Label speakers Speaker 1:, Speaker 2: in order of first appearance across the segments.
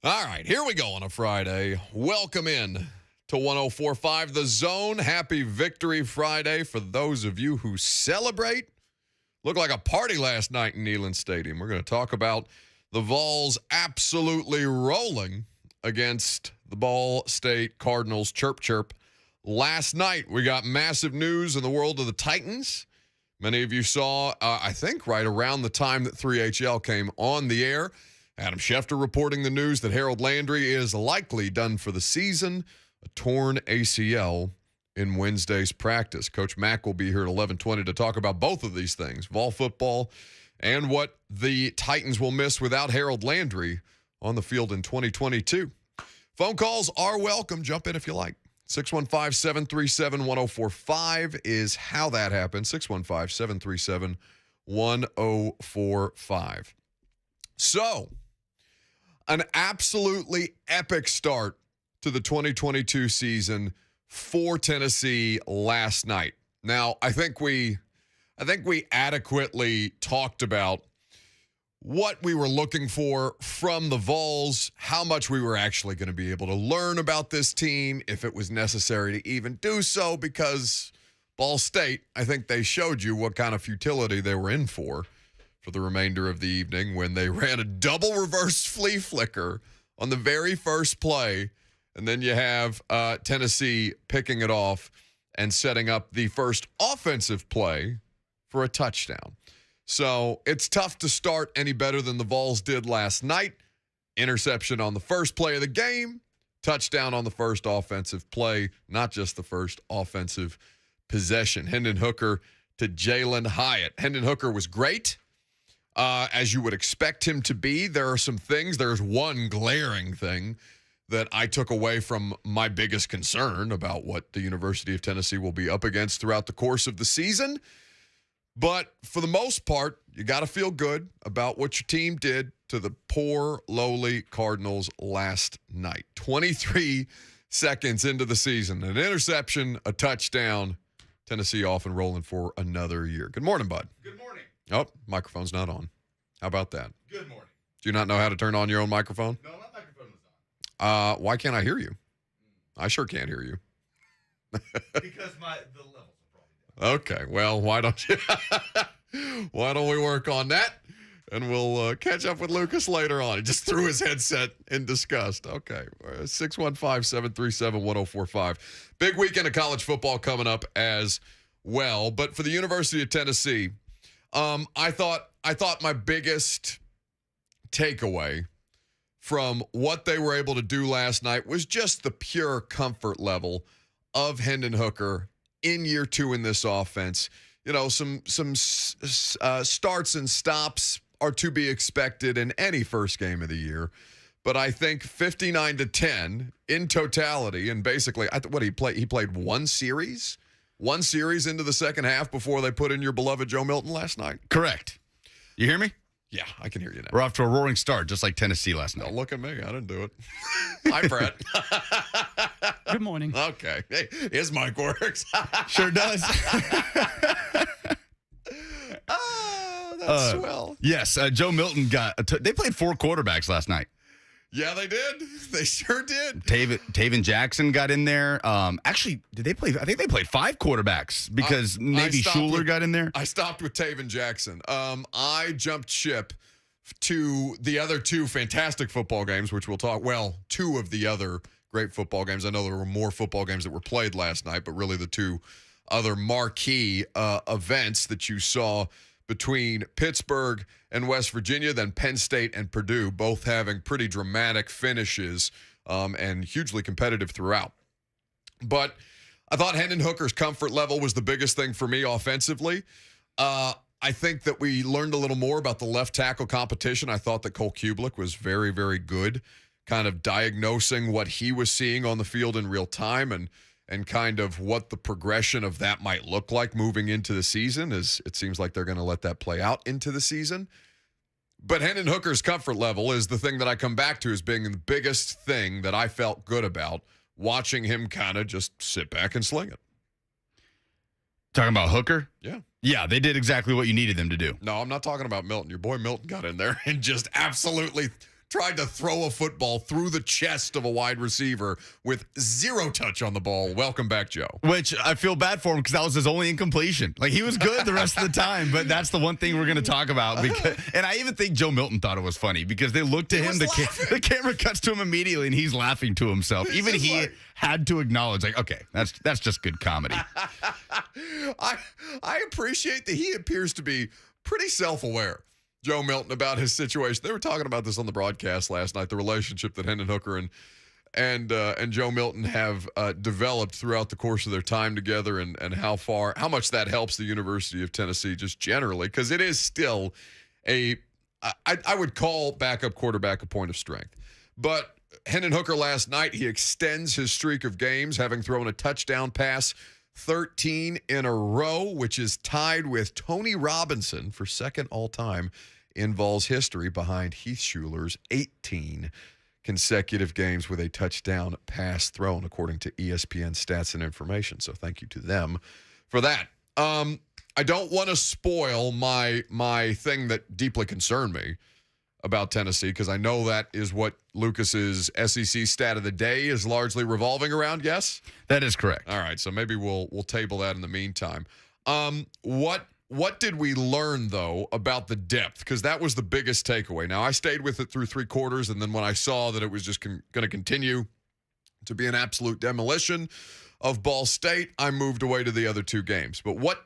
Speaker 1: All right, here we go on a Friday. Welcome in to 104.5 The Zone. Happy Victory Friday for those of you who celebrate. Looked like a party last night in Neyland Stadium. We're going to talk about the Vols absolutely rolling against the Ball State Cardinals. Chirp, chirp. Last night, we got massive news in the world of the Titans. Many of you saw, I think, right around the time that 3HL came on the air. Adam Schefter reporting the news that Harold Landry is likely done for the season, a torn ACL in Wednesday's practice. Coach Mack will be here at 11:20 to talk about both of these things, Vol football and what the Titans will miss without Harold Landry on the field in 2022. Phone calls are welcome. Jump in if you like. 615-737-1045 is how that happens. 615-737-1045. So, an absolutely epic start to the 2022 season for Tennessee last night. Now, I think we adequately talked about what we were looking for from the Vols, how much we were actually going to be able to learn about this team, if it was necessary to even do so, because Ball State, I think they showed you what kind of futility they were in for the remainder of the evening when they ran a double reverse flea flicker on the very first play. And then you have Tennessee picking it off and setting up the first offensive play for a touchdown. So it's tough to start any better than the Vols did last night. Interception on the first play of the game, touchdown on the first offensive play, not just the first offensive possession. Hendon Hooker to Jalen Hyatt. Hendon Hooker was great, as you would expect him to be. There are some things. There's one glaring thing that I took away from my biggest concern about what the University of Tennessee will be up against throughout the course of the season. But for the most part, you got to feel good about what your team did to the poor, lowly Cardinals last night. 23 seconds into the season, an interception, a touchdown. Tennessee off and rolling for another year. Good morning, bud.
Speaker 2: Good morning.
Speaker 1: Oh, microphone's not on. How about that?
Speaker 2: Good morning.
Speaker 1: Do you not know how to turn on your own microphone?
Speaker 2: No, my microphone was on.
Speaker 1: Why can't I hear you? I sure can't hear you.
Speaker 2: Because the levels are probably down.
Speaker 1: Okay, well, why don't we work on that, and we'll catch up with Lucas later on. He just threw his headset in disgust. Okay, 615-737-1045. Big weekend of college football coming up as well. But for the University of Tennessee, I thought my biggest takeaway from what they were able to do last night was just the pure comfort level of Hendon Hooker in year two in this offense. You know, some starts and stops are to be expected in any first game of the year. But I think 59-10 in totality, and basically, he played one series into the second half before they put in your beloved Joe Milton last night.
Speaker 3: Correct. You hear me?
Speaker 1: Yeah, I can hear you now.
Speaker 3: We're off to a roaring start, just like Tennessee last night.
Speaker 1: Don't look at me. I didn't do it. Hi, Brett.
Speaker 4: Good morning.
Speaker 1: Okay. Hey, his mic works.
Speaker 3: Sure does.
Speaker 1: Oh, that's swell.
Speaker 3: Yes, Joe Milton they played four quarterbacks last night.
Speaker 1: Yeah, they did. They sure did.
Speaker 3: Taven Jackson got in there. Actually, did they play? I think they played five quarterbacks because Navy Schuler got in there.
Speaker 1: I stopped with Taven Jackson. I jumped ship to the other two fantastic football games, which we'll talk. Well, two of the other great football games. I know there were more football games that were played last night, but really the two other marquee events that you saw between Pittsburgh and West Virginia, then Penn State and Purdue, both having pretty dramatic finishes and hugely competitive throughout. But I thought Hendon Hooker's comfort level was the biggest thing for me offensively. I think that we learned a little more about the left tackle competition. I thought that Cole Kublik was very, very good, kind of diagnosing what he was seeing on the field in real time and kind of what the progression of that might look like moving into the season, as it seems like they're going to let that play out into the season. But Hendon Hooker's comfort level is the thing that I come back to as being the biggest thing that I felt good about watching him kind of just sit back and sling it.
Speaker 3: Talking about Hooker?
Speaker 1: Yeah.
Speaker 3: Yeah, they did exactly what you needed them to do.
Speaker 1: No, I'm not talking about Milton. Your boy Milton got in there and just absolutely tried to throw a football through the chest of a wide receiver with 0 touch on the ball. Welcome back, Joe.
Speaker 3: Which I feel bad for him because that was his only incompletion. Like, he was good the rest of the time, but that's the one thing we're going to talk about. And I even think Joe Milton thought it was funny because they looked at him, the camera cuts to him immediately, and he's laughing to himself. Even he had to acknowledge, like, okay, that's just good comedy.
Speaker 1: I appreciate that he appears to be pretty self-aware, Joe Milton, about his situation. They were talking about this on the broadcast last night, the relationship that Hendon Hooker and Joe Milton have developed throughout the course of their time together, and how much that helps the University of Tennessee just generally, because it is still I would call backup quarterback a point of strength. But Hendon Hooker last night, he extends his streak of games, having thrown a touchdown pass 13 in a row, which is tied with Tony Robinson for second all-time in Vols history, behind Heath Schuler's 18 consecutive games with a touchdown pass thrown, according to ESPN Stats and Information. So thank you to them for that. I don't want to spoil my thing that deeply concerned me about Tennessee, because I know that is what Lucas's SEC stat of the day is largely revolving around. Yes,
Speaker 3: that is correct.
Speaker 1: All right, so maybe we'll table that in the meantime. What did we learn though about the depth? Because that was the biggest takeaway. Now, I stayed with it through 3 quarters, and then when I saw that it was just going to continue to be an absolute demolition of Ball State, I moved away to the other 2 games. But what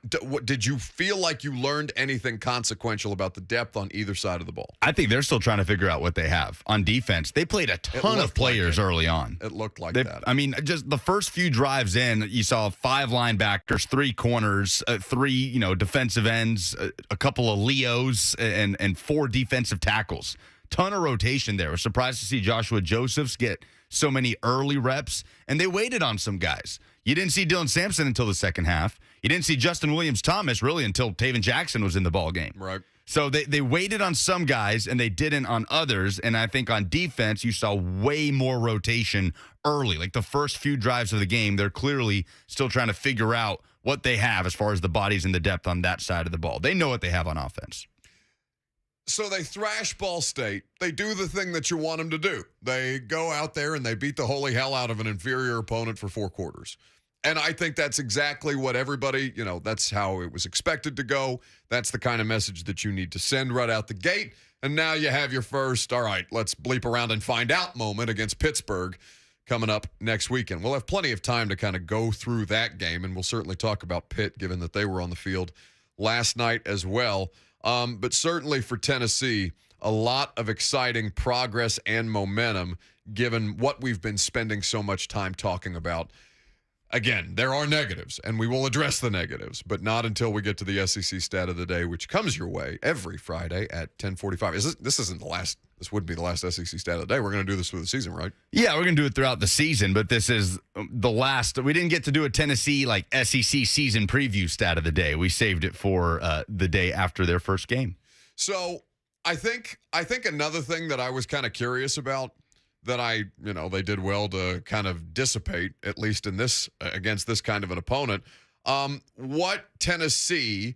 Speaker 1: did you feel like you learned anything consequential about the depth on either side of the ball?
Speaker 3: I think they're still trying to figure out what they have on defense. They played a ton of players early on.
Speaker 1: It looked like that.
Speaker 3: I mean, just the first few drives in, you saw 5 linebackers, 3 corners, 3 defensive ends, a couple of Leos, and 4 defensive tackles. Ton of rotation there. I was surprised to see Joshua Josephs get so many early reps, and they waited on some guys. You didn't see Dylan Sampson until the second half. You didn't see Justin Williams-Thomas really until Taven Jackson was in the ball game.
Speaker 1: Right.
Speaker 3: So they waited on some guys, and they didn't on others. And I think on defense, you saw way more rotation early. Like the first few drives of the game, they're clearly still trying to figure out what they have as far as the bodies and the depth on that side of the ball. They know what they have on offense.
Speaker 1: So they thrash Ball State. They do the thing that you want them to do. They go out there and they beat the holy hell out of an inferior opponent for 4 quarters. And I think that's exactly what everybody, that's how it was expected to go. That's the kind of message that you need to send right out the gate. And now you have your first, all right, let's bleep around and find out moment against Pittsburgh coming up next weekend. We'll have plenty of time to kind of go through that game, and we'll certainly talk about Pitt, given that they were on the field last night as well. But certainly for Tennessee, a lot of exciting progress and momentum, given what we've been spending so much time talking about. Again, there are negatives, and we will address the negatives, but not until we get to the SEC stat of the day, which comes your way every Friday at 10:45. This wouldn't be the last SEC stat of the day. We're going to do this through the season, right?
Speaker 3: Yeah, we're going to do it throughout the season, but this is the last. We didn't get to do a Tennessee SEC season preview stat of the day. We saved it for the day after their first game.
Speaker 1: So I think another thing that I was kind of curious about, that they did well to kind of dissipate, at least in this, against this kind of an opponent, what Tennessee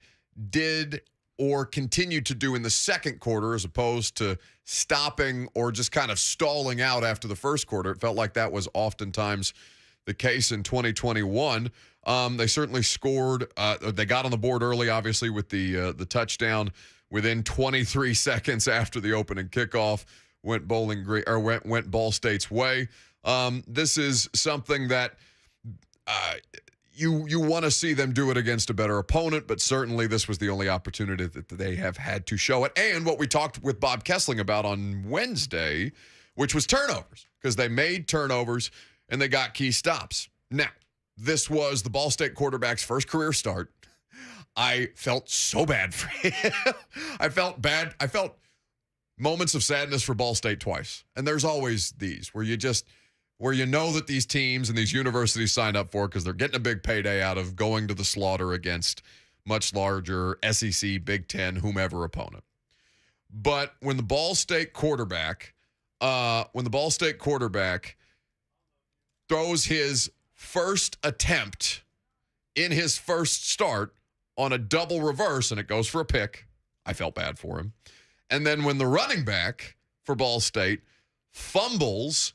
Speaker 1: did or continued to do in the second quarter, as opposed to stopping or just kind of stalling out after the first quarter. It felt like that was oftentimes the case in 2021. They certainly scored. They got on the board early, obviously, with the touchdown within 23 seconds after the opening kickoff. Went Ball State's way. This is something that you want to see them do it against a better opponent, but certainly this was the only opportunity that they have had to show it. And what we talked with Bob Kessling about on Wednesday, which was turnovers, because they made turnovers and they got key stops. Now, this was the Ball State quarterback's first career start. I felt so bad for him. I felt bad. I felt moments of sadness for Ball State twice. And there's always these where you know that these teams and these universities signed up for, because they're getting a big payday out of going to the slaughter against much larger SEC, Big Ten, whomever opponent. But when the Ball State quarterback throws his first attempt in his first start on a double reverse and it goes for a pick, I felt bad for him. And then when the running back for Ball State, fumbles,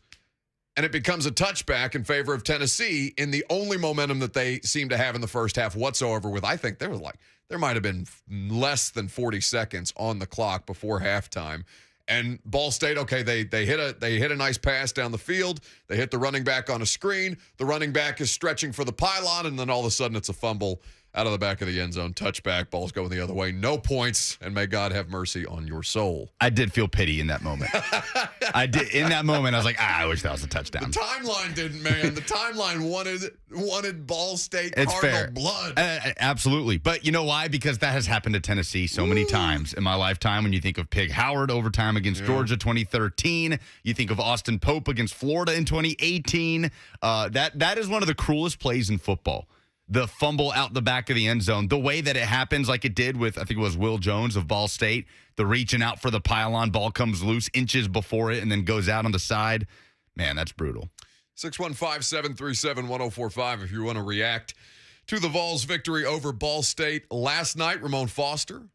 Speaker 1: and it becomes a touchback in favor of Tennessee in the only momentum that they seem to have in the first half whatsoever. With, I think there might have been less than 40 seconds on the clock before halftime. And Ball State, okay, they hit a nice pass down the field. They hit the running back on a screen. The running back is stretching for the pylon, and then all of a sudden it's a fumble out of the back of the end zone. Touchback. Ball's going the other way. No points, and may God have mercy on your soul.
Speaker 3: I did feel pity in that moment. I did. In that moment, I was like, I wish that was a touchdown.
Speaker 1: The timeline didn't, man. The timeline wanted Ball State
Speaker 3: It's
Speaker 1: Cardinal
Speaker 3: fair.
Speaker 1: blood.
Speaker 3: Absolutely. But you know why? Because that has happened to Tennessee so many times in my lifetime. When you think of Pig Howard overtime against Georgia 2013, you think of Austin Pope against Florida in 2018. That is one of the cruelest plays in football. The fumble out the back of the end zone, the way that it happens, like it did with, I think it was Will Jones of Ball State, the reaching out for the pylon, ball comes loose inches before it and then goes out on the side. Man, that's brutal.
Speaker 1: 615-737-1045 if you want to react to the Vols' victory over Ball State last night. Ramon Foster,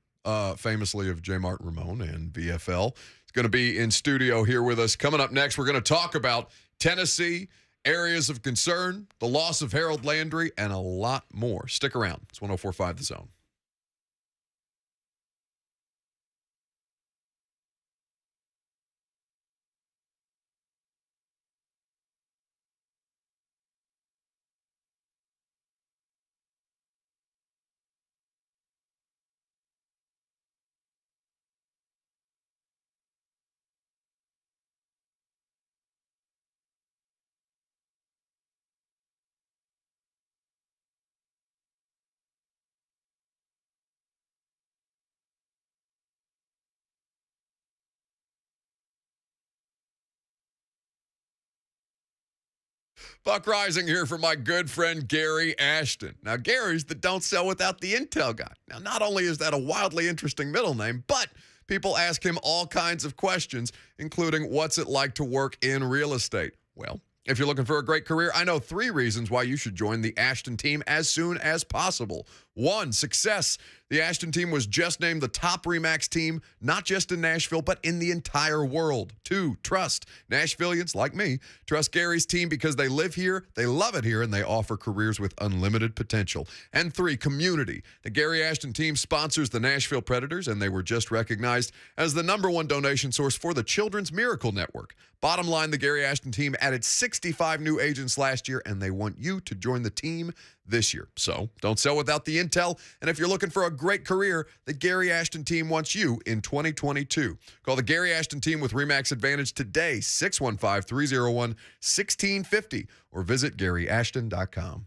Speaker 1: famously of J. Martin Ramon and VFL, is going to be in studio here with us. Coming up next, we're going to talk about Tennessee, areas of concern, the loss of Harold Landry, and a lot more. Stick around. It's 104.5 The Zone. Buck Rising here for my good friend Gary Ashton. Now, Gary's the don't sell without the intel guy. Now, not only is that a wildly interesting middle name, but people ask him all kinds of questions, including what's it like to work in real estate? Well, if you're looking for a great career, I know 3 reasons why you should join the Ashton team as soon as possible. 1, success. The Ashton team was just named the top RE/MAX team, not just in Nashville, but in the entire world. 2, trust. Nashvillians, like me, trust Gary's team because they live here, they love it here, and they offer careers with unlimited potential. And 3, community. The Gary Ashton team sponsors the Nashville Predators, and they were just recognized as the #1 donation source for the Children's Miracle Network. Bottom line, the Gary Ashton team added 65 new agents last year, and they want you to join the team this year. So don't sell without the intel. And if you're looking for a great career, the Gary Ashton team wants you in 2022. Call the Gary Ashton team with RE/MAX Advantage today, 615-301-1650, or visit GaryAshton.com.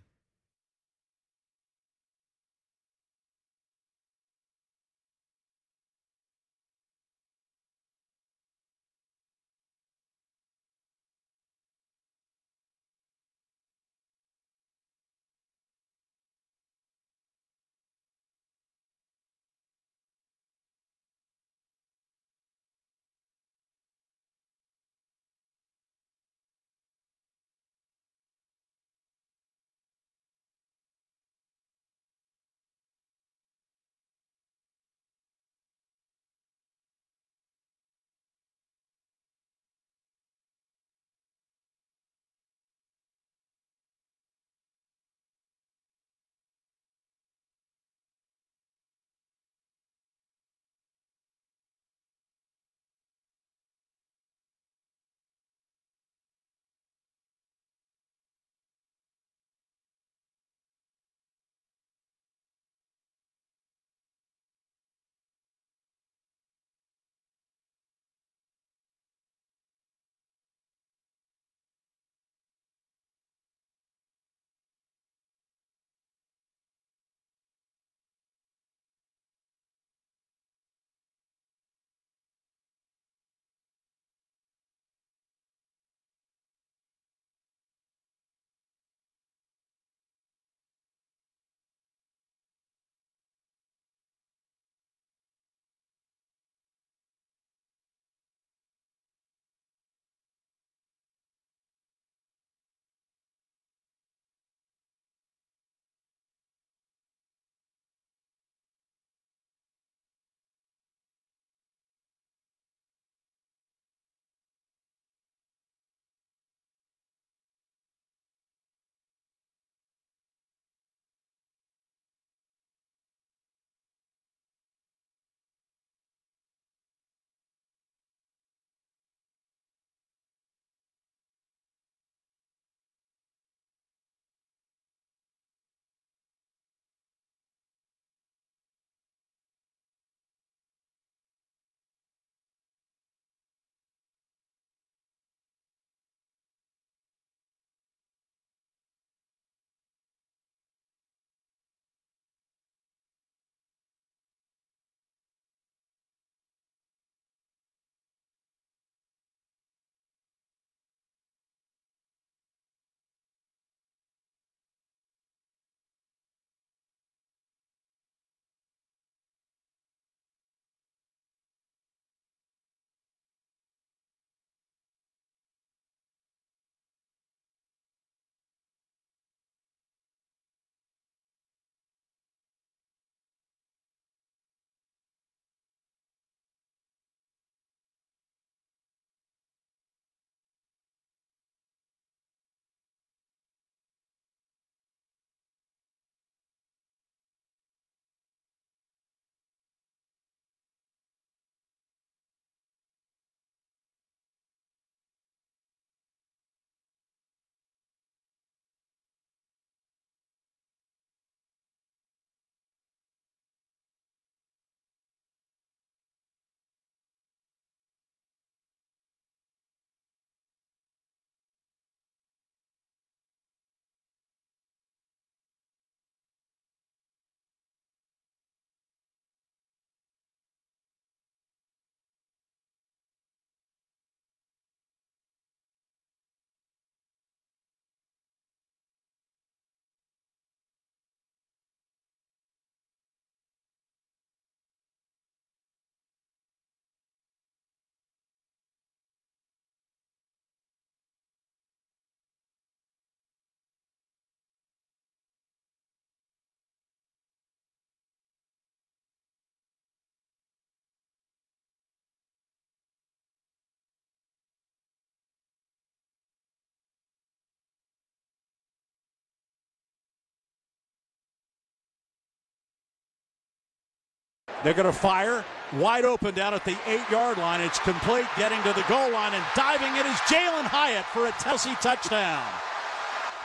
Speaker 5: They're going to fire. Wide open down at the 8-yard line. It's complete. Getting to the goal line and diving it is Jalen Hyatt for a Tennessee touchdown.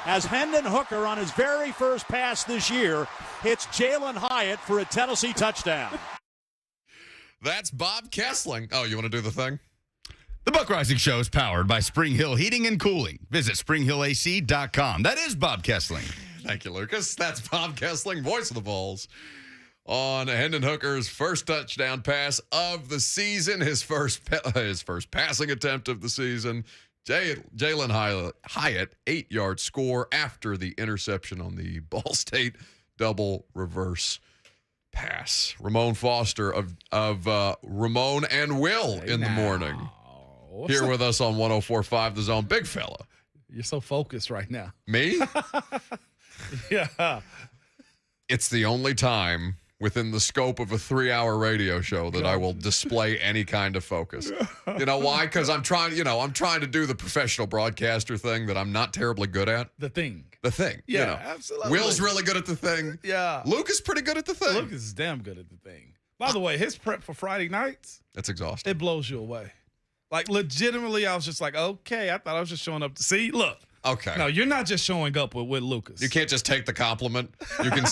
Speaker 5: As Hendon Hooker on his very first pass this year hits Jalen Hyatt for a Tennessee touchdown.
Speaker 1: That's Bob Kessling. Oh, you want to do the thing?
Speaker 3: The Buck Rising Show is powered by Spring Hill Heating and Cooling. Visit springhillac.com. That is Bob Kessling.
Speaker 1: Thank you, Lucas. That's Bob Kessling, voice of the Vols, on Hendon Hooker's first touchdown pass of the season, his first passing attempt of the season. Jalen Hyatt, 8-yard score after the interception on the Ball State double reverse pass. Ramon Foster of Ramon and Will in the morning. Here with us on 104.5 The Zone. Big fella.
Speaker 6: You're so focused right now.
Speaker 1: Me?
Speaker 6: Yeah.
Speaker 1: It's the only time within the scope of a 3-hour radio show that I will display any kind of focus. You know why? Because I'm trying to do the professional broadcaster thing that I'm not terribly good at.
Speaker 6: The thing.
Speaker 1: The thing.
Speaker 6: Yeah, absolutely.
Speaker 1: Will's really good at the thing.
Speaker 6: Yeah.
Speaker 1: Luke is pretty good at the thing.
Speaker 6: Lucas is damn good at the thing. By the way, his prep for Friday nights,
Speaker 1: That's exhausting.
Speaker 6: it blows you away. Like, legitimately, I was just like, okay, I thought I was just showing up to see. Look.
Speaker 1: Okay.
Speaker 6: No, you're not just showing up with Lucas.
Speaker 1: You can't just take the compliment. You can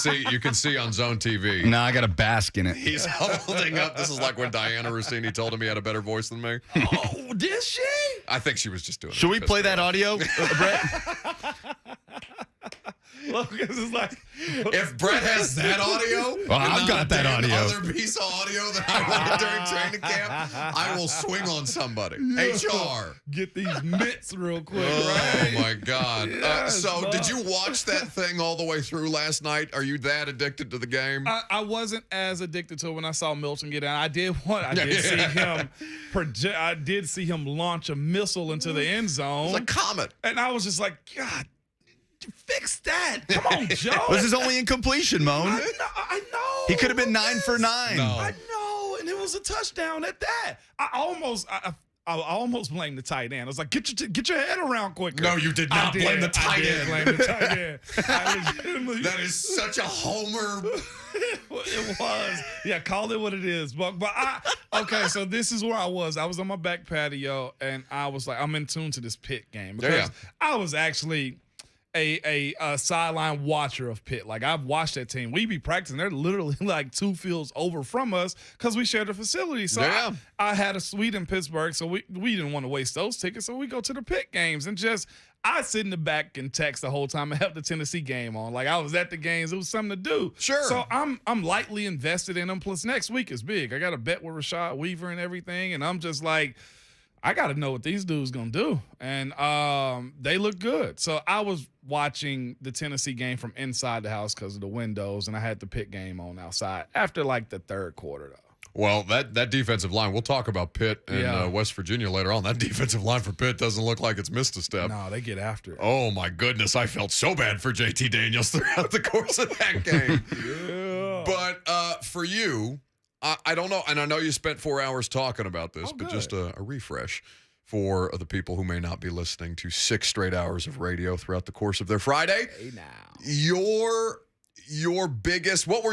Speaker 1: see on Zone TV.
Speaker 3: No, I got to bask in it.
Speaker 1: He's holding up. This is like when Diana Rossini told him he had a better voice than me.
Speaker 6: Oh, did she?
Speaker 1: I think she was just doing it.
Speaker 3: Should we
Speaker 1: to
Speaker 3: play
Speaker 1: piss me
Speaker 3: that
Speaker 1: off.
Speaker 3: audio, Brett?
Speaker 6: Lucas is like,
Speaker 1: If Brett has that audio,
Speaker 3: Well, I've
Speaker 1: and
Speaker 3: got that
Speaker 1: not a damn
Speaker 3: audio.
Speaker 1: other piece of audio that I wanted during training camp, I will swing on somebody. HR.
Speaker 6: get these mitts real quick,
Speaker 1: Oh
Speaker 6: right?
Speaker 1: my God.
Speaker 6: Yes,
Speaker 1: So
Speaker 6: Bob.
Speaker 1: did you watch that thing all the way through last night? Are you that addicted to the game?
Speaker 6: I wasn't as addicted to it when I saw Milton get down. I did see him launch a missile into the end zone.
Speaker 1: It's a comet.
Speaker 6: And I was just like, God, fix that. Come on, Joe.
Speaker 3: This is only incompletion, Moan.
Speaker 6: I know.
Speaker 3: He could have been 9 for 9.
Speaker 1: No.
Speaker 6: I know. And it was a touchdown at that. I almost blamed the tight end. I was like, get your head around quicker.
Speaker 1: No, you did
Speaker 6: I
Speaker 1: not blame the tight
Speaker 6: I did
Speaker 1: end.
Speaker 6: blame the tight end. I legitimately.
Speaker 1: That is such a homer.
Speaker 6: It was. Yeah, call it what it is. But okay, so this is where I was. I was on my back patio, and I was like, I'm in tune to this Pitt game. Because I was actually a sideline watcher of Pitt. Like, I've watched that team. We be practicing. They're literally like 2 fields over from us because we share the facility. So I had a suite in Pittsburgh, so we didn't want to waste those tickets. So we go to the Pitt games and I sit in the back and text the whole time. I have the Tennessee game on. Like, I was at the games. It was something to do.
Speaker 1: Sure.
Speaker 6: So I'm lightly invested in them. Plus, next week is big. I got a bet with Rashad Weaver and everything. And I'm just like, I got to know what these dudes going to do. And they look good. So I was watching the Tennessee game from inside the house because of the windows. And I had the Pitt game on outside after, like, the third quarter, though.
Speaker 1: Well, that defensive line, we'll talk about Pitt and West Virginia later on. That defensive line for Pitt doesn't look like it's missed a step.
Speaker 6: No, they get after it.
Speaker 1: Oh, my goodness. I felt so bad for JT Daniels throughout the course of that game. But for you, I don't know, and I know you spent 4 hours talking about this, but just a refresh for the people who may not be listening to 6 straight hours of radio throughout the course of their Friday.
Speaker 6: Hey, now.
Speaker 1: Your biggest, what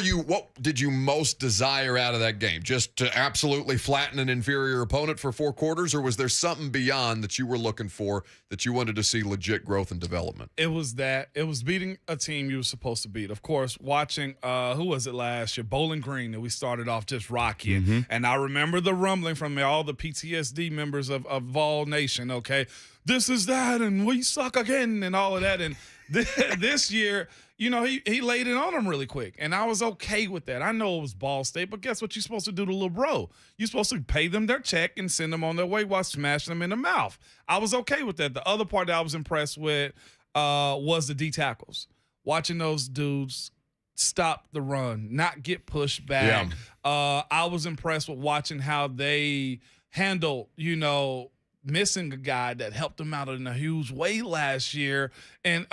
Speaker 1: did you most desire out of that game? Just to absolutely flatten an inferior opponent for 4 quarters, or was there something beyond that you were looking for that you wanted to see legit growth and development?
Speaker 6: It was that. It was beating a team you were supposed to beat. Of course, watching, who was it last year? Bowling Green, that we started off just rocking.
Speaker 3: Mm-hmm.
Speaker 6: And I remember the rumbling from all the PTSD members of Vol Nation, okay? This is that, and we suck again, and all of that. And this year, you know, he laid it on them really quick, and I was okay with that. I know it was Ball State, but guess what you're supposed to do to little bro? You're supposed to pay them their check and send them on their way while smashing them in the mouth. I was okay with that. The other part that I was impressed with was the D tackles. Watching those dudes stop the run, not get pushed back.
Speaker 1: Yeah.
Speaker 6: I was impressed with watching how they handle, you know, missing a guy that helped him out in a huge way last year, and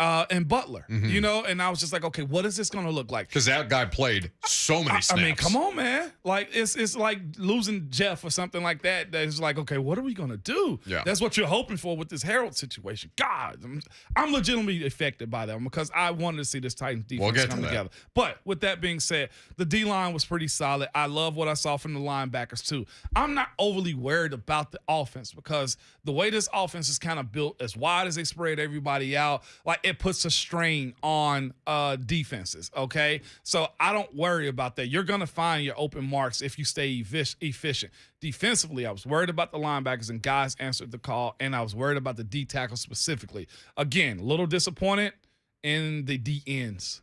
Speaker 6: Butler, you know, and I was just like, okay, what is this going to look like?
Speaker 1: Because that guy played so many snaps.
Speaker 6: I mean, come on, man. Like, it's like losing Jeff or something like that. That's like, okay, what are we going to do?
Speaker 1: Yeah.
Speaker 6: That's what you're hoping for with this Harold situation. God, I'm legitimately affected by that because I wanted to see this Titans defense come together. But with that being said, the D-line was pretty solid. I love what I saw from the linebackers, too. I'm not overly worried about the offense because the way this offense is kind of built, as wide as they spread everybody out, like it puts a strain on defenses, okay? So I don't worry about that. You're going to find your open marks if you stay efficient. Defensively, I was worried about the linebackers, and guys answered the call, and I was worried about the D tackle specifically. Again, a little disappointed in the D ends.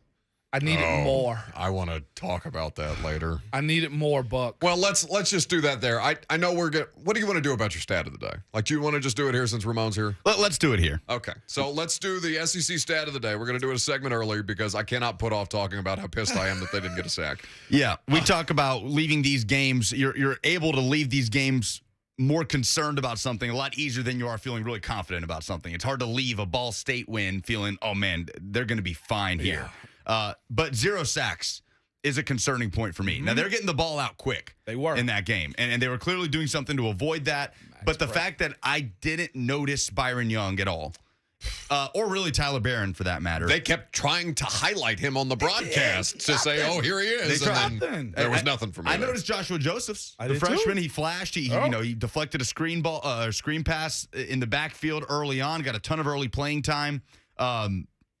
Speaker 6: I needed more.
Speaker 1: I want to talk about that later.
Speaker 6: I needed more, Buck.
Speaker 1: Well, let's just do that there. I know we're good. What do you want to do about your stat of the day? Like, do you want to just do it here since Ramon's here?
Speaker 3: Let's do it here.
Speaker 1: Okay. So let's do the SEC stat of the day. We're going to do it a segment early because I cannot put off talking about how pissed I am that they didn't get a sack.
Speaker 3: Yeah, we talk about leaving these games. You're able to leave these games more concerned about something a lot easier than you are feeling really confident about something. It's hard to leave a Ball State win feeling, oh, man, they're going to be fine here. But 0 sacks is a concerning point for me. Now, they're getting the ball out quick.
Speaker 6: They were.
Speaker 3: In that game. And they were clearly doing something to avoid that. But the fact that I didn't notice Byron Young at all, or really Tyler Barron for that matter.
Speaker 1: They kept trying to highlight him on the broadcast to say, oh, here he is. And then there was nothing for me.
Speaker 3: I noticed Joshua Josephs, the
Speaker 6: did
Speaker 3: freshman.
Speaker 6: too.
Speaker 3: He flashed. He deflected a screen pass in the backfield early on. Got a ton of early playing time.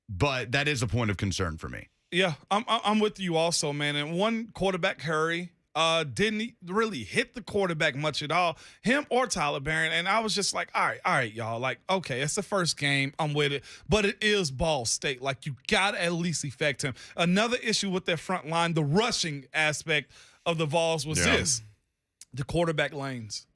Speaker 3: But that is a point of concern for me.
Speaker 6: Yeah, I'm with you also, man. And one quarterback hurry didn't really hit the quarterback much at all, him or Tyler Barron. And I was just like, all right, y'all. Like, okay, it's the first game. I'm with it. But it is Ball State. Like, you got to at least affect him. Another issue with their front line, the rushing aspect of the Vols was this. The quarterback lanes.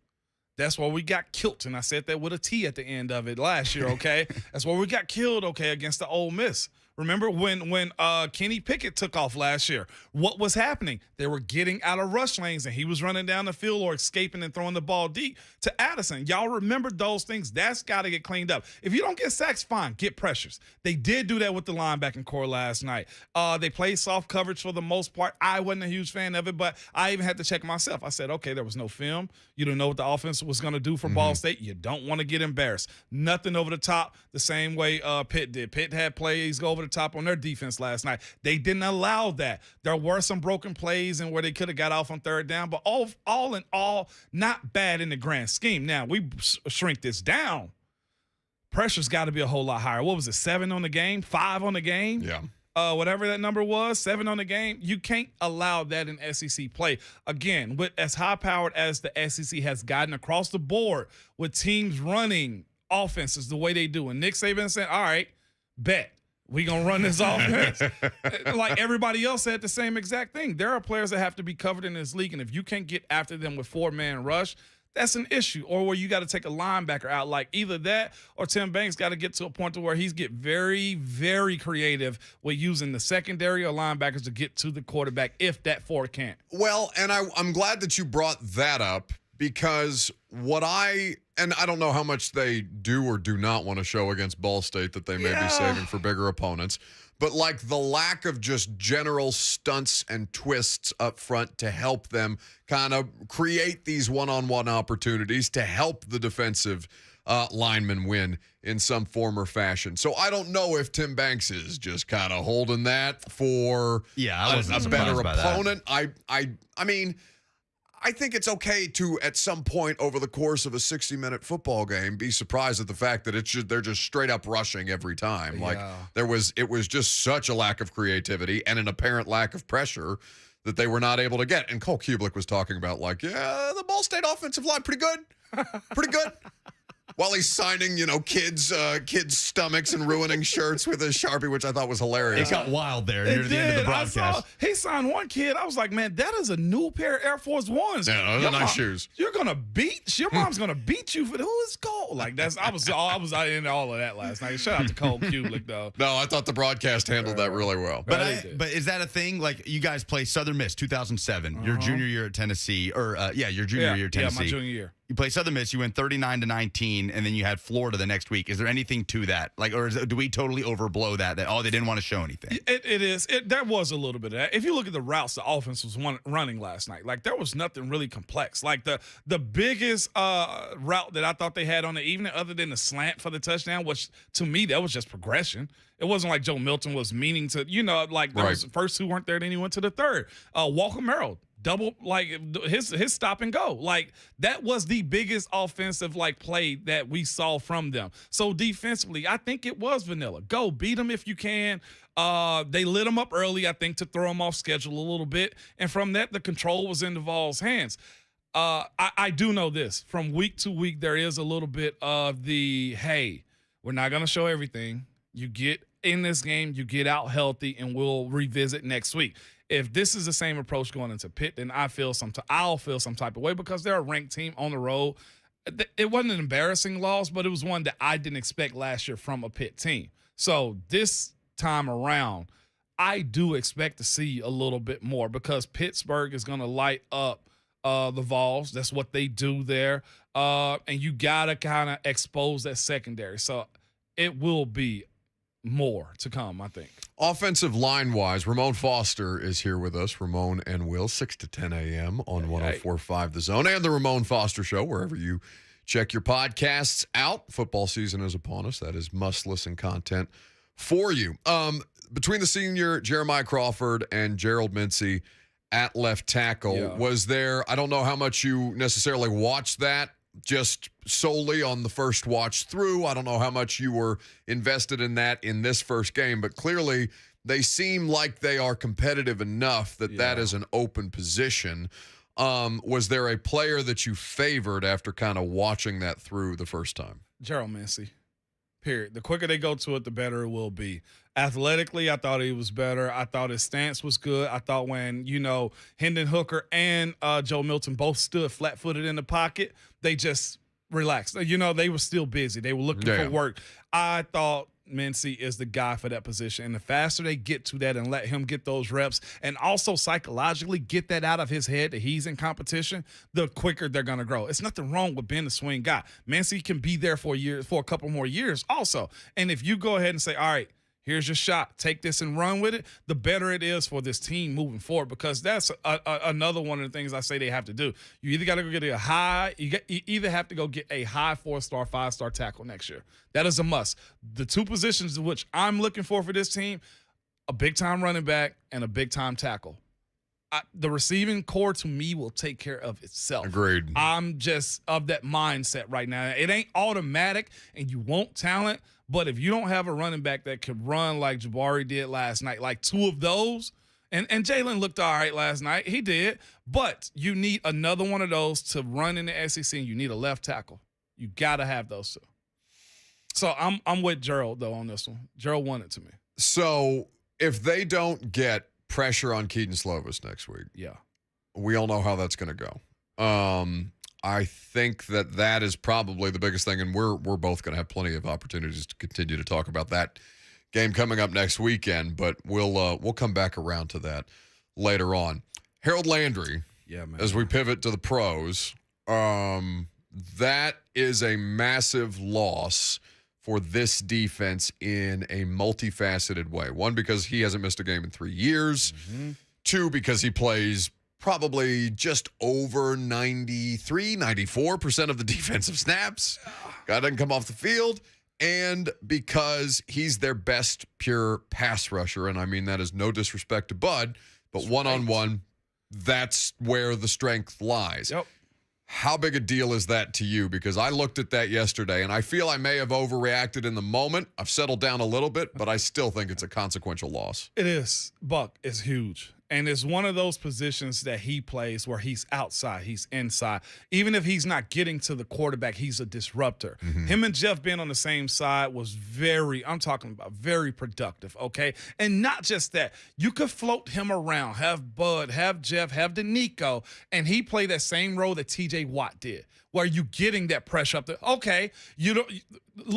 Speaker 6: That's where we got killed, and I said that with a T at the end of it last year, okay? That's where we got killed, okay, against the Ole Miss. Remember when Kenny Pickett took off last year? What was happening? They were getting out of rush lanes, and he was running down the field or escaping and throwing the ball deep to Addison. Y'all remember those things? That's got to get cleaned up. If you don't get sacks, fine, get pressures. They did do that with the linebacking core last night. They played soft coverage for the most part. I wasn't a huge fan of it, but I even had to check myself. I said, okay, there was no film. You don't know what the offense was going to do for Ball State. You don't want to get embarrassed. Nothing over the top the same way Pitt did. Pitt had plays go over the top on their defense last night. They didn't allow that. There were some broken plays and where they could have got off on third down, but all in all, not bad in the grand scheme. Now, we shrink this down. Pressure's got to be a whole lot higher. What was it, 7 on the game, 5 on the game?
Speaker 1: Yeah.
Speaker 6: Whatever that number was, 7 on the game. You can't allow that in SEC play. Again, with as high-powered as the SEC has gotten across the board with teams running offenses the way they do. And Nick Saban said, all right, bet. We going to run this offense. Like everybody else said the same exact thing. There are players that have to be covered in this league, and if you can't get after them with 4-man rush, that's an issue. Or where you got to take a linebacker out. Like either that or Tim Banks got to get to a point to where he's get very, very creative with using the secondary or linebackers to get to the quarterback if that 4 can't.
Speaker 1: Well, and I'm glad that you brought that up because and I don't know how much they do or do not want to show against Ball State that they may be saving for bigger opponents. But like the lack of just general stunts and twists up front to help them kind of create these one-on-one opportunities to help the defensive linemen win in some form or fashion. So I don't know if Tim Banks is just kind of holding that for a better opponent. I mean, I think it's okay to, at some point over the course of a 60-minute football game, be surprised at the fact that they're just straight up rushing every time. Like it was just such a lack of creativity and an apparent lack of pressure that they were not able to get. And Cole Kubelik was talking about like, yeah, the Ball State offensive line, pretty good. While he's signing, kids' stomachs and ruining shirts with a Sharpie, which I thought was hilarious.
Speaker 3: It got wild there near the end of the broadcast.
Speaker 6: He signed one kid. I was like, man, that is a new pair of Air Force Ones.
Speaker 1: Yeah, those are nice shoes.
Speaker 6: Your mom's gonna beat you for who is Cole? Like I was into all of that last night. Shout out to Cole Kubelik though.
Speaker 1: No, I thought the broadcast handled that really well.
Speaker 3: But is that a thing? Like you guys play Southern Miss 2007, your junior year at Tennessee, or your junior year at Tennessee.
Speaker 6: Yeah, my junior year.
Speaker 3: You play Southern Miss, you win 39-19, and then you had Florida the next week. Is there anything to that? Do we totally overblow that they didn't want to show anything?
Speaker 6: It is. There was a little bit of that. If you look at the routes the offense was running last night, like there was nothing really complex. Like the biggest route that I thought they had on the evening, other than the slant for the touchdown, which to me that was just progression. It wasn't like Joe Milton was meaning to, like those first two weren't there, then he went to the third. Walker Merrill. Double, like his stop and go, like that was the biggest offensive play that we saw from them. So defensively, I think it was vanilla. Go beat them if you can. They lit them up early, I think, to throw them off schedule a little bit, and from that, the control was in the Vols' hands. I do know this: from week to week, there is a little bit of the hey, we're not gonna show everything. You get in this game, you get out healthy, and we'll revisit next week. If this is the same approach going into Pitt, then I'll feel some type of way because they're a ranked team on the road. It wasn't an embarrassing loss, but it was one that I didn't expect last year from a Pitt team. So this time around, I do expect to see a little bit more because Pittsburgh is going to light up the Vols. That's what they do there. And you got to kind of expose that secondary. So it will be more to come, I think.
Speaker 1: Offensive line-wise, Ramon Foster is here with us. Ramon and Will, 6 to 10 a.m. on 104.5 The Zone and the Ramon Foster Show, wherever you check your podcasts out. Football season is upon us. That is must-listen content for you. Between the senior Jeremiah Crawford and Gerald Mincy at left tackle, was there, I don't know how much you necessarily watched that, just solely on the first watch through. I don't know how much you were invested in that in this first game, but clearly they seem like they are competitive enough that that is an open position. Was there a player that you favored after kind of watching that through the first time?
Speaker 6: Gerald Mincy, period. The quicker they go to it, the better it will be. Athletically, I thought he was better. I thought his stance was good. I thought when, Hendon Hooker and Joe Milton both stood flat-footed in the pocket, they just relaxed. They were still busy. They were looking for work. I thought Mincy is the guy for that position. And the faster they get to that and let him get those reps and also psychologically get that out of his head that he's in competition, the quicker they're going to grow. It's nothing wrong with being a swing guy. Mincy can be there for a couple more years also. And if you go ahead and say, all right, here's your shot. Take this and run with it. The better it is for this team moving forward because that's another one of the things I say they have to do. You either got to go get you either have to go get a high 4-star, 5-star tackle next year. That is a must. The two positions in which I'm looking for this team, a big-time running back and a big-time tackle. The receiving core to me will take care of itself.
Speaker 1: Agreed.
Speaker 6: I'm just of that mindset right now. It ain't automatic and you want talent, but if you don't have a running back that could run like Jabari did last night, like two of those, and Jalen looked all right last night. He did. But you need another one of those to run in the SEC, and you need a left tackle. You got to have those two. So I'm with Gerald, though, on this one. Gerald won it to me.
Speaker 1: So if they don't get pressure on Keaton Slovis next week, we all know how that's going to go. I think that is probably the biggest thing, and we're both going to have plenty of opportunities to continue to talk about that game coming up next weekend. But we'll come back around to that later on. Harold Landry, as we pivot to the pros, that is a massive loss for this defense in a multifaceted way. One, because he hasn't missed a game in 3 years. Mm-hmm. Two, because he plays probably just over 94% of the defensive snaps. Guy doesn't come off the field. And because he's their best pure pass rusher. And I mean, that is no disrespect to Bud, but one-on-one, that's where the strength lies.
Speaker 6: Yep.
Speaker 1: How big a deal is that to you? Because I looked at that yesterday, and I feel I may have overreacted in the moment. I've settled down a little bit, but I still think it's a consequential loss.
Speaker 6: It is. Buck is huge. And it's one of those positions that he plays where he's outside, he's inside. Even if he's not getting to the quarterback, he's a disruptor. Mm-hmm. Him and Jeff being on the same side was very productive, okay? And not just that. You could float him around, have Bud, have Jeff, have Danico, and he played that same role that T.J. Watt did. where you're getting that pressure up there. Okay, you don't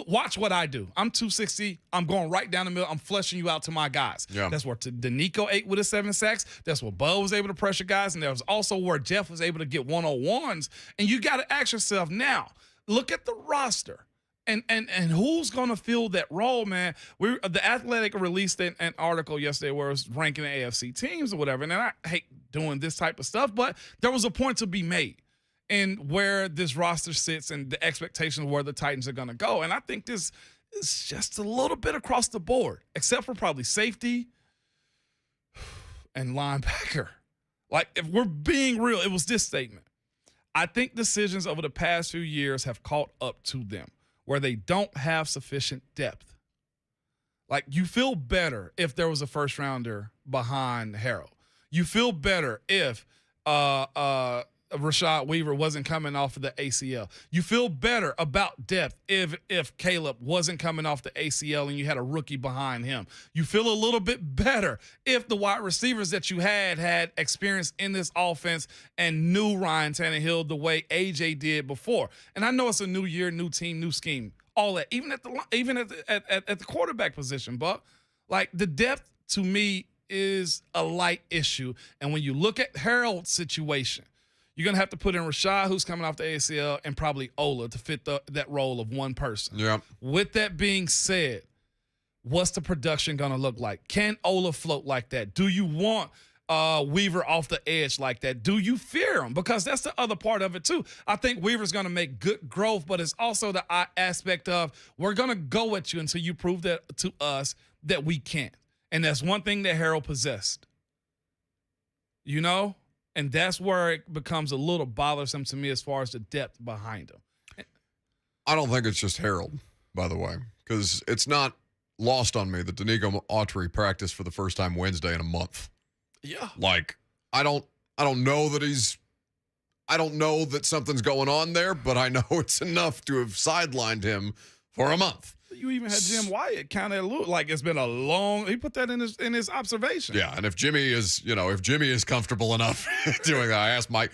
Speaker 6: watch what I do. I'm 260. I'm going right down the middle. I'm flushing you out to my guys.
Speaker 1: Yeah.
Speaker 6: That's where Danico ate with his 7 sacks. That's where Bud was able to pressure guys, and there was also where Jeff was able to get one-on-ones. And you got to ask yourself now, look at the roster. And who's going to fill that role, man? The Athletic released an article yesterday where it was ranking the AFC teams or whatever. And I hate doing this type of stuff, but there was a point to be made in where this roster sits and the expectations of where the Titans are going to go. And I think this is just a little bit across the board, except for probably safety and linebacker. Like, if we're being real, it was this statement. I think decisions over the past few years have caught up to them, where they don't have sufficient depth. Like, you feel better if there was a first rounder behind Harold. You feel better if Rashad Weaver wasn't coming off of the ACL. You feel better about depth if Caleb wasn't coming off the ACL and you had a rookie behind him. You feel a little bit better if the wide receivers that you had experience in this offense and knew Ryan Tannehill the way AJ did before. And I know it's a new year, new team, new scheme, all that. Even at the quarterback position, Buck, like, the depth to me is a light issue. And when you look at Harold's situation, you're going to have to put in Rashad, who's coming off the ACL, and probably Ola to fit that role of one person.
Speaker 1: Yeah.
Speaker 6: With that being said, what's the production going to look like? Can Ola float like that? Do you want Weaver off the edge like that? Do you fear him? Because that's the other part of it, too. I think Weaver's going to make good growth, but it's also the aspect of we're going to go at you until you prove that to us that we can't. And that's one thing that Harold possessed. You know? And that's where it becomes a little bothersome to me as far as the depth behind him.
Speaker 1: I don't think it's just Harold, by the way, because it's not lost on me that Danico Autry practiced for the first time Wednesday in a month.
Speaker 6: Yeah.
Speaker 1: Like, I don't know that something's going on there, but I know it's enough to have sidelined him for a month.
Speaker 6: You even had Jim Wyatt kind of look like it's been a long. He put that in his observation.
Speaker 1: Yeah, and if Jimmy is comfortable enough doing that, I asked Mike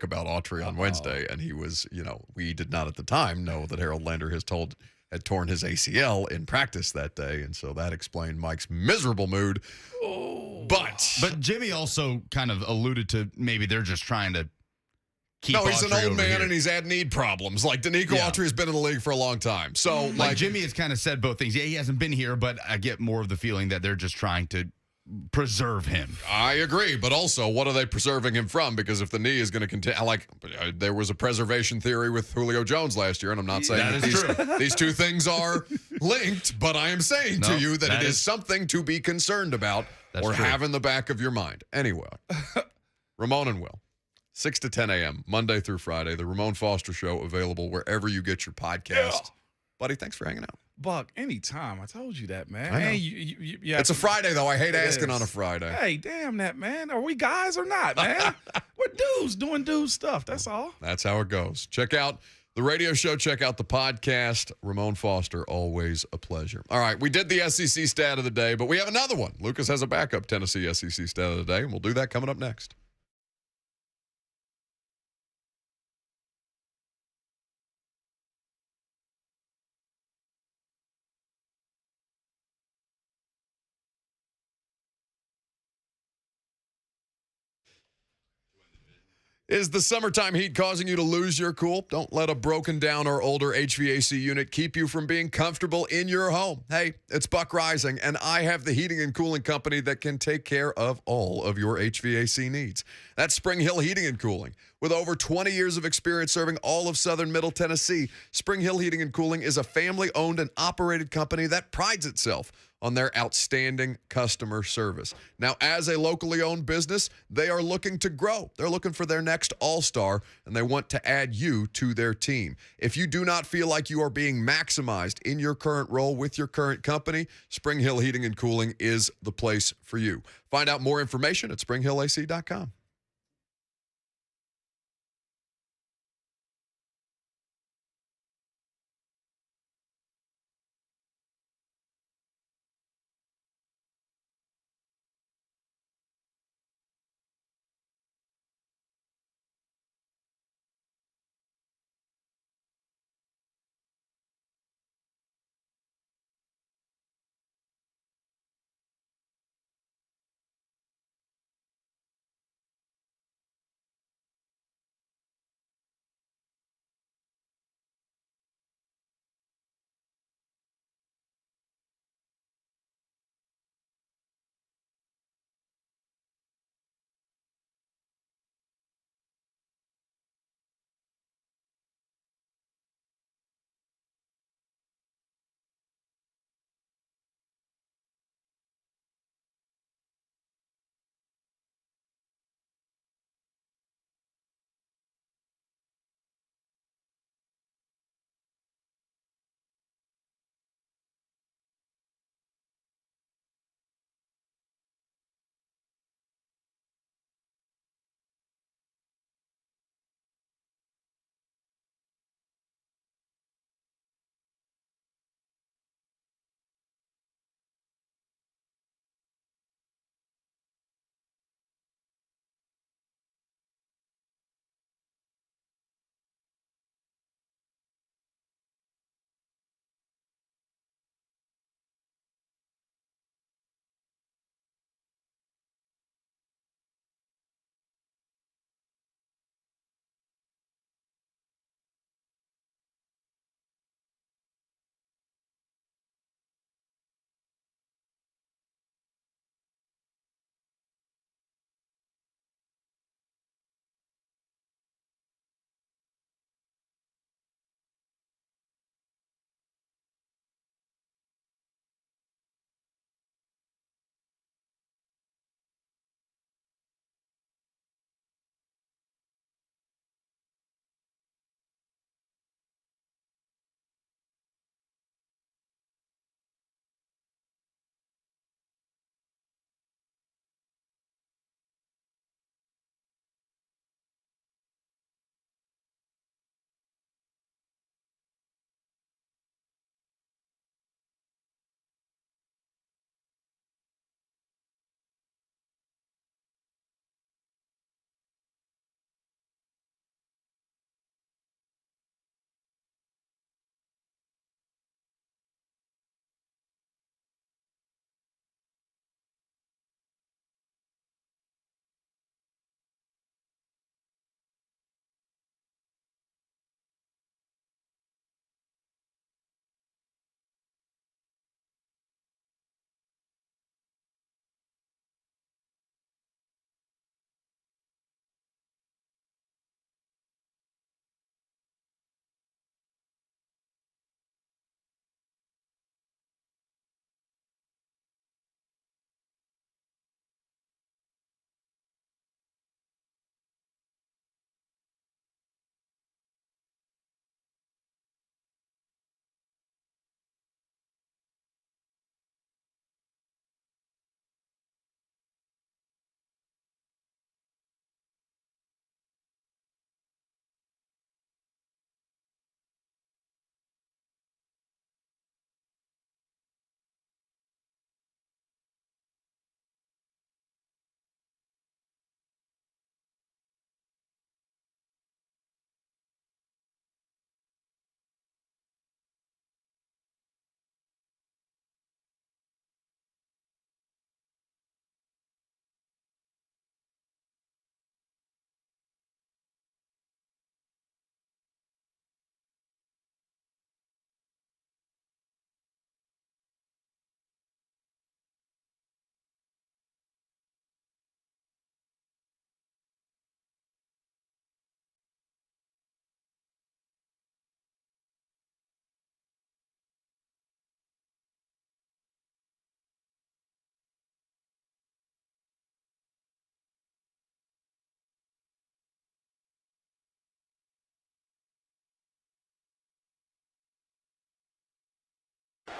Speaker 1: about Autry on Wednesday, and he was, we did not at the time know that Harold Landry had torn his ACL in practice that day, and so that explained Mike's miserable mood.
Speaker 6: Oh.
Speaker 1: But
Speaker 3: Jimmy also kind of alluded to maybe they're just trying to keep
Speaker 1: he's an
Speaker 3: Autry
Speaker 1: old
Speaker 3: over
Speaker 1: man
Speaker 3: here.
Speaker 1: and he's had knee problems. Like, Danico Autry has been in the league for a long time. So,
Speaker 3: like Jimmy has kind of said both things. Yeah, he hasn't been here, but I get more of the feeling that they're just trying to preserve him.
Speaker 1: I agree, but also, what are they preserving him from? Because if the knee is going to continue, there was a preservation theory with Julio Jones last year, and I'm not saying that these two things are linked, but I am saying to you that it is something to be concerned about or have in the back of your mind. Anyway, Ramon and Will. 6 to 10 a.m., Monday through Friday, the Ramon Foster Show, available wherever you get your podcast. Yeah. Buddy, thanks for hanging out.
Speaker 6: Buck, anytime. I told you that, man.
Speaker 1: I know.
Speaker 6: Hey,
Speaker 1: it's a Friday, though. I hate asking on a Friday.
Speaker 6: Hey, damn that, man. Are we guys or not, man? We're dudes doing dude stuff. That's all.
Speaker 1: That's how it goes. Check out the radio show. Check out the podcast. Ramon Foster, always a pleasure. All right, we did the SEC stat of the day, but we have another one. Lucas has a backup Tennessee SEC stat of the day, and we'll do that coming up next. Is the summertime heat causing you to lose your cool? Don't let a broken down or older HVAC unit keep you from being comfortable in your home. Hey, it's Buck Rising, and I have the heating and cooling company that can take care of all of your HVAC needs. That's Spring Hill Heating and Cooling. With over 20 years of experience serving all of southern Middle Tennessee, Spring Hill Heating and Cooling is a family-owned and operated company that prides itself on their outstanding customer service. Now, as a locally owned business, they are looking to grow. They're looking for their next all-star, and they want to add you to their team. If you do not feel like you are being maximized in your current role with your current company, Spring Hill Heating and Cooling is the place for you. Find out more information at springhillac.com.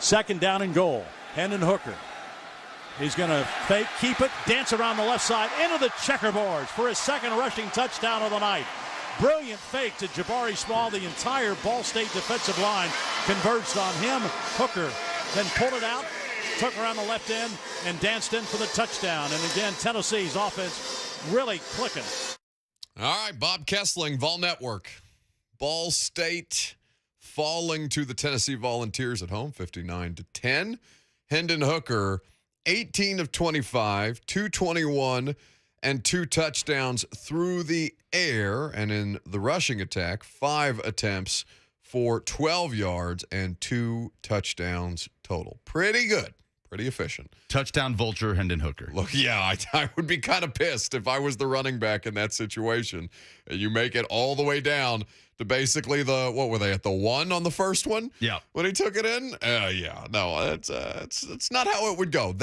Speaker 5: Second down and goal. Hendon Hooker. He's going to fake, keep it, dance around the left side, into the checkerboards for his second rushing touchdown of the night. Brilliant fake to Jabari Small. The entire Ball State defensive line converged on him. Hooker then pulled it out, took around the left end, and danced in for the touchdown. And again, Tennessee's offense really clicking.
Speaker 1: All right, Bob Kessling, Vol Network. Ball State falling to the Tennessee Volunteers at home, 59-10. Hendon Hooker, 18 of 25, 221, and 2 touchdowns through the air. And in the rushing attack, 5 attempts for 12 yards and 2 touchdowns total. Pretty good. Pretty efficient.
Speaker 3: Touchdown vulture, Hendon Hooker.
Speaker 1: Look, yeah, I would be kind of pissed if I was the running back in that situation. You make it all the way down to basically what were they, at the 1 on the first one?
Speaker 3: Yeah.
Speaker 1: When he took it in? Yeah. No, it's not how it would go.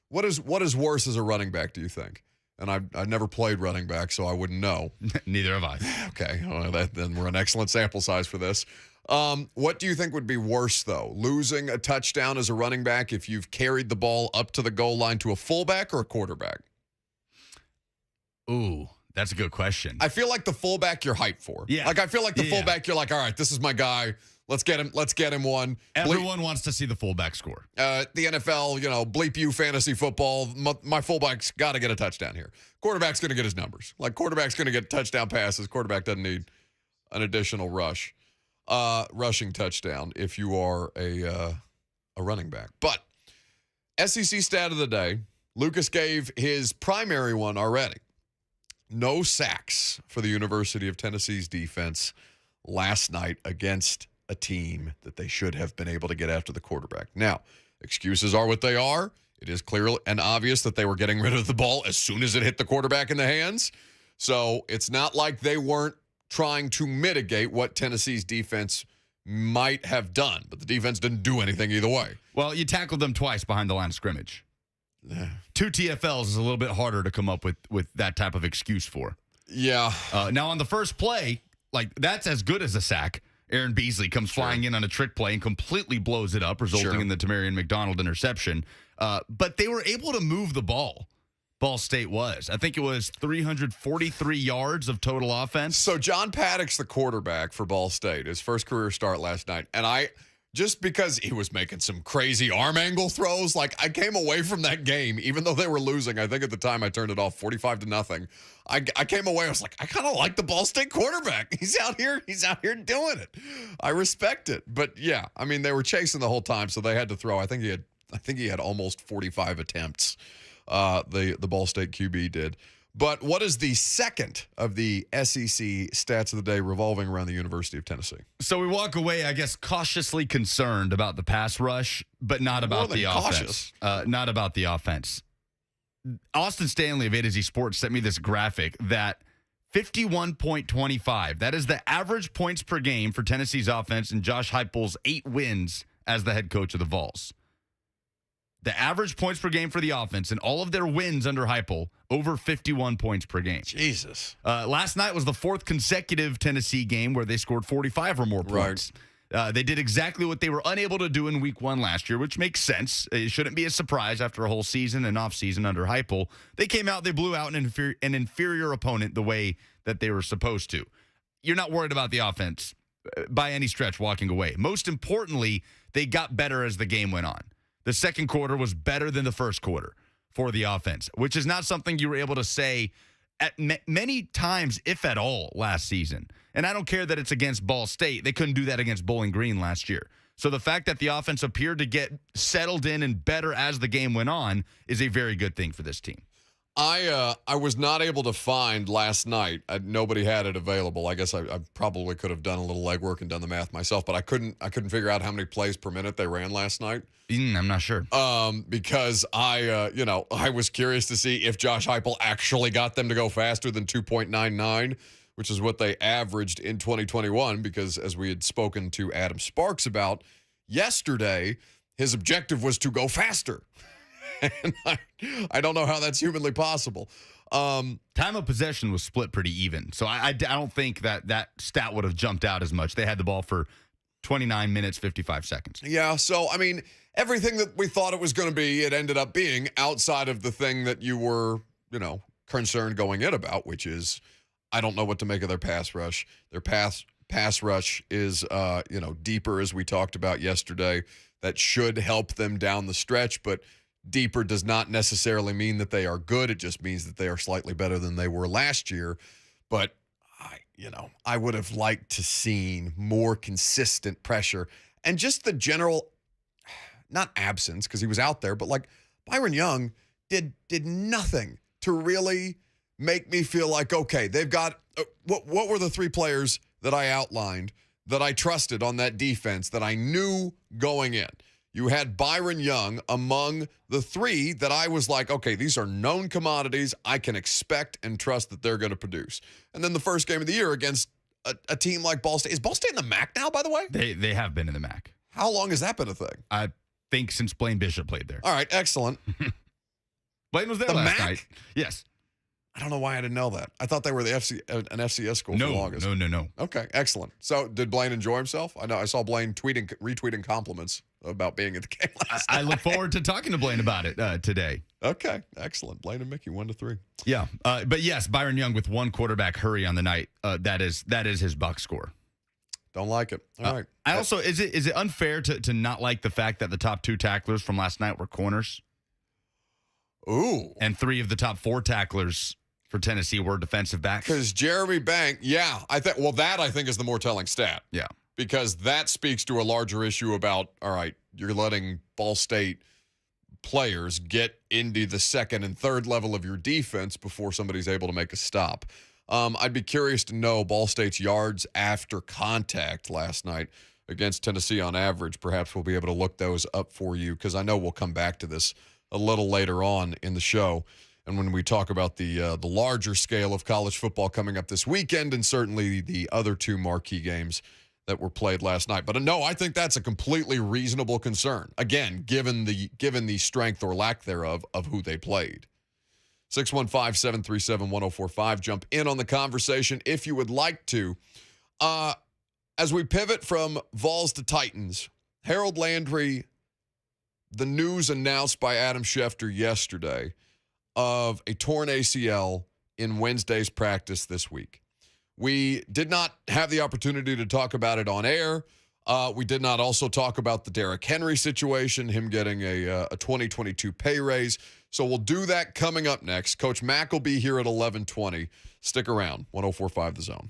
Speaker 1: What is worse as a running back, do you think? And I've never played running back, so I wouldn't know.
Speaker 3: Neither have I.
Speaker 1: Okay. Well, then we're an excellent sample size for this. What do you think would be worse, though? Losing a touchdown as a running back if you've carried the ball up to the goal line to a fullback or a quarterback?
Speaker 3: Ooh, that's a good question.
Speaker 1: I feel like the fullback you're hyped for.
Speaker 3: Yeah.
Speaker 1: Like, I feel like the fullback, you're like, all right, this is my guy. Let's get him one.
Speaker 3: Everyone wants to see the fullback score.
Speaker 1: The NFL, bleep you fantasy football. My fullback's got to get a touchdown here. Quarterback's going to get his numbers. Like, quarterback's going to get touchdown passes. Quarterback doesn't need an additional rushing touchdown if you are a running back. But SEC stat of the day, Lucas gave his primary one already. No sacks for the University of Tennessee's defense last night against a team that they should have been able to get after the quarterback. Now, excuses are what they are. It is clear and obvious that they were getting rid of the ball as soon as it hit the quarterback in the hands. So it's not like they weren't trying to mitigate what Tennessee's defense might have done, but the defense didn't do anything either way.
Speaker 3: Well, you tackled them twice behind the line of scrimmage. 2 TFLs is a little bit harder to come up with that type of excuse for.
Speaker 1: Yeah.
Speaker 3: Now, on the first play, like, that's as good as a sack. Aaron Beasley comes flying in on a trick play and completely blows it up, resulting in the Tamarian McDonald interception. But they were able to move the ball. Ball State was. I think it was 343 yards of total offense.
Speaker 1: So John Paddock's the quarterback for Ball State, his first career start last night. And just because he was making some crazy arm angle throws, like, I came away from that game, even though they were losing. I think at the time I turned it off 45-0. I came away, I was like, I kind of like the Ball State quarterback. He's out here doing it. I respect it. But yeah, I mean, they were chasing the whole time, so they had to throw. I think he had almost 45 attempts. The Ball State QB did. But what is the second of the SEC stats of the day revolving around the University of Tennessee?
Speaker 3: So we walk away, I guess, cautiously concerned about the pass rush, but not about the offense. Not about the offense. Austin Stanley of A to Z Sports sent me this graphic that 51.25, that is the average points per game for Tennessee's offense in Josh Heupel's 8 wins as the head coach of the Vols. The average points per game for the offense and all of their wins under Heupel, over 51 points per game.
Speaker 1: Jesus.
Speaker 3: Last night was the 4th consecutive Tennessee game where they scored 45 or more points. Right. They did exactly what they were unable to do in week 1 last year, which makes sense. It shouldn't be a surprise after a whole season and offseason under Heupel. They came out, they blew out an inferior opponent the way that they were supposed to. You're not worried about the offense by any stretch walking away. Most importantly, they got better as the game went on. The second quarter was better than the first quarter for the offense, which is not something you were able to say at many times, if at all, last season. And I don't care that it's against Ball State. They couldn't do that against Bowling Green last year. So the fact that the offense appeared to get settled in and better as the game went on is a very good thing for this team.
Speaker 1: I was not able to find last night. Nobody had it available. I guess I probably could have done a little legwork and done the math myself, but I couldn't figure out how many plays per minute they ran last night.
Speaker 3: I'm not sure.
Speaker 1: Because I was curious to see if Josh Heupel actually got them to go faster than 2.99, which is what they averaged in 2021. Because as we had spoken to Adam Sparks about yesterday, his objective was to go faster. And I don't know how that's humanly possible.
Speaker 3: Time of possession was split pretty even. So I don't think that stat would have jumped out as much. They had the ball for 29 minutes, 55 seconds.
Speaker 1: Yeah, so, I mean, everything that we thought it was going to be, it ended up being outside of the thing that you were, concerned going in about, which is I don't know what to make of their pass rush. Their pass rush is, deeper, as we talked about yesterday. That should help them down the stretch, but deeper does not necessarily mean that they are good. It just means that they are slightly better than they were last year. But I would have liked to seen more consistent pressure and just the general, not absence because he was out there, but like Byron Young did nothing to really make me feel like, okay, they've got what were the three players that I outlined that I trusted on that defense that I knew going in. You had Byron Young among the three that I was like, okay, these are known commodities. I can expect and trust that they're going to produce. And then the first game of the year against a team like Ball State. Is Ball State in the MAC now, by the way?
Speaker 3: They have been in the MAC.
Speaker 1: How long has that been a thing?
Speaker 3: I think since Blaine Bishop played there.
Speaker 1: All right, excellent.
Speaker 3: Blaine was there
Speaker 1: The
Speaker 3: last
Speaker 1: MAC?
Speaker 3: night. Yes.
Speaker 1: I don't know why I didn't know that. I thought they were an FCS school for the longest.
Speaker 3: No.
Speaker 1: Okay, excellent. So did Blaine enjoy himself? I know I saw Blaine retweeting compliments about being at the game last night.
Speaker 3: I look forward to talking to Blaine about it today.
Speaker 1: Okay, excellent. Blaine and Mickey, 1-3.
Speaker 3: Yeah, but yes, Byron Young with one quarterback hurry on the night. That is his box score.
Speaker 1: Don't like it. All right.
Speaker 3: I also is it unfair to not like the fact that the top two tacklers from last night were corners?
Speaker 1: Ooh.
Speaker 3: And three of the top four tacklers for Tennessee were defensive backs.
Speaker 1: Because Jeremy Bank, I think is the more telling stat.
Speaker 3: Yeah.
Speaker 1: Because that speaks to a larger issue about, all right, you're letting Ball State players get into the second and third level of your defense before somebody's able to make a stop. I'd be curious to know Ball State's yards after contact last night against Tennessee on average. Perhaps we'll be able to look those up for you because I know we'll come back to this a little later on in the show. And when we talk about the larger scale of college football coming up this weekend and certainly the other two marquee games that were played last night. But no, I think that's a completely reasonable concern. Again, given the strength or lack thereof of who they played. 615-737-1045. Jump in on the conversation if you would like to. As we pivot from Vols to Titans, Harold Landry, the news announced by Adam Schefter yesterday of a torn ACL in Wednesday's practice this week. We did not have the opportunity to talk about it on air. We did not also talk about the Derrick Henry situation, him getting a 2022 pay raise. So we'll do that coming up next. Coach Mack will be here at 11:20. Stick around. 104.5 The Zone.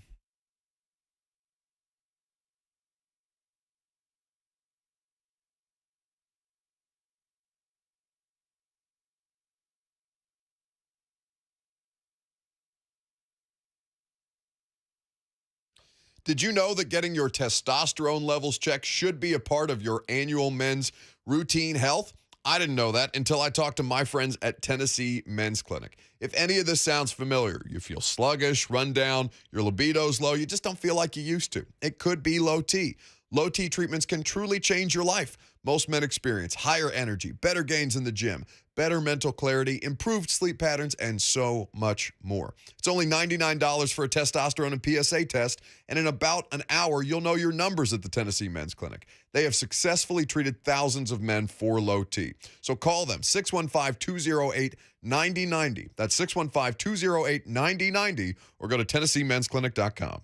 Speaker 1: Did you know that getting your testosterone levels checked should be a part of your annual men's routine health? I didn't know that until I talked to my friends at Tennessee Men's Clinic. If any of this sounds familiar, you feel sluggish, run down, your libido's low, you just don't feel like you used to. It could be low T. Low T treatments can truly change your life. Most men experience higher energy, better gains in the gym, better mental clarity, improved sleep patterns, and so much more. It's only $99 for a testosterone and PSA test, and in about an hour, you'll know your numbers at the Tennessee Men's Clinic. They have successfully treated thousands of men for low T. So call them, 615-208-9090. That's 615-208-9090, or go to TennesseeMen'sClinic.com.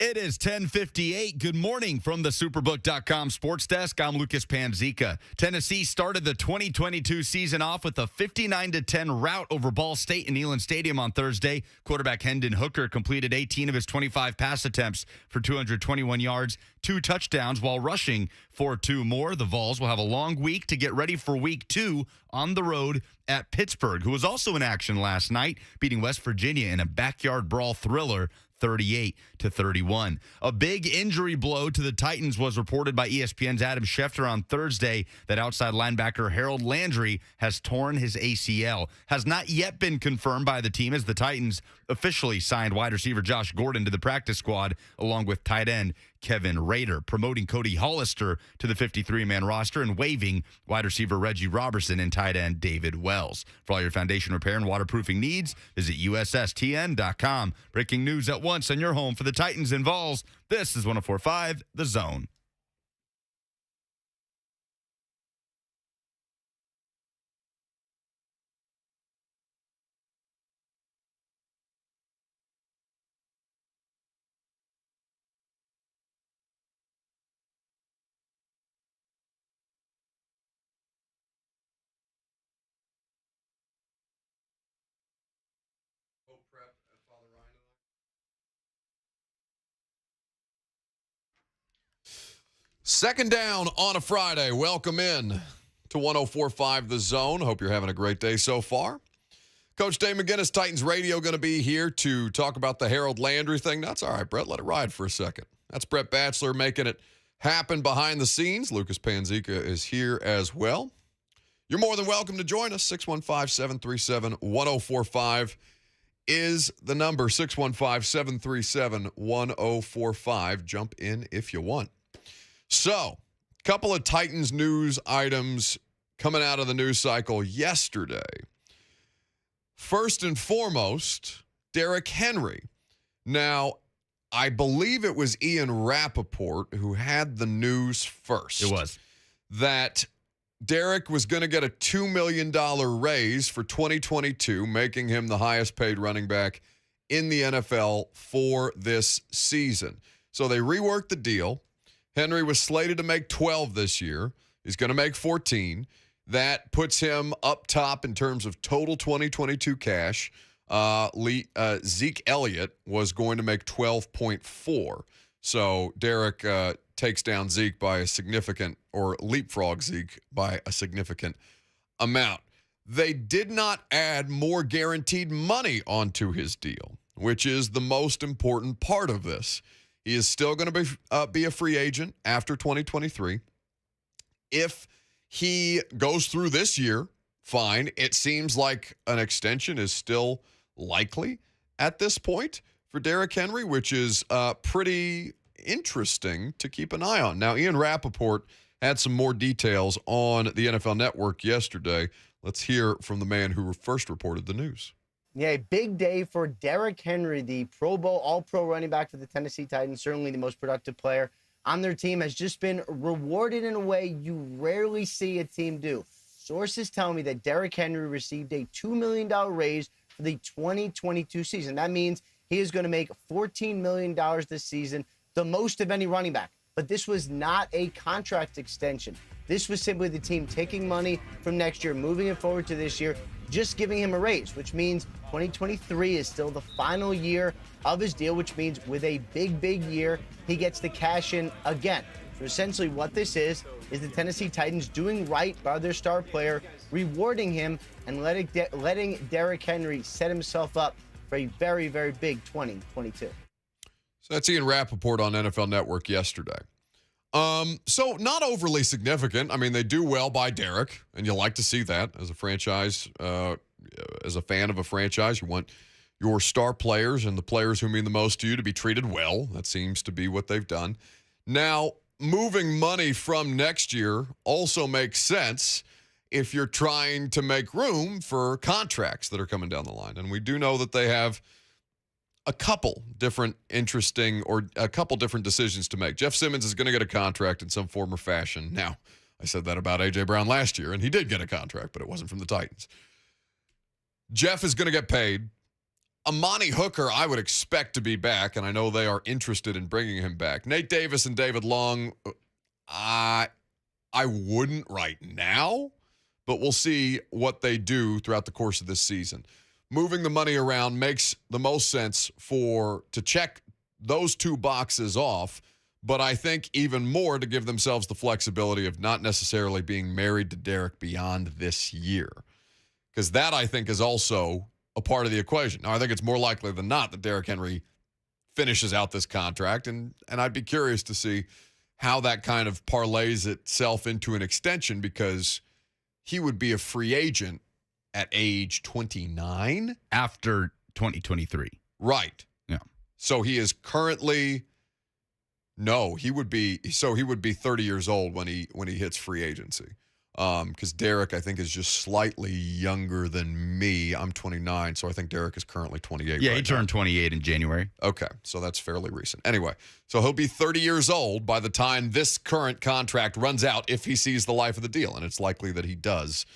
Speaker 3: It is 10:58. Good morning from the Superbook.com sports desk. I'm Lucas Panzica. Tennessee started the 2022 season off with a 59-10 rout over Ball State in Neyland Stadium on Thursday. Quarterback Hendon Hooker completed 18 of his 25 pass attempts for 221 yards, 2 touchdowns, while rushing for 2 more. The Vols will have a long week to get ready for week 2 on the road at Pittsburgh, who was also in action last night, beating West Virginia in a backyard brawl thriller 38-31. A big injury blow to the Titans was reported by ESPN's Adam Schefter on Thursday that outside linebacker Harold Landry has torn his ACL. Has not yet been confirmed by the team as the Titans officially signed wide receiver Josh Gordon to the practice squad along with tight end Kevin Rader, promoting Cody Hollister to the 53-man roster and waiving wide receiver Reggie Robertson and tight end David Wells. For all your foundation repair and waterproofing needs, visit USSTN.com. Breaking news at once on your home for the Titans and Vols. This is 104.5 The Zone.
Speaker 1: Second down on a Friday. Welcome in to 104.5 The Zone. Hope you're having a great day so far. Coach Dave McGinnis, Titans Radio, going to be here to talk about the Harold Landry thing. That's all right, Brett. Let it ride for a second. That's Brett Batchelor making it happen behind the scenes. Lucas Panzica is here as well. You're more than welcome to join us. 615-737-1045 is the number. 615-737-1045. Jump in if you want. So, a couple of Titans news items coming out of the news cycle yesterday. First and foremost, Derrick Henry. Now, I believe it was Ian Rappaport who had the news first.
Speaker 3: It was.
Speaker 1: That Derrick was going to get a $2 million raise for 2022, making him the highest paid running back in the NFL for this season. So they reworked the deal. Henry was slated to make 12 this year. He's going to make 14. That puts him up top in terms of total 2022 cash. Zeke Elliott was going to make 12.4. So Derrick takes down Zeke by a significant, or leapfrog Zeke by a significant amount. They did not add more guaranteed money onto his deal, which is the most important part of this. He is still going to be a free agent after 2023. If he goes through this year, fine. It seems like an extension is still likely at this point for Derrick Henry, which is pretty interesting to keep an eye on. Now, Ian Rappaport had some more details on the NFL Network yesterday. Let's hear from the man who first reported the news.
Speaker 7: Yeah, a big day for Derrick Henry, the Pro Bowl All-Pro running back for the Tennessee Titans, certainly the most productive player on their team, has just been rewarded in a way you rarely see a team do. Sources tell me that Derrick Henry received a $2 million raise for the 2022 season. That means he is going to make $14 million this season, the most of any running back. But this was not a contract extension. This was simply the team taking money from next year, moving it forward to this year, just giving him a raise, which means 2023 is still the final year of his deal, which means with a big year, he gets to cash in again. So essentially what this is the Tennessee Titans doing right by their star player, rewarding him, and letting Derrick Henry set himself up for a very big 2022.
Speaker 1: So that's Ian Rappaport on NFL Network yesterday. So not overly significant. I mean, they do well by Derrick, and you like to see that as a franchise, as a fan of a franchise. You want your star players and the players who mean the most to you to be treated well. That seems to be what they've done. Now, moving money from next year also makes sense if you're trying to make room for contracts that are coming down the line. And we do know that they have a couple different interesting, or a couple different decisions to make. Jeff Simmons is going to get a contract in some form or fashion. Now, I said that about A.J. Brown last year, and he did get a contract, but it wasn't from the Titans. Jeff is going to get paid. Amani Hooker, I would expect to be back, and I know they are interested in bringing him back. Nate Davis and David Long, I wouldn't right now, but we'll see what they do throughout the course of this season. Moving the money around makes the most sense to check those two boxes off, but I think even more to give themselves the flexibility of not necessarily being married to Derek beyond this year, because that, I think, is also a part of the equation. Now, I think it's more likely than not that Derrick Henry finishes out this contract, and I'd be curious to see how that kind of parlays itself into an extension, because he would be a free agent at age 29
Speaker 3: after 2023.
Speaker 1: Right.
Speaker 3: Yeah.
Speaker 1: So he is currently he would be 30 years old when he hits free agency. Because Derek, I think, is just slightly younger than me. I'm 29, so I think Derek is currently 28.
Speaker 3: Yeah,
Speaker 1: right
Speaker 3: he turned 28 in January.
Speaker 1: Okay, so that's fairly recent. Anyway, so he'll be 30 years old by the time this current contract runs out, if he sees the life of the deal, and it's likely that he does,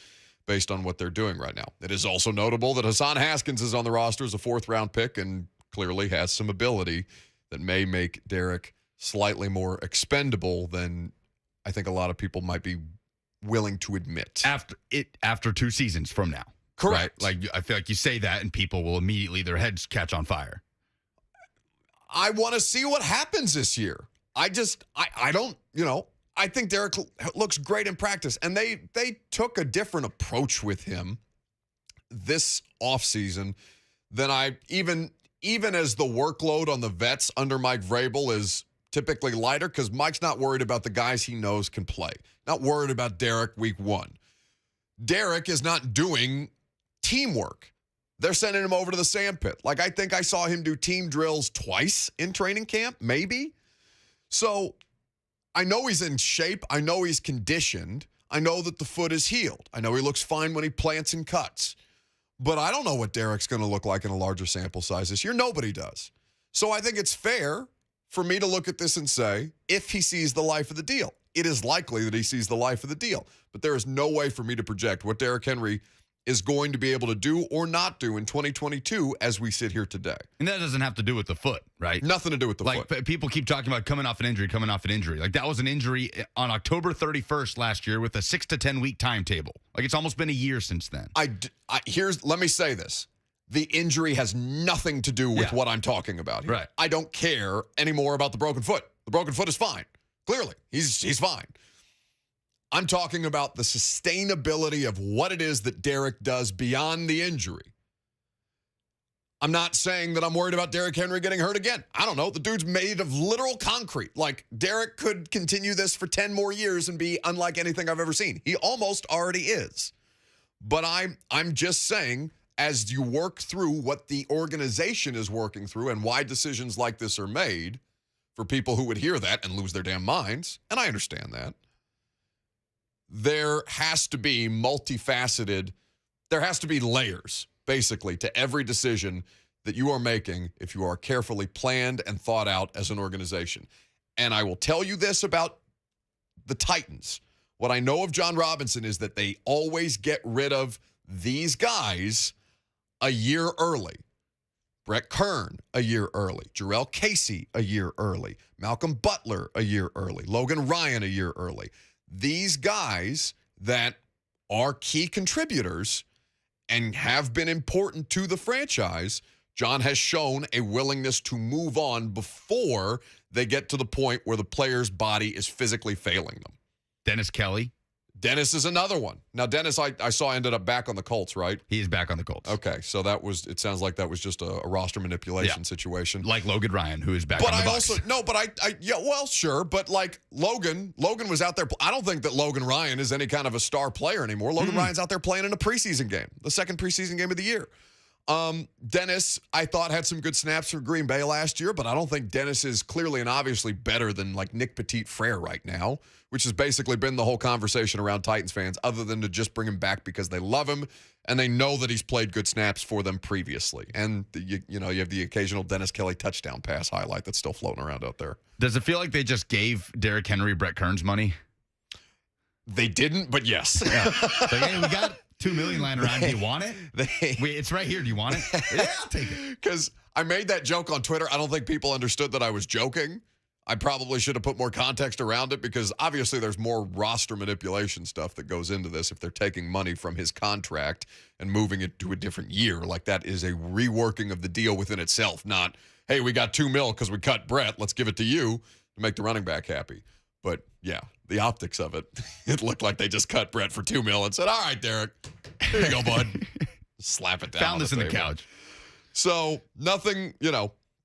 Speaker 1: based on what they're doing right now. It is also notable that Hassan Haskins is on the roster as a fourth-round pick and clearly has some ability that may make Derek slightly more expendable than I think a lot of people might be willing to admit.
Speaker 3: After 2 seasons from now.
Speaker 1: Correct.
Speaker 3: Right? Like, I feel like you say that and people will immediately, their heads catch on fire.
Speaker 1: I want to see what happens this year. I don't, I think Derek looks great in practice, and they took a different approach with him this offseason than even as the workload on the vets under Mike Vrabel is typically lighter, because Mike's not worried about the guys he knows can play. Not worried about Derek week 1. Derek is not doing teamwork. They're sending him over to the sandpit. Like, I think I saw him do team drills twice in training camp, maybe. So I know he's in shape. I know he's conditioned. I know that the foot is healed. I know he looks fine when he plants and cuts. But I don't know what Derek's going to look like in a larger sample size this year. Nobody does. So I think it's fair for me to look at this and say, if he sees the life of the deal, it is likely that he sees the life of the deal. But there is no way for me to project what Derrick Henry is going to be able to do or not do in 2022 as we sit here today.
Speaker 3: And that doesn't have to do with the foot, right?
Speaker 1: Nothing to do with the foot.
Speaker 3: Like, people keep talking about coming off an injury. Like, that was an injury on October 31st last year with a 6 to 10 week timetable. Like, it's almost been a year since then.
Speaker 1: Let me say this. The injury has nothing to do with what I'm talking about here.
Speaker 3: Right.
Speaker 1: I don't care anymore about the broken foot. The broken foot is fine. Clearly, he's fine. I'm talking about the sustainability of what it is that Derek does beyond the injury. I'm not saying that I'm worried about Derrick Henry getting hurt again. I don't know. The dude's made of literal concrete. Like, Derek could continue this for 10 more years and be unlike anything I've ever seen. He almost already is. But I'm just saying, as you work through what the organization is working through and why decisions like this are made, for people who would hear that and lose their damn minds, and I understand that, there has to be there has to be layers, basically, to every decision that you are making if you are carefully planned and thought out as an organization. And I will tell you this about the Titans. What I know of John Robinson is that they always get rid of these guys a year early. Brett Kern a year early. Jarrell Casey a year early. Malcolm Butler a year early. Logan Ryan a year early. These guys that are key contributors and have been important to the franchise, John has shown a willingness to move on before they get to the point where the player's body is physically failing them.
Speaker 3: Dennis Kelly.
Speaker 1: Dennis is another one. Now, Dennis, I saw ended up back on the Colts, right?
Speaker 3: He is back on the Colts.
Speaker 1: Okay, so it sounds like that was just a roster manipulation situation.
Speaker 3: Like Logan Ryan, who is back on the Bucs.
Speaker 1: Sure, but like Logan was out there. I don't think that Logan Ryan is any kind of a star player anymore. Logan Ryan's out there playing in a preseason game, the second preseason game of the year. Dennis, I thought, had some good snaps for Green Bay last year, but I don't think Dennis is clearly and obviously better than like Nick Petit-Frere right now, which has basically been the whole conversation around Titans fans, other than to just bring him back because they love him and they know that he's played good snaps for them previously. And you have the occasional Dennis Kelly touchdown pass highlight that's still floating around out there.
Speaker 3: Does it feel like they just gave Derrick Henry Brett Kern's money?
Speaker 1: They didn't, but yes.
Speaker 3: Yeah. So, hey, we got $2 million lying around. Do you want it? Wait, it's right here. Do you want it? Yeah, I'll take it.
Speaker 1: Because I made that joke on Twitter. I don't think people understood that I was joking. I probably should have put more context around it because obviously there's more roster manipulation stuff that goes into this if they're taking money from his contract and moving it to a different year. Like that is a reworking of the deal within itself, not, hey, we got $2 million because we cut Brett. Let's give it to you to make the running back happy. But yeah, the optics of it, it looked like they just cut Brett for $2 million and said, all right, Derek, here you go, bud. Slap it down.
Speaker 3: Found this in the
Speaker 1: table.
Speaker 3: couch.
Speaker 1: So nothing,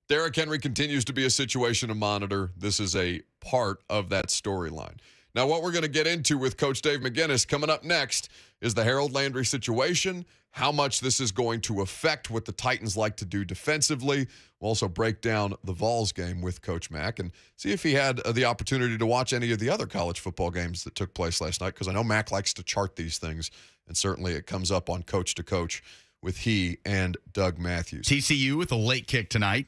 Speaker 1: Derrick Henry continues to be a situation to monitor. This is a part of that storyline. Now, what we're going to get into with Coach Dave McGinnis coming up next is the Harold Landry situation, how much this is going to affect what the Titans like to do defensively. We'll also break down the Vols game with Coach Mack and see if he had the opportunity to watch any of the other college football games that took place last night, because I know Mack likes to chart these things, and certainly it comes up on Coach to Coach with he and Doug Matthews.
Speaker 3: TCU with a late kick tonight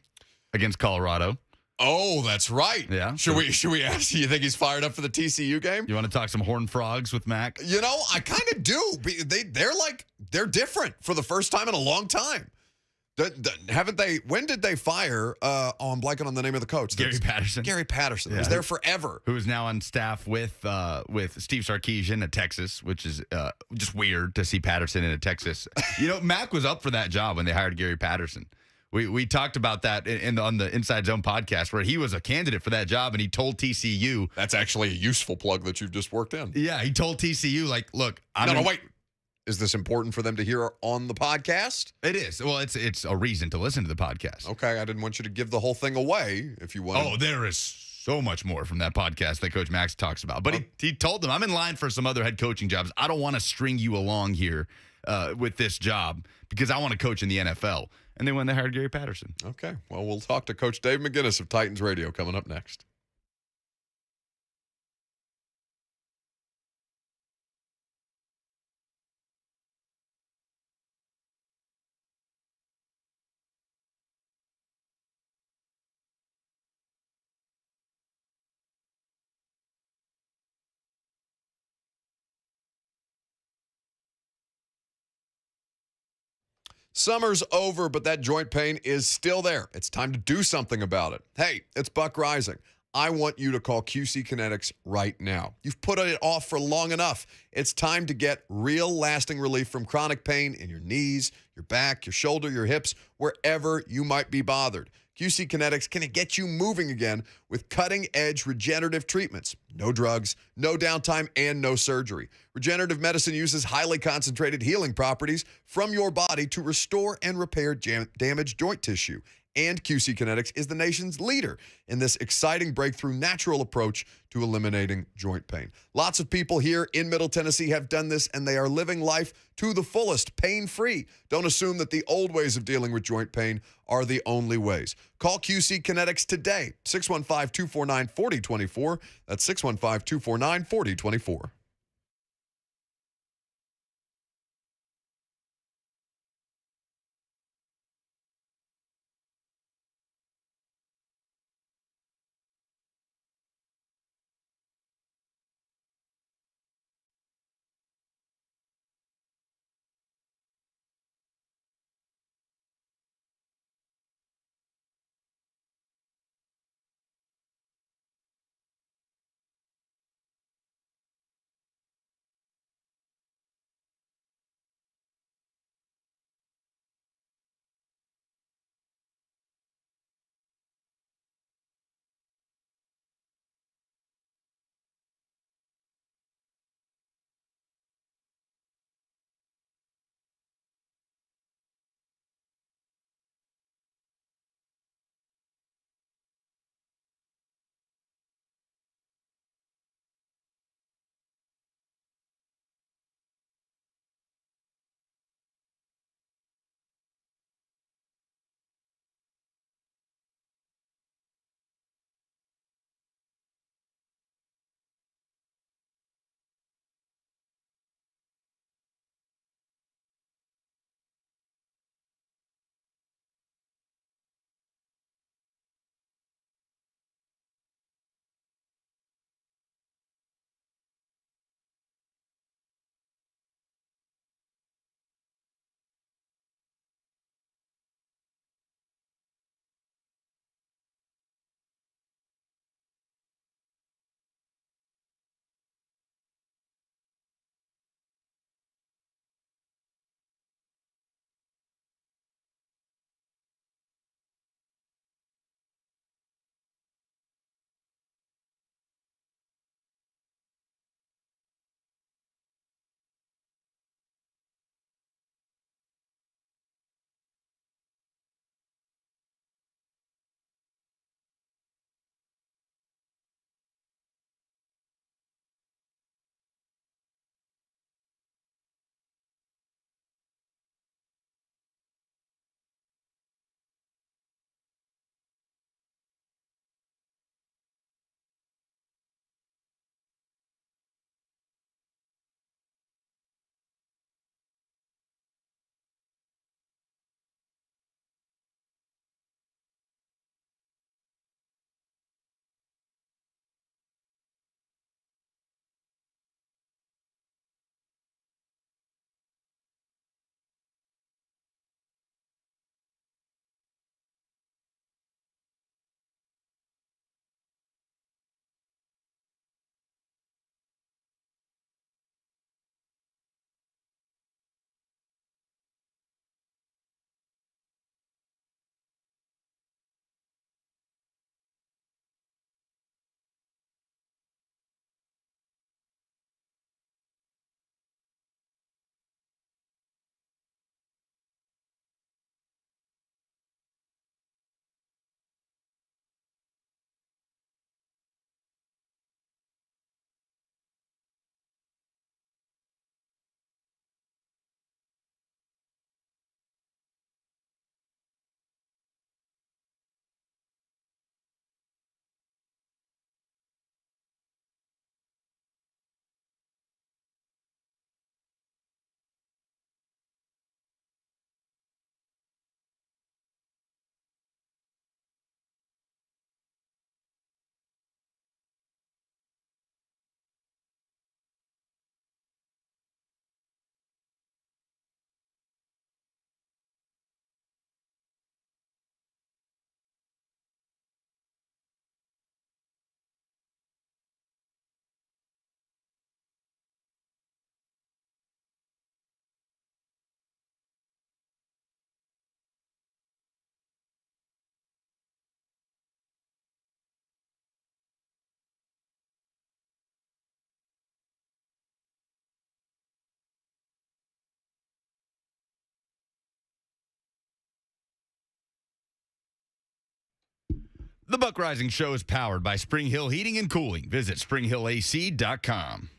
Speaker 3: against Colorado.
Speaker 1: Oh, that's right.
Speaker 3: Yeah.
Speaker 1: Should we ask? You think he's fired up for the TCU game?
Speaker 3: You want to talk some Horned Frogs with Mac?
Speaker 1: I kind of do. They're different for the first time in a long time. Haven't they? When did they fire? I'm blanking on the name of the coach.
Speaker 3: Gary Patterson.
Speaker 1: Gary Patterson.
Speaker 3: Yeah.
Speaker 1: Was there forever.
Speaker 3: Who is now on staff with Steve Sarkisian at Texas, which is just weird to see Patterson in a Texas. Mac was up for that job when they hired Gary Patterson. We talked about that on the Inside Zone podcast where he was a candidate for that job, and he told TCU.
Speaker 1: That's actually a useful plug that you've just worked in.
Speaker 3: Yeah, he told TCU, look.
Speaker 1: Wait. Is this important for them to hear on the podcast?
Speaker 3: It is. Well, it's a reason to listen to the podcast.
Speaker 1: Okay, I didn't want you to give the whole thing away if you want.
Speaker 3: Oh, there is so much more from that podcast that Coach Max talks about. But he told them, I'm in line for some other head coaching jobs. I don't want to string you along here with this job because I want to coach in the NFL. And then when they hired Gary Patterson.
Speaker 1: Okay, well, we'll talk to Coach Dave McGinnis of Titans Radio coming up next. Summer's over, but that joint pain is still there. It's time to do something about it. Hey, it's Buck Rising. I want you to call QC Kinetics right now. You've put it off for long enough. It's time to get real lasting relief from chronic pain in your knees, your back, your shoulder, your hips, wherever you might be bothered. QC Kinetics can get you moving again with cutting-edge regenerative treatments. No drugs, no downtime, and no surgery. Regenerative medicine uses highly concentrated healing properties from your body to restore and repair damaged joint tissue. And QC Kinetics is the nation's leader in this exciting breakthrough natural approach to eliminating joint pain. Lots of people here in Middle Tennessee have done this, and they are living life to the fullest, pain-free. Don't assume that the old ways of dealing with joint pain are the only ways. Call QC Kinetics today, 615-249-4024. That's 615-249-4024.
Speaker 3: The Buck Rising Show is powered by Spring Hill Heating and Cooling. Visit springhillac.com.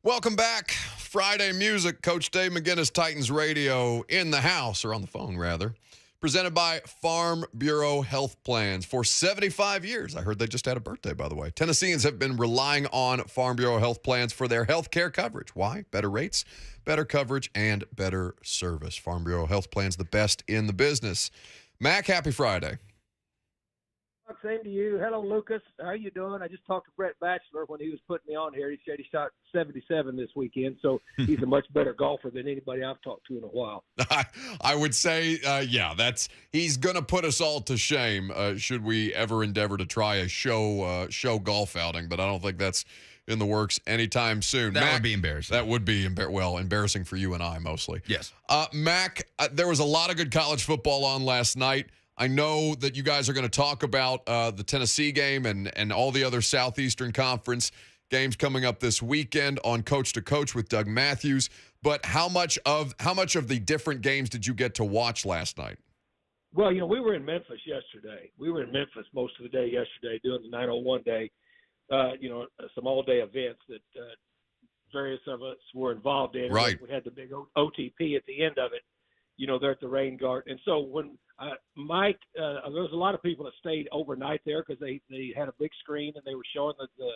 Speaker 1: Welcome back. Friday music. Coach Dave McGinnis, Titans Radio, in the house, or on the phone, rather. Presented by Farm Bureau Health Plans for 75 years. I heard they just had a birthday, by the way. Tennesseans have been relying on Farm Bureau Health Plans for their health care coverage. Why? Better rates, better coverage, and better service. Farm Bureau Health Plans, the best in the business. Mac, happy Friday.
Speaker 8: Same to you. Hello, Lucas. How you doing? I just talked to Brett Batchelor when he was putting me on here. He said he shot 77 this weekend, so he's a much better golfer than anybody I've talked to in a while.
Speaker 1: I would say, he's going to put us all to shame should we ever endeavor to try a show golf outing, but I don't think that's in the works anytime soon.
Speaker 3: That
Speaker 1: Mac,
Speaker 3: would be embarrassing.
Speaker 1: That would be, embarrassing for you and I mostly.
Speaker 3: Yes.
Speaker 1: Mac, there was a lot of good college football on last night. I know that you guys are going to talk about the Tennessee game and all the other Southeastern Conference games coming up this weekend on Coach to Coach with Doug Matthews. But how much of the different games did you get to watch last night?
Speaker 8: Well, we were in Memphis yesterday. We were in Memphis most of the day yesterday doing the 901 day, some all-day events that various of us were involved in.
Speaker 1: Right.
Speaker 8: We had the big OTP at the end of it, there at the Rain Garden. And so when Mike, there was a lot of people that stayed overnight there because they had a big screen and they were showing the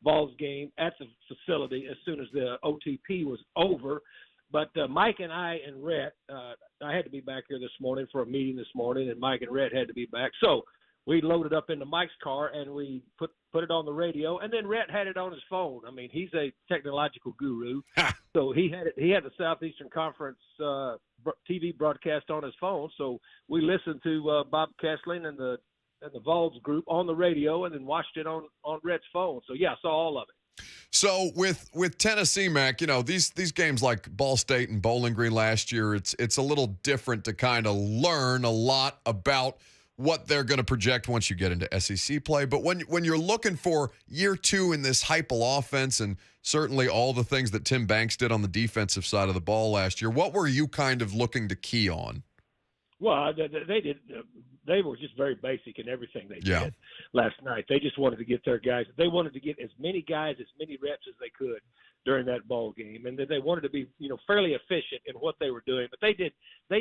Speaker 8: Vols game at the facility as soon as the OTP was over. But Mike and I and Rhett, I had to be back here this morning for a meeting this morning, and Mike and Rhett had to be back. So we loaded up into Mike's car and we put it on the radio, and then Rhett had it on his phone. I mean, he's a technological guru, so he had the Southeastern Conference TV broadcast on his phone. So we listened to Bob Kessling and the Vols group on the radio, and then watched it on Rhett's phone. So yeah, I saw all of it.
Speaker 1: So with Tennessee, Mac, these games like Ball State and Bowling Green last year, it's a little different to kind of learn a lot about what they're going to project once you get into SEC play. But when you're looking for year two in this Heupel offense, and certainly all the things that Tim Banks did on the defensive side of the ball last year, what were you kind of looking to key on?
Speaker 8: Well, they did. They were just very basic in everything they did last night. They just wanted to get their guys. They wanted to get as many guys, as many reps as they could during that ball game, and they wanted to be, fairly efficient in what they were doing. But they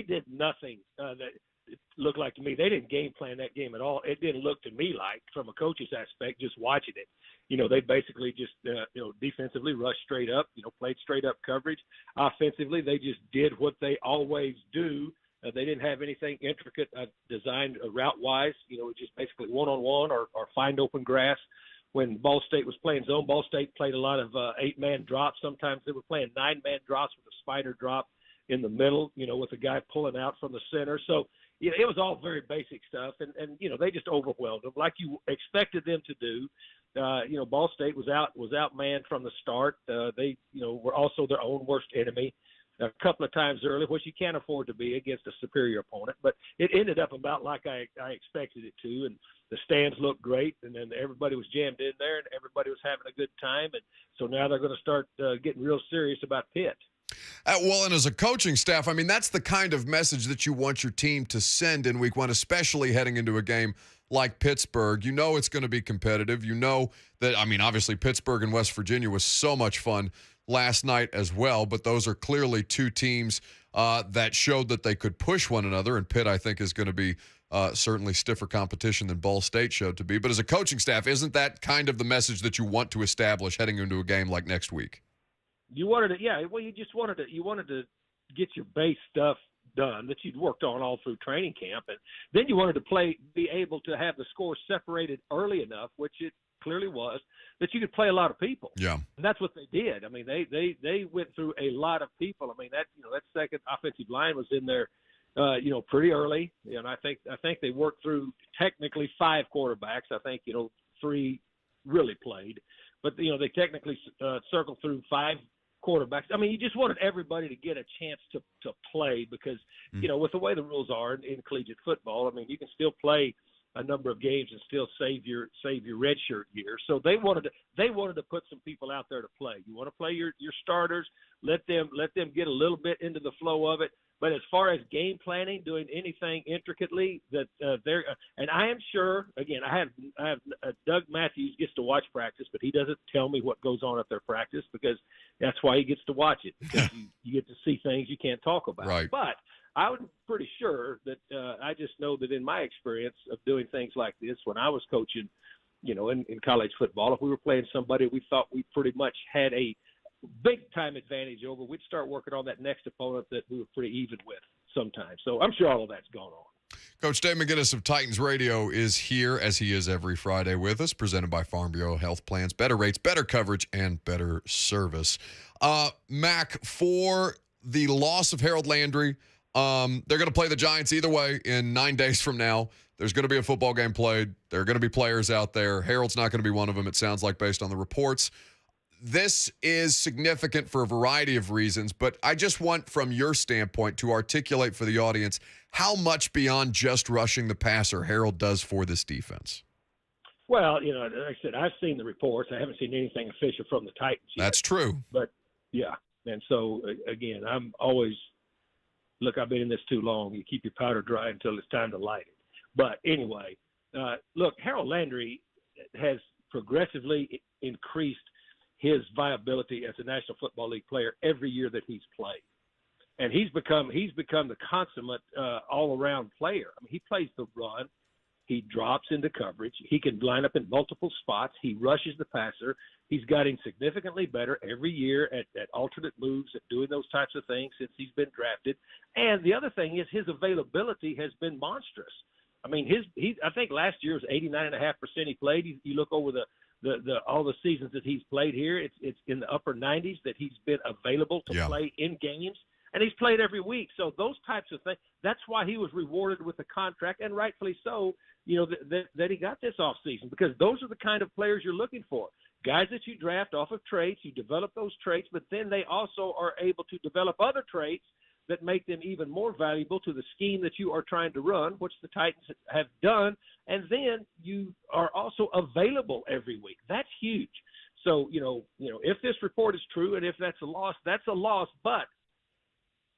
Speaker 8: did nothing that it looked like to me. They didn't game plan that game at all. It didn't look to me like, from a coach's aspect, just watching it. They basically just, defensively rushed straight up, played straight up coverage. Offensively, they just did what they always do. They didn't have anything intricate designed route-wise. Just basically one-on-one or find open grass. When Ball State was playing zone, Ball State played a lot of 8-man drops. Sometimes they were playing 9-man drops with a spider drop in the middle, with a guy pulling out from the center. So, it was all very basic stuff, and they just overwhelmed them like you expected them to do. Ball State was outmanned from the start. They were also their own worst enemy a couple of times early, which you can't afford to be against a superior opponent. But it ended up about like I expected it to, and the stands looked great, and then everybody was jammed in there, and everybody was having a good time. And so now they're going to start getting real serious about Pitt.
Speaker 1: Well, and as a coaching staff, I mean, that's the kind of message that you want your team to send in week one, especially heading into a game like Pittsburgh. It's going to be competitive. That, obviously Pittsburgh and West Virginia was so much fun last night as well, but those are clearly two teams that showed that they could push one another, and Pitt, I think, is going to be certainly stiffer competition than Ball State showed to be. But as a coaching staff, isn't that kind of the message that you want to establish heading into a game like next week?
Speaker 8: You wanted to, you wanted to get your base stuff done that you'd worked on all through training camp, and then you wanted to be able to have the score separated early enough, which it clearly was, that you could play a lot of people.
Speaker 1: Yeah,
Speaker 8: and that's what they did. They went through a lot of people. That second offensive line was in there, pretty early. And I think they worked through technically 5 quarterbacks. I think 3 really played, but they technically circled through 5 quarterbacks. You just wanted everybody to get a chance to play because, with the way the rules are in collegiate football, you can still play a number of games and still save your redshirt year. So they wanted to put some people out there to play. You want to play your starters, let them get a little bit into the flow of it, But as far as game planning, doing anything intricately, that they're and I am sure. Again, I have Doug Matthews gets to watch practice, but he doesn't tell me what goes on at their practice because that's why he gets to watch it, because you get to see things you can't talk about.
Speaker 1: Right.
Speaker 8: But I was pretty sure that I just know that in my experience of doing things like this when I was coaching, in college football, if we were playing somebody we thought we pretty much had a big-time advantage over, we'd start working on that next opponent that we were pretty even with sometimes. So I'm sure all of that's going on.
Speaker 1: Coach Dave McGinnis of Titans Radio is here, as he is every Friday with us, presented by Farm Bureau Health Plans. Better rates, better coverage, and better service. Mac, for the loss of Harold Landry, they're going to play the Giants either way in 9 days from now. There's going to be a football game played. There are going to be players out there. Harold's not going to be one of them, it sounds like, based on the reports. This is significant for a variety of reasons, but I just want, from your standpoint, to articulate for the audience how much beyond just rushing the passer Harold does for this defense.
Speaker 8: Well, like I said, I've seen the reports. I haven't seen anything official from the Titans yet.
Speaker 1: That's true.
Speaker 8: But, yeah. And so, again, I'm always – look, I've been in this too long. You keep your powder dry until it's time to light it. But anyway, look, Harold Landry has progressively increased his viability as a National Football League player every year that he's played. And he's become the consummate all-around player. I mean, he plays the run. He drops into coverage. He can line up in multiple spots. He rushes the passer. He's gotten significantly better every year at alternate moves, at doing those types of things since he's been drafted. And the other thing is his availability has been monstrous. I mean, I think last year was 89.5% he played. You look over all the seasons that he's played here, it's in the upper 90s that he's been available to play in games, and he's played every week. So those types of things, that's why he was rewarded with a contract, and rightfully so, that he got this offseason, because those are the kind of players you're looking for. Guys that you draft off of traits, you develop those traits, but then they also are able to develop other traits that make them even more valuable to the scheme that you are trying to run, which the Titans have done. And then you are also available every week. That's huge. So, if this report is true and if that's a loss, that's a loss. But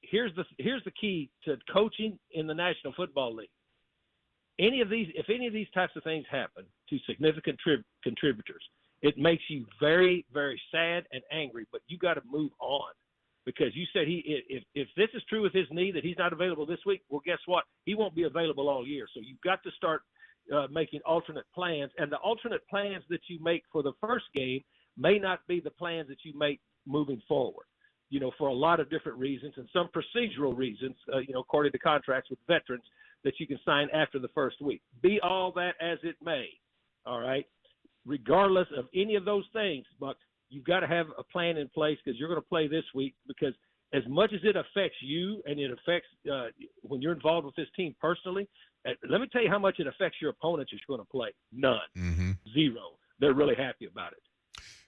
Speaker 8: here's the key to coaching in the National Football League. If any of these types of things happen to significant contributors, it makes you very, very sad and angry, but you got to move on. Because you said if this is true with his knee, that he's not available this week, well, guess what? He won't be available all year. So you've got to start making alternate plans. And the alternate plans that you make for the first game may not be the plans that you make moving forward, for a lot of different reasons and some procedural reasons, according to contracts with veterans that you can sign after the first week. Be all that as it may, all right? Regardless of any of those things, Buck, you've got to have a plan in place because you're going to play this week, because as much as it affects you and it affects when you're involved with this team personally, let me tell you how much it affects your opponents you're going to play. None. Mm-hmm. Zero. They're really happy about it.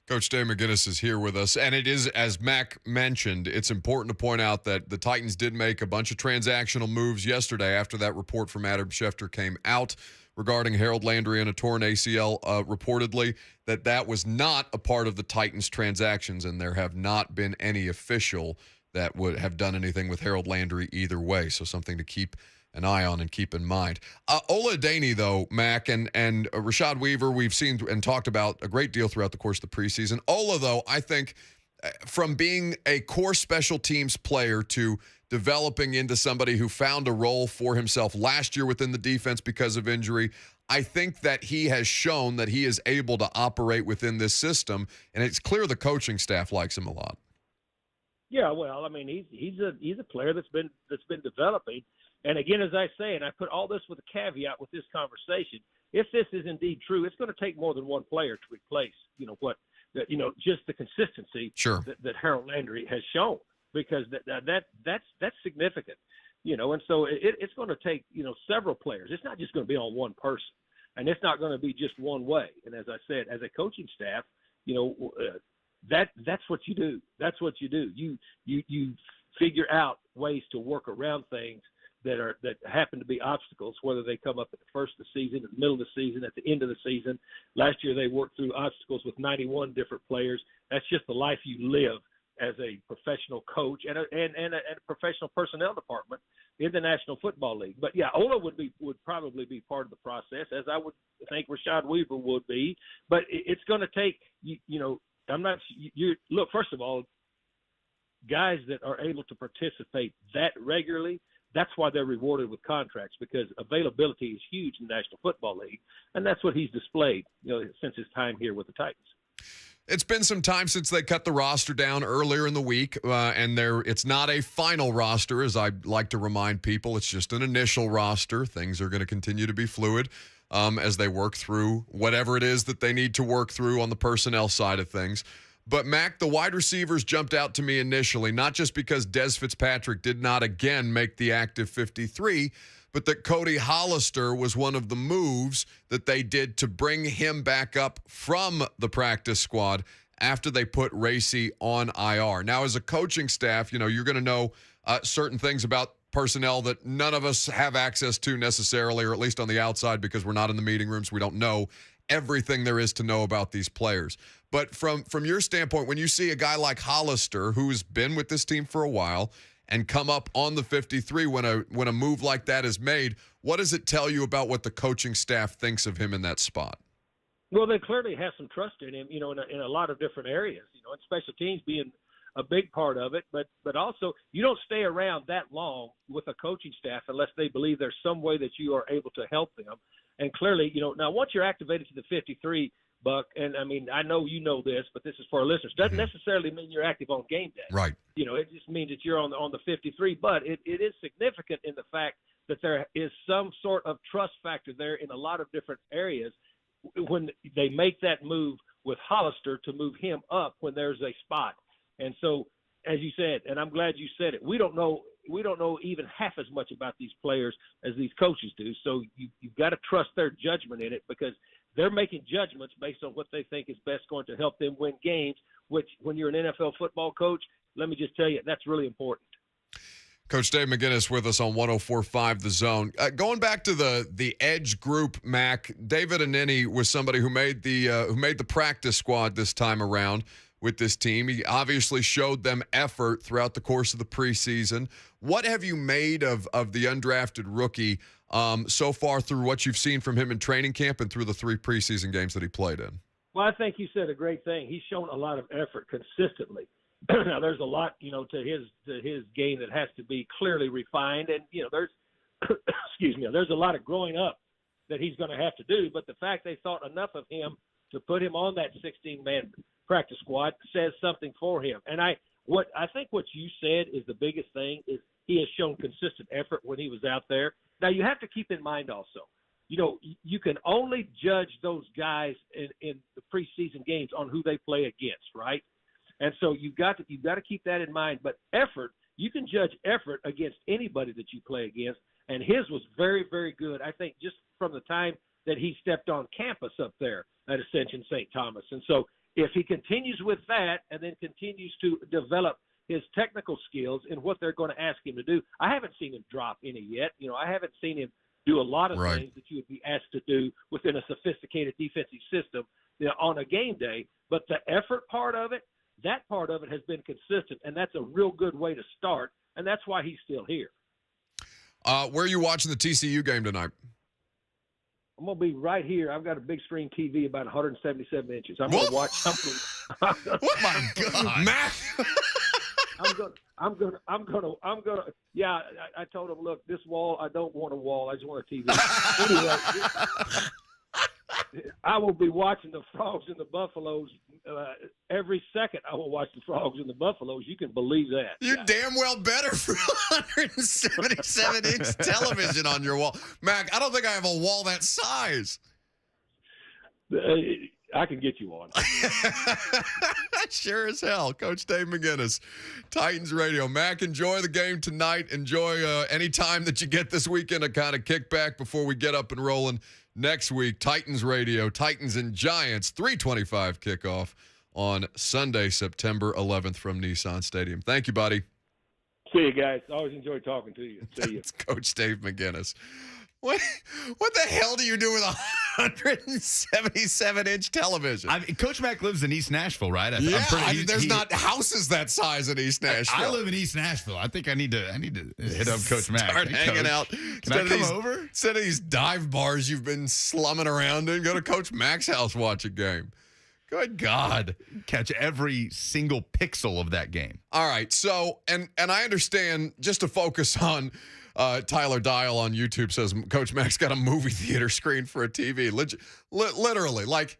Speaker 1: Coach Dave McGinnis is here with us, and it is, as Mac mentioned, it's important to point out that the Titans did make a bunch of transactional moves yesterday after that report from Adam Schefter came out regarding Harold Landry and a torn ACL, reportedly, that was not a part of the Titans' transactions, and there have not been any official that would have done anything with Harold Landry either way, so something to keep an eye on and keep in mind. Ola Adaney, though, Mac, and Rashad Weaver, we've seen and talked about a great deal throughout the course of the preseason. Ola, though, I think from being a core special teams player to developing into somebody who found a role for himself last year within the defense because of injury, I think that he has shown that he is able to operate within this system, and it's clear the coaching staff likes him a lot.
Speaker 8: Yeah, well, I mean, he's a player that's been developing. And again, as I say, and I put all this with a caveat with this conversation, if this is indeed true, it's going to take more than one player to replace, just the consistency that Harold Landry has shown, because that's significant, and so it's going to take, several players. It's not just going to be on one person, and it's not going to be just one way. And as I said, as a coaching staff, that's what you do. That's what you do. You figure out ways to work around things that happen to be obstacles, whether they come up at the first of the season, at the middle of the season, at the end of the season. Last year they worked through obstacles with 91 different players. That's just the life you live as a professional coach and a professional personnel department in the National Football League. But yeah, Ola would probably be part of the process, as I would think Rashad Weaver would be. But it's going to take look, first of all, guys that are able to participate that regularly, that's why they're rewarded with contracts, because availability is huge in the National Football League, and that's what he's displayed, since his time here with the Titans.
Speaker 1: It's been some time since they cut the roster down earlier in the week, and it's not a final roster, as I like to remind people. It's just an initial roster. Things are going to continue to be fluid as they work through whatever it is that they need to work through on the personnel side of things. But, Mac, the wide receivers jumped out to me initially, not just because Dez Fitzpatrick did not again make the active 53, but that Cody Hollister was one of the moves that they did to bring him back up from the practice squad after they put Racy on IR. Now, as a coaching staff, you're going to know certain things about personnel that none of us have access to necessarily, or at least on the outside, because we're not in the meeting rooms. We don't know everything there is to know about these players. But from your standpoint, when you see a guy like Hollister, who's been with this team for a while, and come up on the 53 when a move like that is made, what does it tell you about what the coaching staff thinks of him in that spot?
Speaker 8: Well, they clearly have some trust in him, in a lot of different areas, and special teams being a big part of it. But also, you don't stay around that long with a coaching staff unless they believe there's some way that you are able to help them. And clearly, now once you're activated to the 53, Buck, and I mean, I know you know this, but this is for our listeners, doesn't necessarily mean you're active on game day.
Speaker 1: Right.
Speaker 8: It just means that you're on the 53, but it is significant in the fact that there is some sort of trust factor there in a lot of different areas when they make that move with Hollister to move him up when there's a spot. And so, as you said, and I'm glad you said it, we don't know even half as much about these players as these coaches do. So you've got to trust their judgment in it, because they're making judgments based on what they think is best going to help them win games, which when you're an NFL football coach, let me just tell you, that's really important.
Speaker 1: Coach Dave McGinnis with us on 104.5 The Zone. Going back to the edge group, Mac, David Anini was somebody who made the practice squad this time around with this team. He obviously showed them effort throughout the course of the preseason. What have you made of the undrafted rookie so far through what you've seen from him in training camp and through the 3 preseason games that he played in?
Speaker 8: Well, I think you said a great thing. He's shown a lot of effort consistently. Now, there's a lot, to his game that has to be clearly refined, and there's there's a lot of growing up that he's going to have to do. But the fact they thought enough of him to put him on that 16-man practice squad says something for him. And I think what you said is the biggest thing is he has shown consistent effort when he was out there. Now, you have to keep in mind also, you can only judge those guys in the preseason games on who they play against, right? And so you've got to keep that in mind. But effort, you can judge effort against anybody that you play against, and his was very, very good, I think, just from the time that he stepped on campus up there at Ascension St. Thomas. And so if he continues with that and then continues to develop his technical skills and what they're going to ask him to do, I haven't seen him drop any yet. I haven't seen him do a lot of things that you would be asked to do within a sophisticated defensive system on a game day. But the effort part of it, that part of it has been consistent, and that's a real good way to start, and that's why he's still here.
Speaker 1: Where are you watching the TCU game tonight?
Speaker 8: I'm going to be right here. I've got a big screen TV about 177 inches. I'm going to watch something.
Speaker 1: Oh, my God. Matt.
Speaker 8: I'm gonna. Yeah, I told him, look, this wall, I don't want a wall. I just want a TV. Anyway, I will be watching the Frogs and the Buffaloes every second. I will watch the Frogs and the Buffaloes. You can believe that.
Speaker 1: You're damn well better for 177-inch television on your wall. Mac, I don't think I have a wall that size.
Speaker 8: I can get you on.
Speaker 1: Sure as hell. Coach Dave McGinnis, Titans Radio. Mac, enjoy the game tonight. Enjoy any time that you get this weekend to kind of kick back before we get up and rolling next week. Titans Radio, Titans and Giants, 3:25 kickoff on Sunday, September 11th from Nissan Stadium. Thank you, buddy.
Speaker 8: See you guys. Always enjoy talking to you. See you.
Speaker 1: It's Coach Dave McGinnis. What the hell do you do with 177-inch television.
Speaker 3: I mean, Coach Mack lives in East Nashville, right?
Speaker 1: There's not houses that size in East Nashville.
Speaker 3: I live in East Nashville. I think I need to hit up Coach Mack.
Speaker 1: Start hanging
Speaker 3: Coach,
Speaker 1: out.
Speaker 3: Can I come over?
Speaker 1: Instead of these dive bars you've been slumming around in, go to Coach Mack's house, watch a game. Good God.
Speaker 3: Catch every single pixel of that game.
Speaker 1: All right. So, and I understand, just to focus on Tyler Dial on YouTube says Coach Mack's got a movie theater screen for a TV. Literally, like,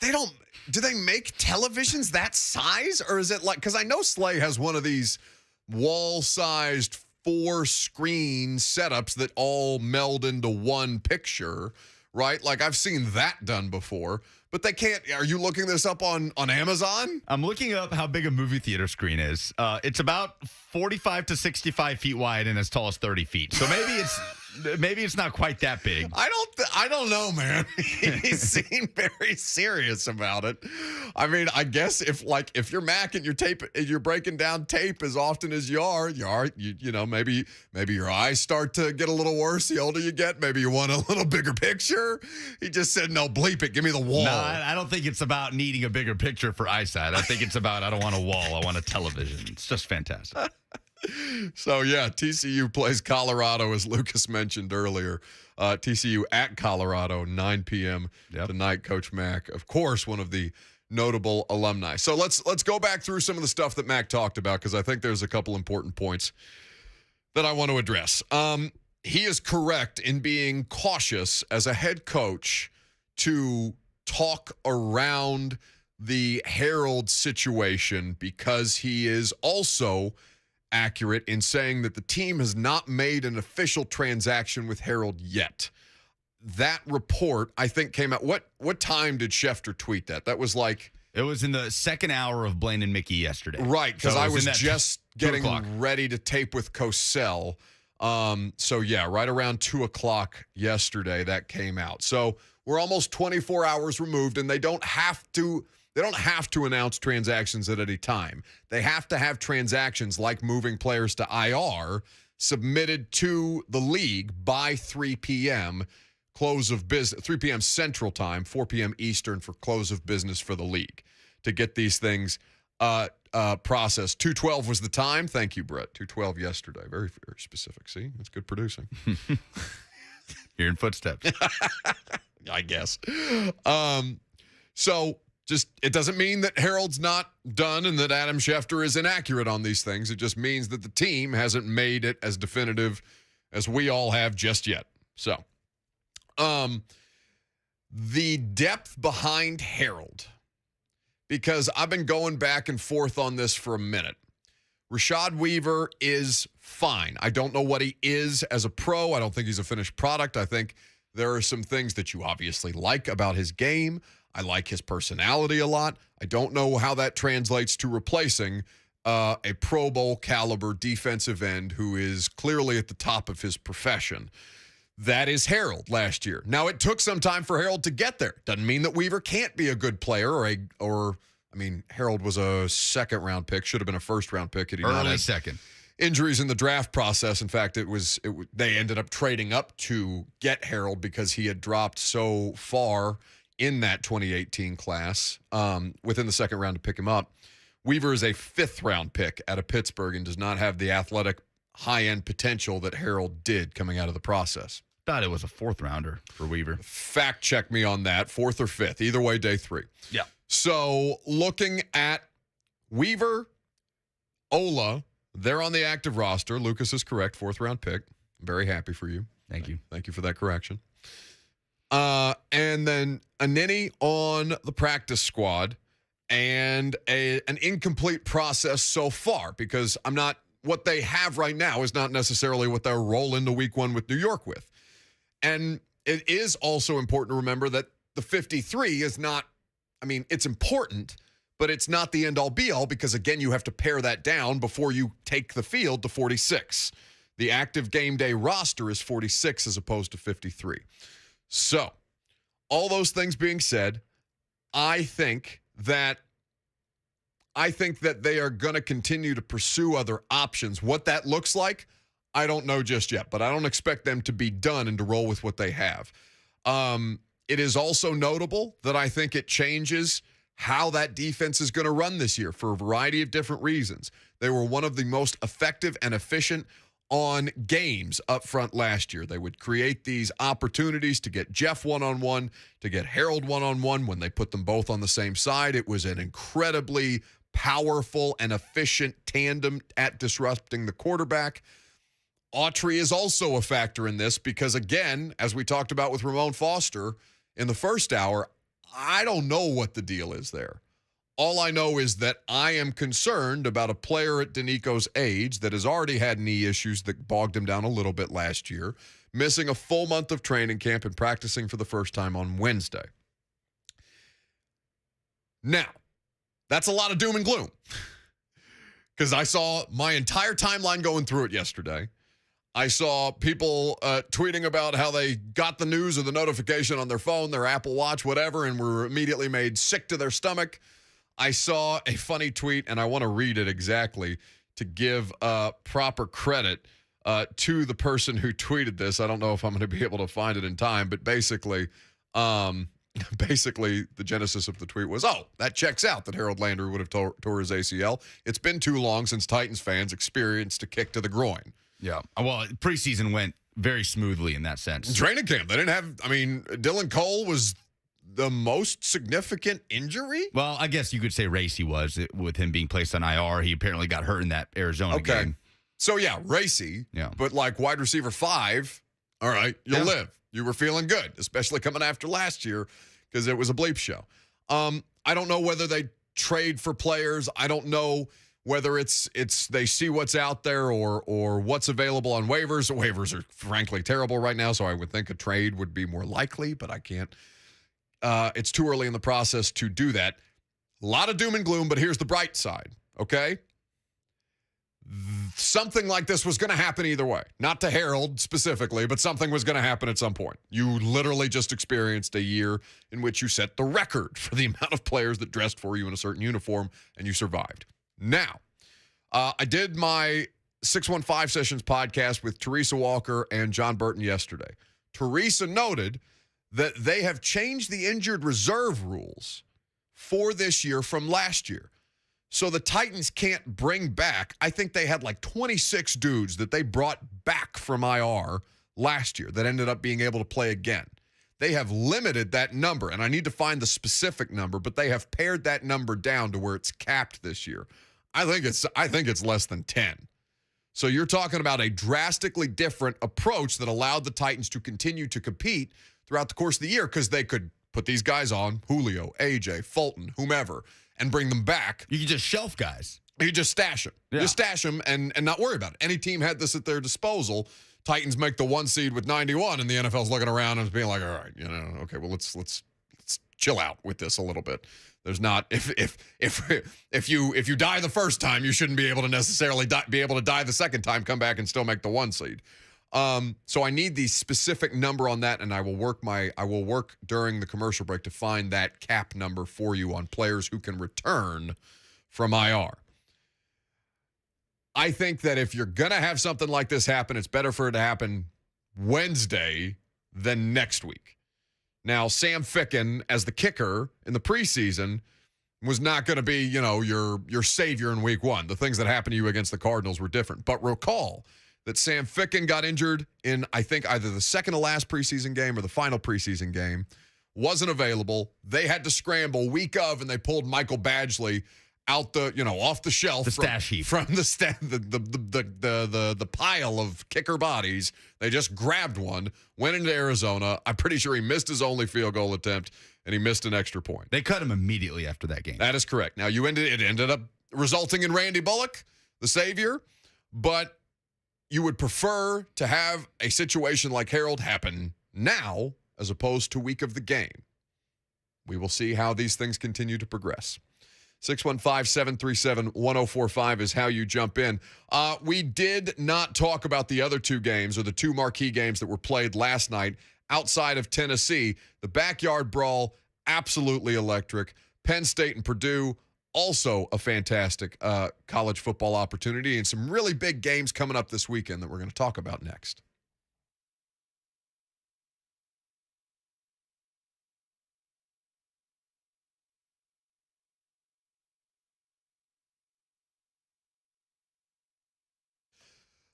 Speaker 1: do they make televisions that size? Or is it like, because I know Slay has one of these wall-sized 4-screen setups that all meld into one picture, right? Like, I've seen that done before. But they can't. Are you looking this up on Amazon?
Speaker 3: I'm looking up how big a movie theater screen is. It's about 45 to 65 feet wide and as tall as 30 feet. So maybe it's not quite that big.
Speaker 1: I don't know, man. He seemed very serious about it. I mean, I guess if you're Mac and you're breaking down tape as often as you are, maybe your eyes start to get a little worse the older you get. Maybe you want a little bigger picture. He just said, no, bleep it. Give me the wall.
Speaker 3: No, I don't think it's about needing a bigger picture for eyesight. I think it's about, I don't want a wall. I want a television. It's just fantastic.
Speaker 1: So, yeah, TCU plays Colorado, as Lucas mentioned earlier. TCU at Colorado, 9 p.m. tonight. Coach Mack, of course, one of the notable alumni. So let's go back through some of the stuff that Mack talked about, because I think there's a couple important points that I want to address. He is correct in being cautious as a head coach to talk around the Harold situation, because he is also accurate in saying that the team has not made an official transaction with Harold yet. That report, I think, came out. What time did Schefter tweet that? That was like...
Speaker 3: It was in the second hour of Blaine and Mickey yesterday.
Speaker 1: Right, because I was just getting
Speaker 3: 2 o'clock.
Speaker 1: ready to tape with Cosell. So, yeah, right around 2 o'clock yesterday, that came out. So we're almost 24 hours removed, and they don't have to announce transactions at any time. They have to have transactions like moving players to IR submitted to the league by 3 p.m. close of business, 3 p.m. Central Time, 4 p.m. Eastern for close of business for the league to get these things processed. 2:12 was the time. Thank you, Brett. 2:12 yesterday. Very, very specific. See, that's good producing.
Speaker 3: Hearing footsteps.
Speaker 1: I guess. So just, it doesn't mean that Harold's not done and that Adam Schefter is inaccurate on these things. It just means that the team hasn't made it as definitive as we all have just yet. So, the depth behind Harold, because I've been going back and forth on this for a minute. Rashad Weaver is fine. I don't know what he is as a pro. I don't think he's a finished product. I think there are some things that you obviously like about his game. I like his personality a lot. I don't know how that translates to replacing a Pro Bowl caliber defensive end who is clearly at the top of his profession. That is Harold last year. Now, it took some time for Harold to get there. Doesn't mean that Weaver can't be a good player Harold was a second-round pick. Should have been a first-round pick.
Speaker 3: Early second.
Speaker 1: Injuries in the draft process. In fact, they ended up trading up to get Harold because he had dropped so far in that 2018 class within the second round to pick him up. Weaver is a fifth-round pick out of Pittsburgh and does not have the athletic high-end potential that Harold did coming out of the process.
Speaker 3: Thought it was a fourth-rounder for Weaver.
Speaker 1: Fact check me on that, fourth or fifth. Either way, day 3.
Speaker 3: Yeah.
Speaker 1: So looking at Weaver, Ola, they're on the active roster. Lucas is correct, fourth-round pick. I'm very happy for you.
Speaker 3: Thank you.
Speaker 1: Thank you for that correction. And then Anini on the practice squad, and an incomplete process so far, because what they have right now is not necessarily what they'll roll into week 1 with New York with. And it is also important to remember that the 53 is not, it's important, but it's not the end-all be-all, because, again, you have to pare that down before you take the field to 46. The active game day roster is 46 as opposed to 53. So, all those things being said, I think that they are going to continue to pursue other options. What that looks like, I don't know just yet, but I don't expect them to be done and to roll with what they have. It is also notable that I think it changes how that defense is going to run this year for a variety of different reasons. They were one of the most effective and efficient on games up front last year. They would create these opportunities to get Jeff one-on-one, to get Harold one-on-one when they put them both on the same side. It was an incredibly powerful and efficient tandem at disrupting the quarterback. Autry is also a factor in this because, again, as we talked about with Ramon Foster in the first hour, I don't know what the deal is there. All I know is that I am concerned about a player at Danico's age that has already had knee issues that bogged him down a little bit last year, missing a full month of training camp and practicing for the first time on Wednesday. Now, that's a lot of doom and gloom because I saw my entire timeline going through it yesterday. I saw people tweeting about how they got the news or the notification on their phone, their Apple Watch, whatever, and were immediately made sick to their stomach. I saw a funny tweet, and I want to read it exactly to give proper credit to the person who tweeted this. I don't know if I'm going to be able to find it in time, but basically the genesis of the tweet was, that checks out that Harold Landry would have tore his ACL. It's been too long since Titans fans experienced a kick to the groin.
Speaker 3: Yeah. Well, preseason went very smoothly in that sense.
Speaker 1: Training camp, they didn't have, Dylan Cole was the most significant injury?
Speaker 3: Well, I guess you could say Racy was, with him being placed on IR. He apparently got hurt in that Arizona game.
Speaker 1: So, yeah, Racy.
Speaker 3: Yeah.
Speaker 1: But like wide receiver 5, all right, you'll live. You were feeling good, especially coming after last year because it was a bleep show. I don't know whether they trade for players. I don't know whether it's they see what's out there or what's available on waivers. Waivers are frankly terrible right now, so I would think a trade would be more likely, but I can't. It's too early in the process to do that. A lot of doom and gloom, but here's the bright side, okay? Something like this was going to happen either way. Not to Harold specifically, but something was going to happen at some point. You literally just experienced a year in which you set the record for the amount of players that dressed for you in a certain uniform, and you survived. Now, I did my 615 Sessions podcast with Teresa Walker and John Burton yesterday. Teresa noted that they have changed the injured reserve rules for this year from last year. So the Titans can't bring back, I think they had like 26 dudes that they brought back from IR last year that ended up being able to play again. They have limited that number, and I need to find the specific number, but they have pared that number down to where it's capped this year. I think it's less than 10. So you're talking about a drastically different approach that allowed the Titans to continue to compete throughout the course of the year because they could put these guys on, Julio, AJ, Fulton, whomever, and bring them back.
Speaker 3: You could just shelf guys.
Speaker 1: You could just stash them.
Speaker 3: Yeah.
Speaker 1: Just stash them and not worry about it. Any team had this at their disposal. Titans make the 1 seed with 91, and the NFL's looking around and being like, all right, okay, well, let's chill out with this a little bit. There's not if you die the first time, you shouldn't be able to necessarily be able to die the second time, come back and still make the 1 seed. So I need the specific number on that, and I will work during the commercial break to find that cap number for you on players who can return from IR. I think that if you're going to have something like this happen, it's better for it to happen Wednesday than next week. Now, Sam Ficken, as the kicker in the preseason, was not going to be, your savior in week 1. The things that happened to you against the Cardinals were different. But recall that Sam Ficken got injured in, I think, either the second to last preseason game or the final preseason game, wasn't available. They had to scramble week of, and they pulled Michael Badgley out off the shelf,
Speaker 3: the stash heap,
Speaker 1: from the pile of kicker bodies. They just grabbed one, went into Arizona. I'm pretty sure he missed his only field goal attempt, and he missed an extra point.
Speaker 3: They cut him immediately after that game.
Speaker 1: That is correct. Now it ended up resulting in Randy Bullock, the savior, but you would prefer to have a situation like Harold happen now as opposed to week of the game. We will see how these things continue to progress. 615-737-1045 is how you jump in. We did not talk about the other 2 games or the 2 marquee games that were played last night outside of Tennessee. The backyard brawl, absolutely electric. Penn State and Purdue, also a fantastic college football opportunity, and some really big games coming up this weekend that we're going to talk about next.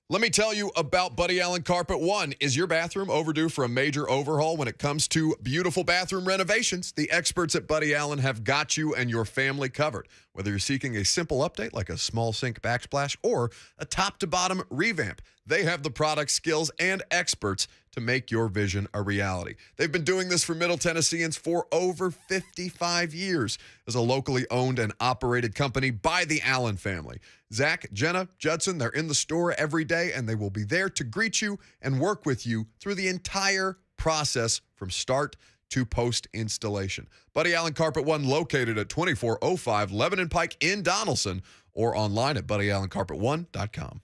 Speaker 1: Let me tell you about Buddy Allen Carpet One. Is your bathroom overdue for a major overhaul when it comes to beautiful bathroom renovations? The experts at Buddy Allen have got you and your family covered. Whether you're seeking a simple update like a small sink backsplash or a top-to-bottom revamp, they have the product skills and experts to make your vision a reality. They've been doing this for Middle Tennesseans for over 55 years as a locally owned and operated company by the Allen family. Zach, Jenna, Judson, they're in the store every day, and they will be there to greet you and work with you through the entire process from start to post-installation. Buddy Allen Carpet One, located at 2405 Lebanon Pike in Donaldson, or online at buddyallencarpet1.com.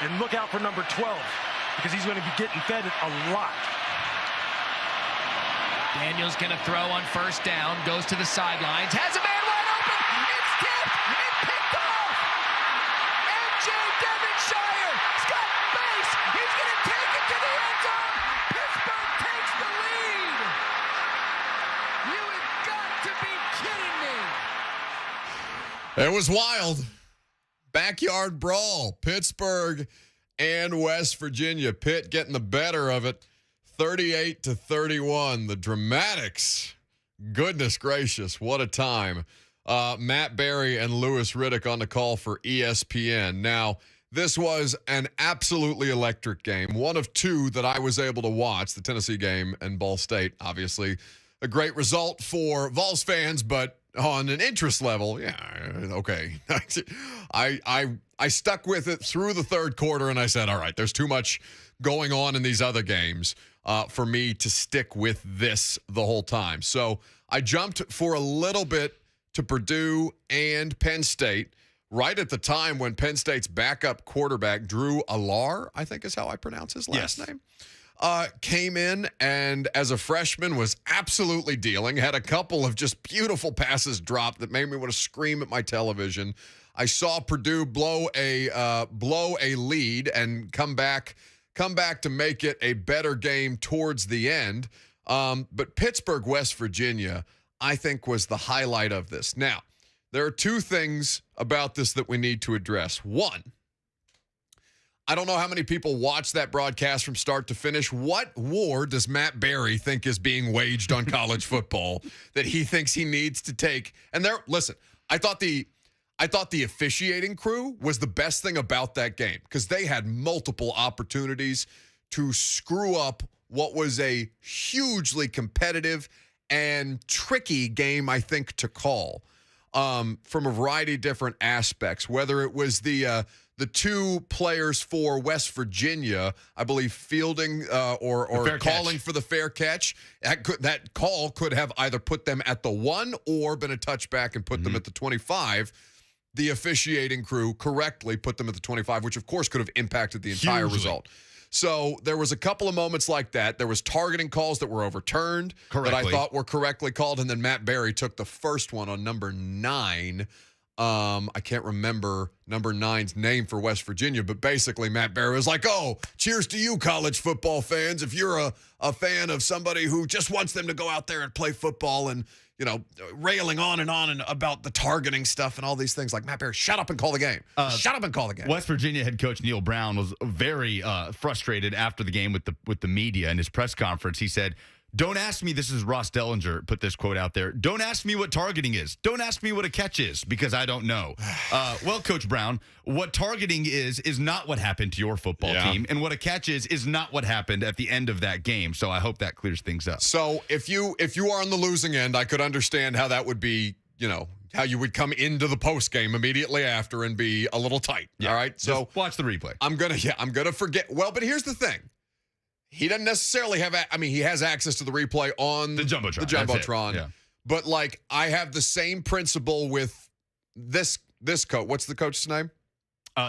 Speaker 9: And look out for number 12 because he's going to be getting fed it a lot.
Speaker 10: Daniels going to throw on first down, goes to the sidelines, has a man wide open. It's tipped and picked off. MJ Devonshire's got base. He's going to take it to the end zone. Pittsburgh takes the lead. You have got to be kidding me.
Speaker 1: It was wild. Backyard brawl. Pittsburgh and West Virginia. Pitt getting the better of it. 38-31. The dramatics. Goodness gracious. What a time. Matt Berry and Louis Riddick on the call for ESPN. Now, this was an absolutely electric game. One of two that I was able to watch, the Tennessee game and Ball State. Obviously, a great result for Vols fans, but on an interest level, yeah, okay. I stuck with it through the third quarter, and I said, all right, there's too much going on in these other games for me to stick with this the whole time. So I jumped for a little bit to Purdue and Penn State right at the time when Penn State's backup quarterback, Drew Allar, I think is how I pronounce his last name, came in and as a freshman was absolutely dealing, had a couple of just beautiful passes dropped that made me want to scream at my television. I saw Purdue blow a lead and come back to make it a better game towards the end. But Pittsburgh, West Virginia, I think was the highlight of this. Now, there are two things about this that we need to address. One, I don't know how many people watched that broadcast from start to finish. What war does Matt Berry think is being waged on college football that he thinks he needs to take? And listen, I thought the officiating crew was the best thing about that game because they had multiple opportunities to screw up what was a hugely competitive and tricky game, I think, to call from a variety of different aspects, whether it was the two players for West Virginia, I believe, fielding or calling for the fair catch. That call could have either put them at the 1 or been a touchback and put them at the 25. The officiating crew correctly put them at the 25, which, of course, could have impacted the entire result. So there was a couple of moments like that. There was targeting calls that were overturned that I thought were correctly called, and then Matt Berry took the first one on number 9. I can't remember number 9's name for West Virginia, but basically Matt Berry was like, oh, cheers to you, college football fans. If you're a fan of somebody who just wants them to go out there and play football and, you know, railing on and about the targeting stuff and all these things, like, Matt Berry, shut up and call the game. Shut up and call the game.
Speaker 3: West Virginia head coach Neil Brown was very frustrated after the game with the media. In his press conference, he said, don't ask me, this is Ross Dellinger, put this quote out there, don't ask me what targeting is. Don't ask me what a catch is, because I don't know. Well, Coach Brown, what targeting is not what happened to your football team, and what a catch is not what happened at the end of that game. So I hope that clears things up.
Speaker 1: So if you are on the losing end, I could understand how that would be, you know, how you would come into the post game immediately after and be a little tight. All right. So
Speaker 3: just watch the replay.
Speaker 1: I'm gonna forget. Well, but here's the thing. He doesn't necessarily have, he has access to the replay on
Speaker 3: the Jumbotron.
Speaker 1: Yeah. But, like, I have the same principle with this coach. What's the coach's name?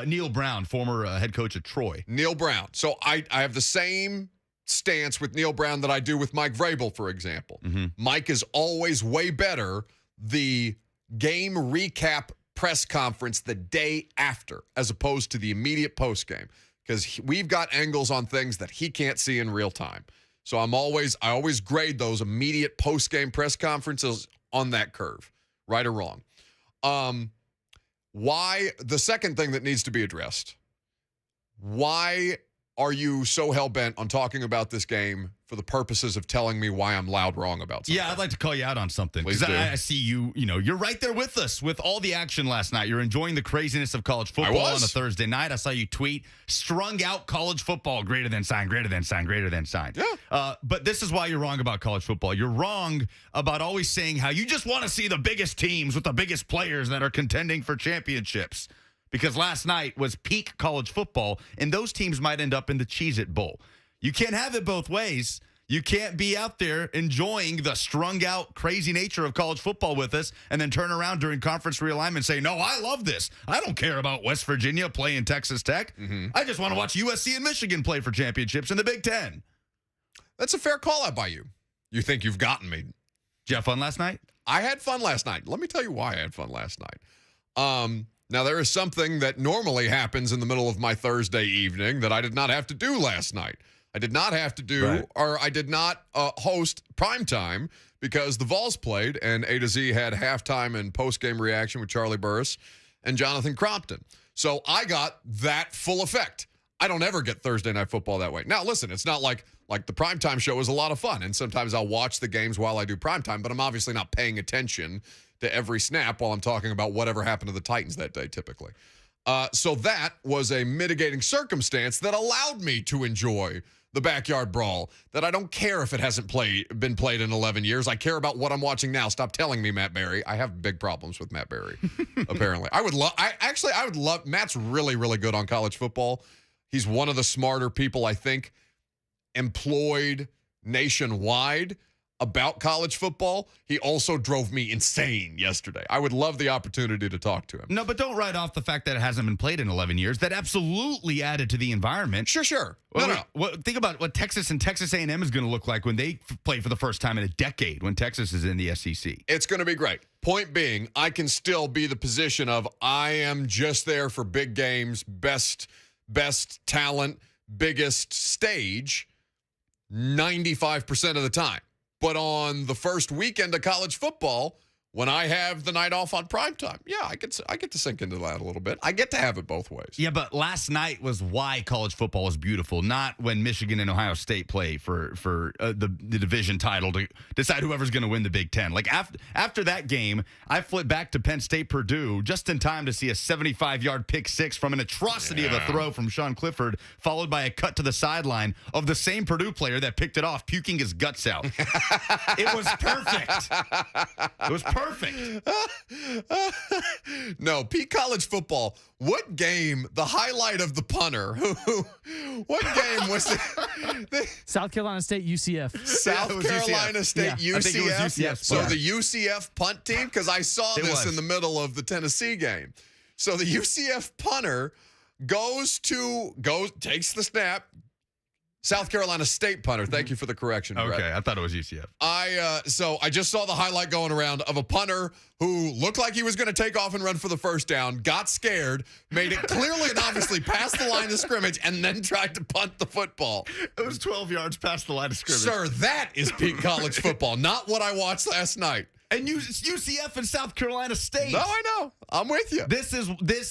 Speaker 3: Neil Brown, former head coach at Troy.
Speaker 1: Neil Brown. So I have the same stance with Neil Brown that I do with Mike Vrabel, for example. Mike is always way better the game recap press conference the day after as opposed to the immediate post game. Because we've got angles on things that he can't see in real time. So I always grade those immediate post-game press conferences on that curve, right or wrong. Why, the second thing that needs to be addressed, why are you so hell-bent on talking about this game for the purposes of telling me why I'm loud wrong about something?
Speaker 3: Yeah, I'd like to call you out on something.
Speaker 1: Please do.
Speaker 3: I see you're right there with us with all the action last night. You're enjoying the craziness of college football on a Thursday night. I saw you tweet, strung out college football, greater than sign, greater than sign, greater than sign.
Speaker 1: Yeah.
Speaker 3: But this is why you're wrong about college football. You're wrong about always saying how you just want to see the biggest teams with the biggest players that are contending for championships. Because last night was peak college football, and those teams might end up in the Cheez-It Bowl. You can't have it both ways. You can't be out there enjoying the strung-out, crazy nature of college football with us and then turn around during conference realignment and say, no, I love this. I don't care about West Virginia playing Texas Tech. I just want to watch USC and Michigan play for championships in the Big Ten.
Speaker 1: That's a fair call out by you. You think you've gotten me.
Speaker 3: Did you have fun last night?
Speaker 1: I had fun last night. Let me tell you why I had fun last night. Now, there is something that normally happens in the middle of my Thursday evening that I did not have to do last night. I did not have to do, or I did not host primetime because the Vols played, and A to Z had halftime and post-game reaction with Charlie Burris and Jonathan Crompton. So I got that full effect. I don't ever get Thursday Night Football that way. Now, listen, it's not like the primetime show is a lot of fun, and sometimes I'll watch the games while I do primetime, but I'm obviously not paying attention to every snap while I'm talking about whatever happened to the Titans that day, typically. So that was a mitigating circumstance that allowed me to enjoy the backyard brawl, that I don't care if it hasn't been played in 11 years. I care about what I'm watching now. Stop telling me, Matt Berry. I have big problems with Matt Berry, apparently. I would love, Matt's really, really good on college football. He's one of the smarter people, I think, employed nationwide about college football. He also drove me insane yesterday. I would love the opportunity to talk to him.
Speaker 3: No, but don't write off the fact that it hasn't been played in 11 years. That absolutely added to the environment.
Speaker 1: Sure.
Speaker 3: No. Think about what Texas and Texas A&M is going to look like when they play for the first time in a decade when Texas is in the SEC.
Speaker 1: It's going to be great. Point being, I can still be the position of I am just there for big games, best talent, biggest stage 95% of the time. But on the first weekend of college football, when I have the night off on primetime, I get to sink into that a little bit. I get to have it both ways.
Speaker 3: Yeah, but last night was why college football was beautiful, not when Michigan and Ohio State play for the division title to decide whoever's going to win the Big Ten. Like after that game, I flipped back to Penn State Purdue just in time to see a 75-yard pick six from an atrocity of a throw from Sean Clifford, followed by a cut to the sideline of the same Purdue player that picked it off, puking his guts out. It was perfect. It was perfect.
Speaker 1: No, Pete, college football. What game? The highlight of the punter. What game was it?
Speaker 4: South Carolina State UCF.
Speaker 1: South Carolina
Speaker 3: UCF.
Speaker 1: State UCF.
Speaker 3: I think it was UCF.
Speaker 1: So the UCF punt team, because I saw this in the middle of the Tennessee game. So the UCF punter takes the snap. South Carolina State punter. Thank you for the correction, Brett.
Speaker 3: Okay, I thought it was UCF.
Speaker 1: So I just saw the highlight going around of a punter who looked like he was going to take off and run for the first down, got scared, made it clearly and obviously past the line of scrimmage, and then tried to punt the football.
Speaker 3: It was 12 yards past the line of scrimmage.
Speaker 1: Sir, that is peak college football, not what I watched last night.
Speaker 3: And UCF and South Carolina State.
Speaker 1: No, I know. I'm with you.
Speaker 3: This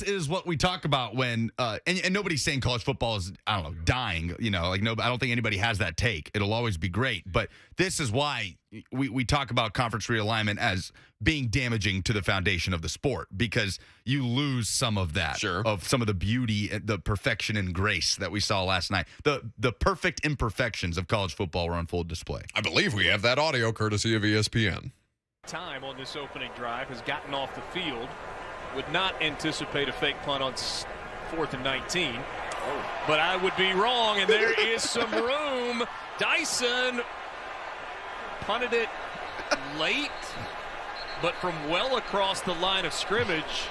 Speaker 3: is what we talk about when and nobody's saying college football is, I don't know, dying. I don't think anybody has that take. It'll always be great, but this is why we talk about conference realignment as being damaging to the foundation of the sport, because you lose some of that, of some of the beauty, the perfection and grace that we saw last night. The perfect imperfections of college football were on full display.
Speaker 1: I believe we have that audio courtesy of ESPN.
Speaker 11: Time on this opening drive has gotten off the field. Would not anticipate a fake punt on 4th and 19. But I would be wrong, and there is some room. Dyson punted it late, but from well across the line of scrimmage.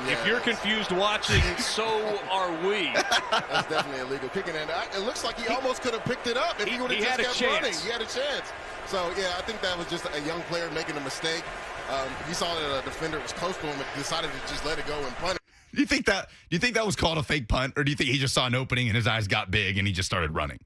Speaker 11: If you're confused watching, so are we.
Speaker 12: That's definitely illegal kicking, and it looks like he almost could have picked it up if he would have just kept running. He had a chance. So, yeah, I think that was just a young player making a mistake. He saw that a defender was close to him and decided to just let it go and punt it.
Speaker 3: Do you think that was called a fake punt, or do you think he just saw an opening and his eyes got big and he just started running?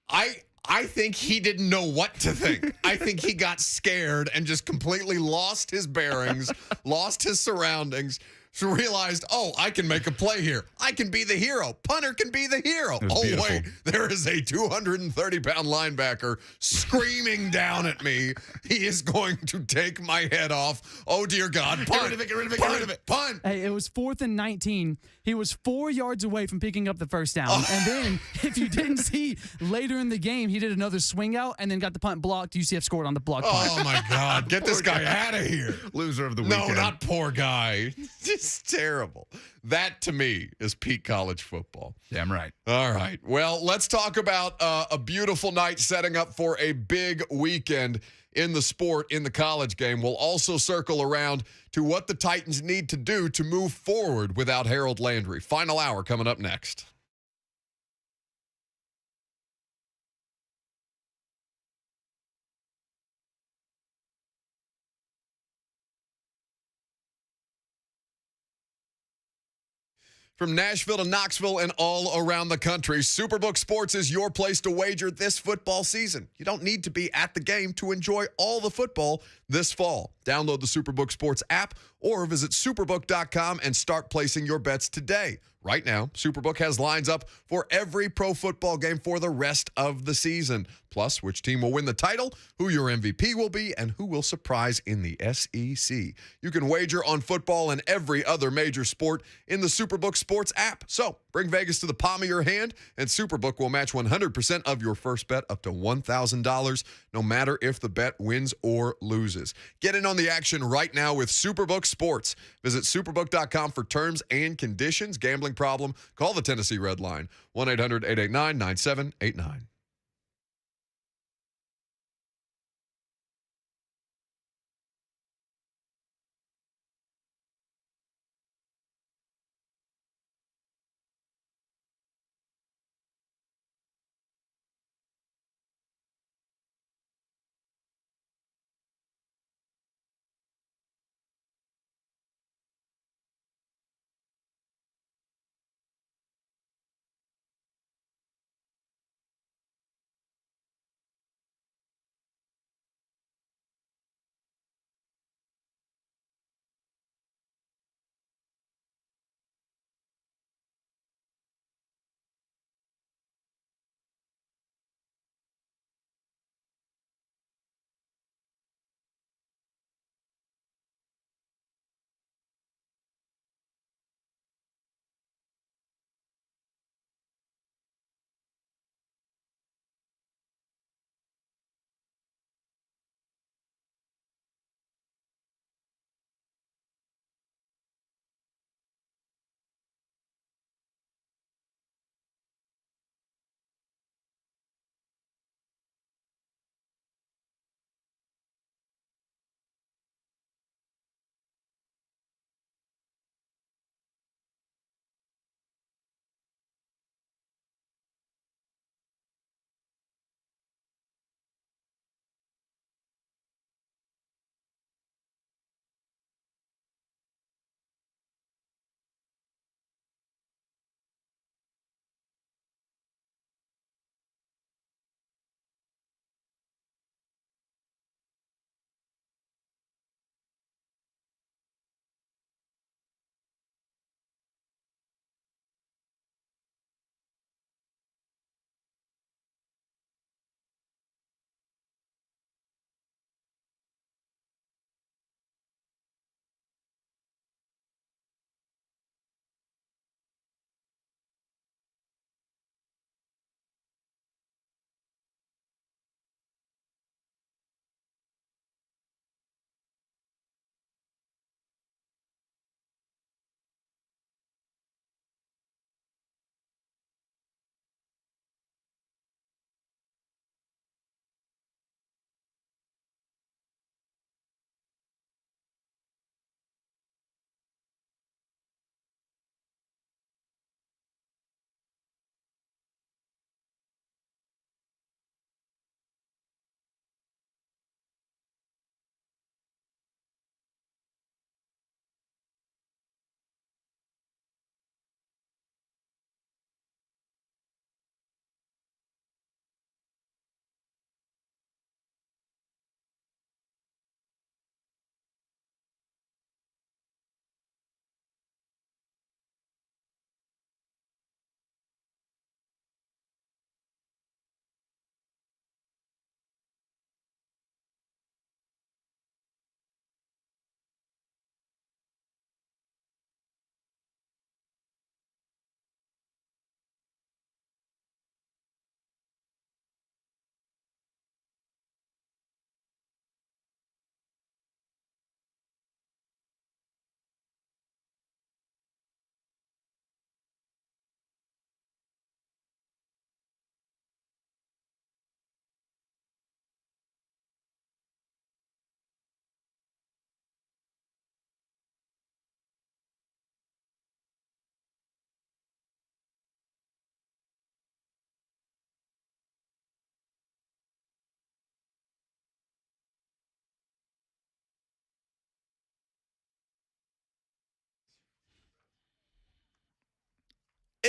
Speaker 1: I think he didn't know what to think. I think he got scared and just completely lost his bearings, lost his surroundings. So realized, I can make a play here. I can be the hero. Punter can be the hero.
Speaker 3: Beautiful.
Speaker 1: Wait, there is a 230-pound linebacker screaming down at me. He is going to take my head off. Oh, dear God. Punt.
Speaker 3: Get rid of it, get rid of it, get rid of it.
Speaker 1: Punt.
Speaker 4: Hey, it was 4th and 19. He was 4 yards away from picking up the first down. And then, if you didn't see, later in the game, he did another swing out and then got the punt blocked. UCF scored on the block punt.
Speaker 1: Oh, my God. Get this guy out of here.
Speaker 3: Loser of the weekend.
Speaker 1: No, not poor guy. is terrible. That, to me, is peak college football.
Speaker 3: Damn right.
Speaker 1: All right. Well, let's talk about a beautiful night setting up for a big weekend in the sport, in the college game. We'll also circle around to what the Titans need to do to move forward without Harold Landry. Final hour coming up next. From Nashville to Knoxville and all around the country, Superbook Sports is your place to wager this football season. You don't need to be at the game to enjoy all the football this fall. Download the Superbook Sports app or visit superbook.com and start placing your bets today. Right now, Superbook has lines up for every pro football game for the rest of the season. Plus, which team will win the title, who your MVP will be, and who will surprise in the SEC. You can wager on football and every other major sport in the Superbook Sports app. So, bring Vegas to the palm of your hand, and Superbook will match 100% of your first bet up to $1,000, no matter if the bet wins or loses. Get in on the action right now with Superbook Sports. Visit superbook.com for terms and conditions. Gambling problem? Call the Tennessee Red Line, 1-800-889-9789.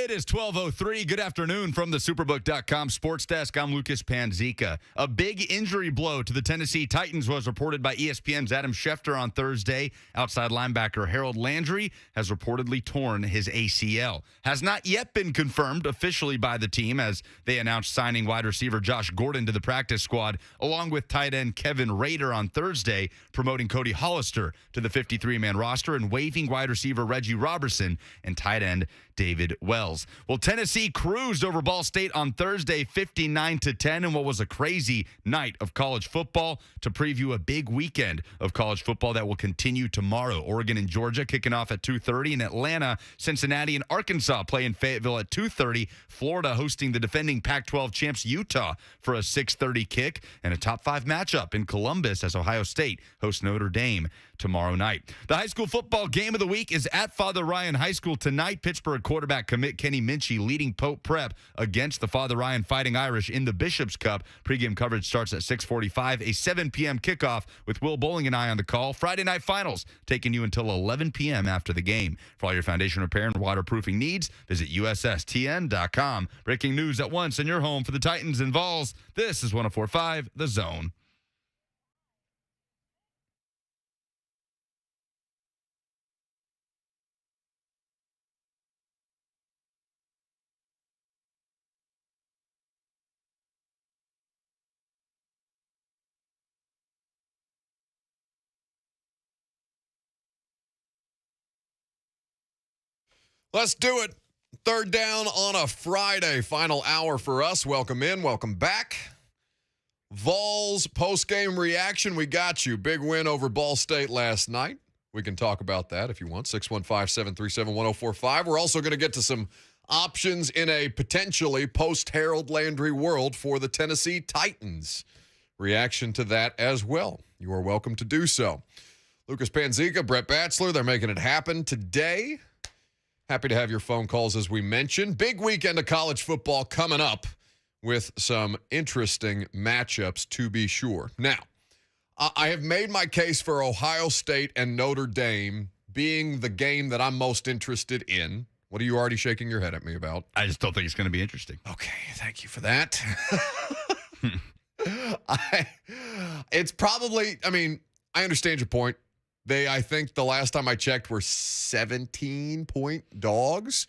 Speaker 3: It is 12:03. Good afternoon from the Superbook.com Sports Desk. I'm Lucas Panzica. A big injury blow to the Tennessee Titans was reported by ESPN's Adam Schefter on Thursday. Outside linebacker Harold Landry has reportedly torn his ACL. Has not yet been confirmed officially by the team as they announced signing wide receiver Josh Gordon to the practice squad, along with tight end Kevin Rader on Thursday, promoting Cody Hollister to the 53-man roster and waiving wide receiver Reggie Robertson and tight end David Wells. Well, Tennessee cruised over Ball State on Thursday, 59-10, in what was a crazy night of college football to preview a big weekend of college football that will continue tomorrow. Oregon and Georgia kicking off at 2:30, and Atlanta, Cincinnati, and Arkansas play in Fayetteville at 2:30. Florida hosting the defending Pac-12 champs Utah for a 6:30 kick, and a top 5 matchup in Columbus as Ohio State hosts Notre Dame tomorrow night. The high school football game of the week is at Father Ryan High School tonight. Pittsburgh quarterback commit Kenny Minchie leading Pope Prep against the Father Ryan Fighting Irish in the Bishop's Cup. Pregame coverage starts at 6:45, a 7 p.m. kickoff with Will Bowling and I on the call. Friday night finals taking you until 11 p.m. after the game. For all your foundation repair and waterproofing needs, visit USSTN.com. Breaking news at once in your home for the Titans and Vols. This is 104.5 The Zone.
Speaker 1: Let's do it. Third down on a Friday. Final hour for us. Welcome in. Welcome back. Vols post-game reaction. We got you. Big win over Ball State last night. We can talk about that if you want. 615-737-1045. We're also going to get to some options in a potentially post-Harold Landry world for the Tennessee Titans. Reaction to that as well. You are welcome to do so. Lucas Panzica, Brett Batzler, they're making it happen today. Happy to have your phone calls, as we mentioned. Big weekend of college football coming up with some interesting matchups, to be sure. Now, I have made my case for Ohio State and Notre Dame being the game that I'm most interested in. What are you already shaking your head at me about?
Speaker 3: I just don't think it's going to be interesting.
Speaker 1: Okay, thank you for that. It's probably, I understand your point. They, I think the last time I checked, were 17-point dogs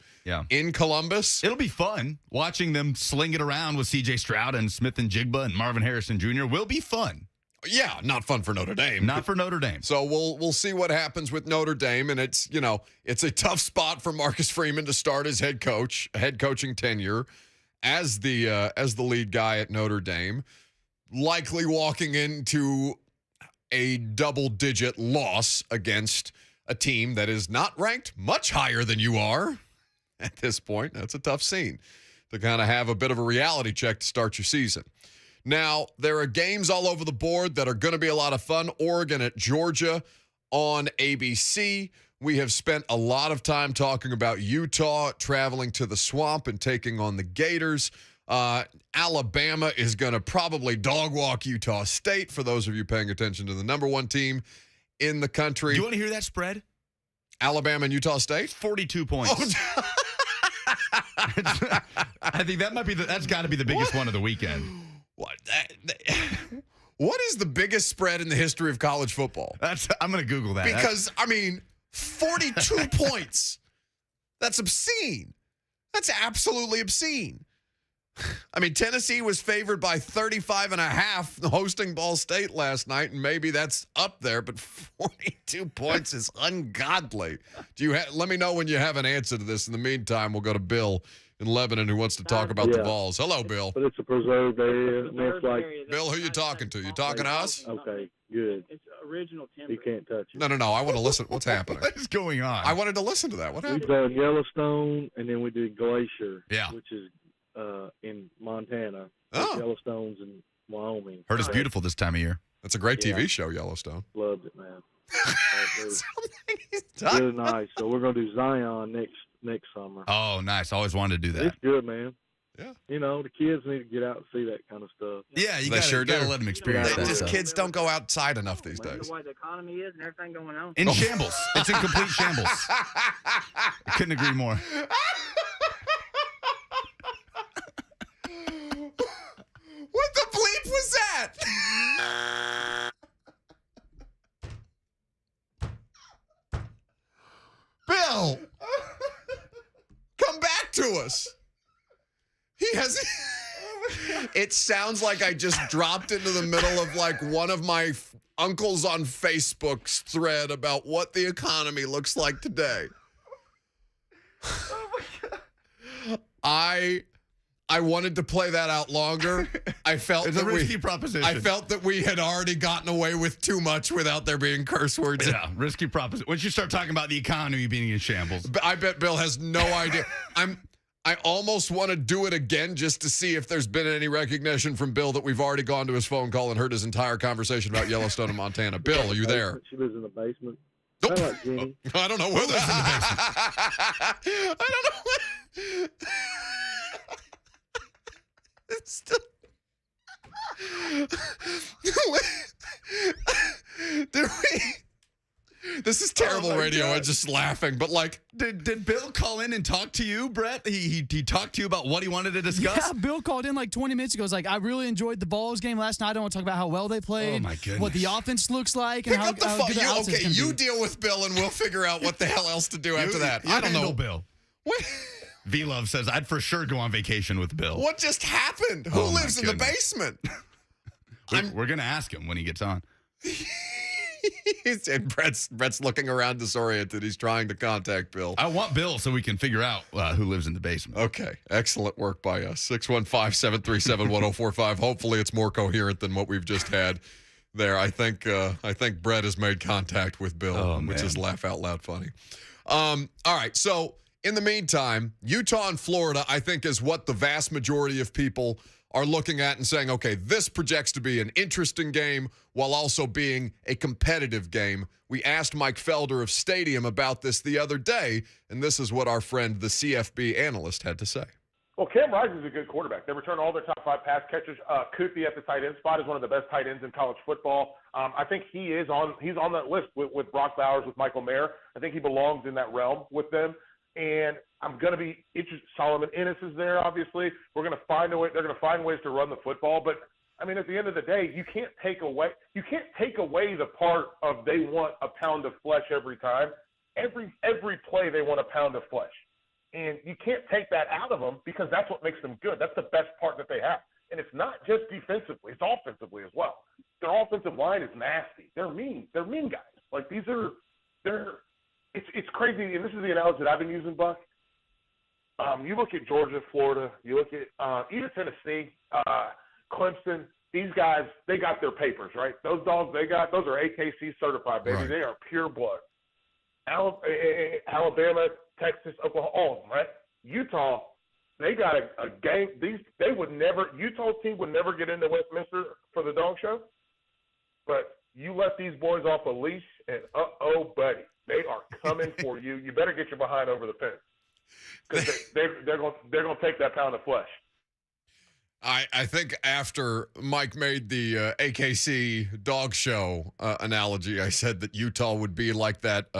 Speaker 1: in Columbus.
Speaker 3: It'll be fun. Watching them sling it around with C.J. Stroud and Smith and Jigba and Marvin Harrison Jr. will be fun.
Speaker 1: Yeah, not fun for Notre Dame.
Speaker 3: Not for Notre Dame.
Speaker 1: So we'll see what happens with Notre Dame, and it's a tough spot for Marcus Freeman to start his head coaching tenure as the lead guy at Notre Dame, likely walking into a double-digit loss against a team that is not ranked much higher than you are at this point. That's a tough scene to kind of have a bit of a reality check to start your season. Now, there are games all over the board that are going to be a lot of fun. Oregon at Georgia on ABC. We have spent a lot of time talking about Utah traveling to the Swamp and taking on the Gators. Alabama is going to probably dog walk Utah State, for those of you paying attention to the number one team in the country.
Speaker 3: Do you want to hear that spread?
Speaker 1: Alabama and Utah State?
Speaker 3: 42 points. Oh. I think that's got to be the biggest one of the weekend.
Speaker 1: What is the biggest spread in the history of college football?
Speaker 3: I'm going to Google that.
Speaker 1: Because, 42 points. That's obscene. That's absolutely obscene. Tennessee was favored by 35.5 hosting Ball State last night, and maybe that's up there, but 42 points is ungodly. Let me know when you have an answer to this. In the meantime, we'll go to Bill in Lebanon, who wants to talk about the Vols. Hello, Bill.
Speaker 13: But it's a preserved area.
Speaker 1: Bill, who you talking to? You talking to us?
Speaker 13: Okay, good.
Speaker 2: It's original timber.
Speaker 13: You can't touch it.
Speaker 1: No. I want to listen. What's happening?
Speaker 3: What is going on?
Speaker 1: I wanted to listen to that. What happened?
Speaker 13: We've done Yellowstone, and then we did Glacier,
Speaker 3: yeah,
Speaker 13: which is in Montana.
Speaker 1: Oh.
Speaker 13: Yellowstone's in Wyoming.
Speaker 3: Heard it's beautiful this time of year.
Speaker 1: That's a great TV show, Yellowstone.
Speaker 13: Loved it, man. Really nice. So we're going to do Zion next summer.
Speaker 3: Oh, nice. Always wanted to do that.
Speaker 13: It's good, man.
Speaker 1: Yeah.
Speaker 13: The kids need to get out and see that kind of stuff.
Speaker 3: Yeah, you gotta let them experience that stuff.
Speaker 1: Kids don't go outside enough these days.
Speaker 2: You know why the economy is and everything going on?
Speaker 3: In shambles. It's in complete shambles. I couldn't agree more.
Speaker 1: Bill, come back to us. He has. It sounds like I just dropped into the middle of like one of my uncles on Facebook's thread about what the economy looks like today. Oh my God. I wanted to play that out longer. I felt
Speaker 3: it's a risky proposition.
Speaker 1: I felt that we had already gotten away with too much without there being curse words.
Speaker 3: Yeah, risky proposition. Once you start talking about the economy being in shambles.
Speaker 1: I bet Bill has no idea. I almost want to do it again just to see if there's been any recognition from Bill that we've already gone to his phone call and heard his entire conversation about Yellowstone and Montana. Bill, are you there?
Speaker 13: She lives in the basement.
Speaker 1: Nope.
Speaker 13: How about Jenny?
Speaker 1: I don't know where lives in the basement. I don't know. It's still. Did we? This is terrible radio. I'm just laughing, but like,
Speaker 3: did Bill call in and talk to you, Brett? He talked to you about what he wanted to discuss?
Speaker 4: Yeah, Bill called in like 20 minutes ago. He's like, I really enjoyed the Vols game last night. I want to talk about how well they played.
Speaker 3: Oh my goodness.
Speaker 4: What the offense looks like.
Speaker 1: Pick
Speaker 4: and
Speaker 1: up the
Speaker 4: how
Speaker 1: phone.
Speaker 4: good the offense is gonna
Speaker 1: You
Speaker 4: be.
Speaker 1: deal with Bill, and we'll figure out what the hell else to do after that. I don't know,
Speaker 3: Bill.
Speaker 1: What?
Speaker 3: V-Love says, I'd for sure go on vacation with Bill.
Speaker 1: What just happened? Who lives in the basement?
Speaker 3: We're going to ask him when he gets on.
Speaker 1: And Brett's looking around disoriented. He's trying to contact Bill.
Speaker 3: I want Bill so we can figure out who lives in the basement.
Speaker 1: Okay. Excellent work by us. 615-737-1045. Hopefully it's more coherent than what we've just had there. I think Brett has made contact with Bill, which is laugh out loud funny. All right. So in the meantime, Utah and Florida, I think, is what the vast majority of people are looking at and saying, okay, this projects to be an interesting game while also being a competitive game. We asked Mike Felder of Stadium about this the other day, and this is what our friend, the CFB analyst, had to say.
Speaker 14: Well, Cam Rising is a good quarterback. They return all their top 5 pass catchers. Kuthi at the tight end spot is one of the best tight ends in college football. I think he's on that list with Brock Bowers, with Michael Mayer. I think he belongs in that realm with them. And I'm going to be interested. Solomon Innes is there, obviously. We're going to find a way. They're going to find ways to run the football. But, I mean, at the end of the day, you can't take away the part of they want a pound of flesh every time. Every play they want a pound of flesh. And you can't take that out of them because that's what makes them good. That's the best part that they have. And it's not just defensively. It's offensively as well. Their offensive line is nasty. They're mean. They're mean guys. Like, it's crazy, and this is the analogy that I've been using, Buck. You look at Georgia, Florida, you look at even Tennessee, Clemson. These guys, they got their papers, right? Those dogs those are AKC certified, baby. Right. They are pure blood. Alabama, Texas, Oklahoma, all of them, right? Utah, they got a game. Utah's team would never get into Westminster for the dog show, but you let these boys off a leash, and buddy. They are coming for you. You better get your behind over the fence because they're going to take that pound of flesh.
Speaker 1: I think after Mike made the AKC dog show analogy, I said that Utah would be like that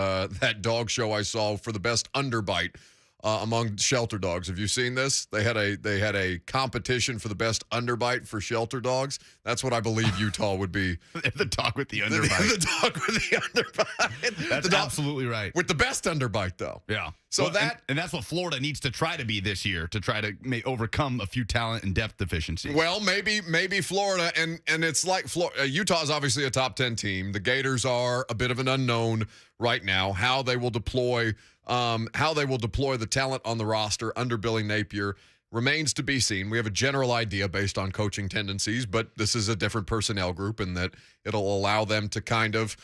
Speaker 1: dog show I saw for the best underbite among shelter dogs. Have you seen this? They had a competition for the best underbite for shelter dogs. That's what I believe Utah would be.
Speaker 3: The dog with the underbite.
Speaker 1: The dog with the underbite.
Speaker 3: That's absolutely right.
Speaker 1: With the best underbite, though.
Speaker 3: Yeah.
Speaker 1: So
Speaker 3: and that's what Florida needs to try to be this year to try to overcome a few talent and depth deficiencies.
Speaker 1: Well, maybe Florida, and it's like Utah is obviously a top 10 team. The Gators are a bit of an unknown right now. How they will deploy the talent on the roster under Billy Napier remains to be seen. We have a general idea based on coaching tendencies, but this is a different personnel group in that it'll allow them to kind of